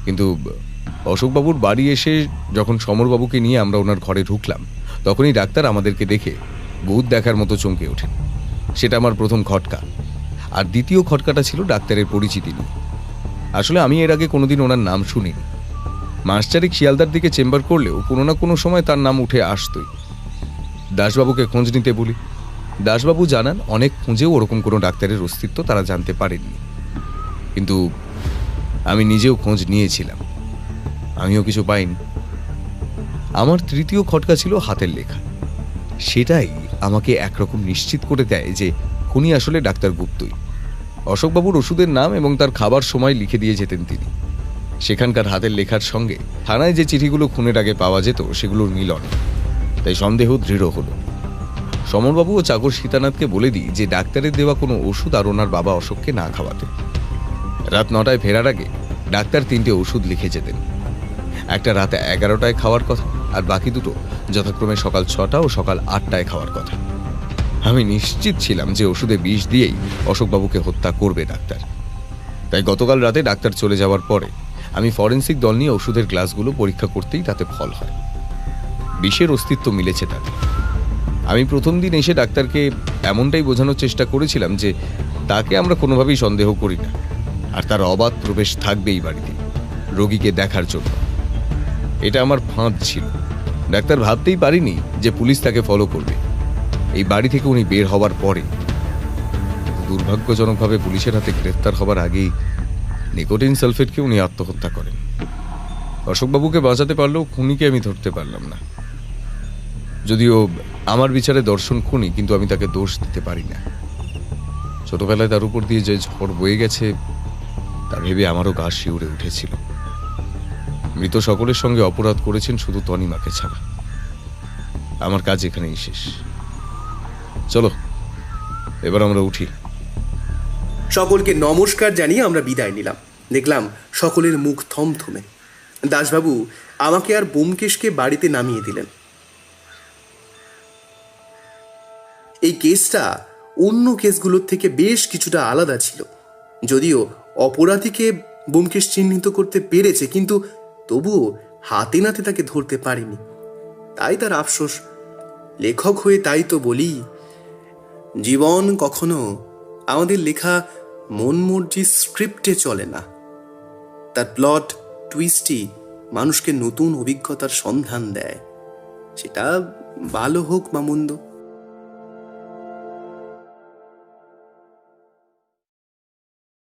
কিন্তু অশোকবাবুর বাড়ি এসে যখন সমরবাবুকে নিয়ে আমরা ওনার ঘরে ঢুকলাম, তখনই ডাক্তার আমাদেরকে দেখে ভূত দেখার মতো চমকে ওঠেন। সেটা আমার প্রথম খটকা। আর দ্বিতীয় খটকাটা ছিল ডাক্তারের পরিচিতি নিয়ে। আসলে আমি এর আগে কোনোদিন ওনার নাম শুনিনি। মাস 4 শিয়ালদার দিকে চেম্বার করলেও কোনো না কোনো সময় তার নাম উঠে আসতই। দাসবাবুকে খোঁজ নিতে বলি। দাসবাবু জানান অনেক খুঁজেও ওরকম কোনো ডাক্তারের অস্তিত্ব তারা জানতে পারেননি। কিন্তু আমি নিজেও খোঁজ নিয়েছিলাম, আমিও কিছু পাইনি। আমার তৃতীয় খটকা ছিল হাতের লেখা। সেটাই আমাকে একরকম নিশ্চিত করে দেয় যে খুনি আসলে ডাক্তার গুপ্তই। অশোকবাবুর ওষুধের নাম এবং তার খাবার সময় লিখে দিয়ে যেতেন তিনি। সেখানকার হাতের লেখার সঙ্গে থানায় যে চিঠিগুলো খুনের আগে পাওয়া যেত সেগুলোর মিলন, তাই সন্দেহ দৃঢ় হলো। সমরবাবু ও চাকর সীতানাথকে বলে দিই যে ডাক্তারের দেওয়া কোনো ওষুধ আর ওনার বাবা অশোককে না খাওয়াতে। রাত 9টায় ফেরার আগে ডাক্তার 3টে ওষুধ লিখে যেতেন। একটা রাতে 11টায় খাওয়ার কথা, আর বাকি দুটো যথাক্রমে সকাল 6টা ও সকাল 8টায় খাওয়ার কথা। আমি নিশ্চিত ছিলাম যে ওষুধে বিষ দিয়েই অশোকবাবুকে হত্যা করবে ডাক্তার। তাই গতকাল রাতে ডাক্তার চলে যাওয়ার পরে আমি ফরেন্সিক দল নিয়ে ওষুধের গ্লাসগুলো পরীক্ষা করতেই তাতে ফল হয়, বিষের অস্তিত্ব মিলেছে তাতে। আমি প্রথম দিন এসে ডাক্তারকে এমনটাই বোঝানোর চেষ্টা করেছিলাম যে তাকে আমরা কোনোভাবেই সন্দেহ করি না, আর তার অবাধ প্রবেশ থাকবেই বাড়িতে রোগীকে দেখার জন্য। এটা আমার ফাঁদ ছিল। ডাক্তার ভাবতেই পারিনি যে পুলিশ তাকে ফলো করবে। এই বাড়ি থেকে উনি বের হওয়ার পরে দুর্ভাগ্যজনকভাবে পুলিশের হাতে গ্রেফতার হবার আগেই নিকোটিন সালফেটকে উনি আত্মহত্যা করেন। অশোকবাবুকে বাঁচাতে পারলেও খুনিকে আমি ধরতে পারলাম না। যদিও আমার বিচারে দর্শন খুনি, কিন্তু আমি তাকে দোষ দিতে পারি না। ছোটবেলায় তার উপর দিয়ে যে ঝড় বয়ে গেছে তা ভেবে আমারও গা শিউরে উঠেছিল। মৃত সকলের সঙ্গে অপরাধ করেছেন শুধু তনিমাকে ছাড়া। আমার কাজ এখানেই শেষ। চলো এবার আমরা উঠি। সকলকে নমস্কার জানিয়ে আমরা বিদায় নিলাম। দেখলাম সকলের মুখ থমথমে। দাসবাবু আমাকে আর ব্যোমকেশকে বাড়িতে নামিয়ে দিলেন। এই কেসটা অন্য কেসগুলোর থেকে বেশ কিছুটা আলাদা ছিল। যদিও অপরাধীকে ব্যোমকেশ চিহ্নিত করতে পেরেছে, কিন্তু তবুও হাতে নাতে তাকে ধরতে পারেনি। তাই তার আফসোস। লেখক হয়ে তাই তো বলি, জীবন কখনো আমাদের লেখা মনমর্জি স্ক্রিপ্টে চলে না। তার প্লট টুইস্টই মানুষকে নতুন অভিজ্ঞতার সন্ধান দেয়, সেটা ভালো হোক বা মন্দ।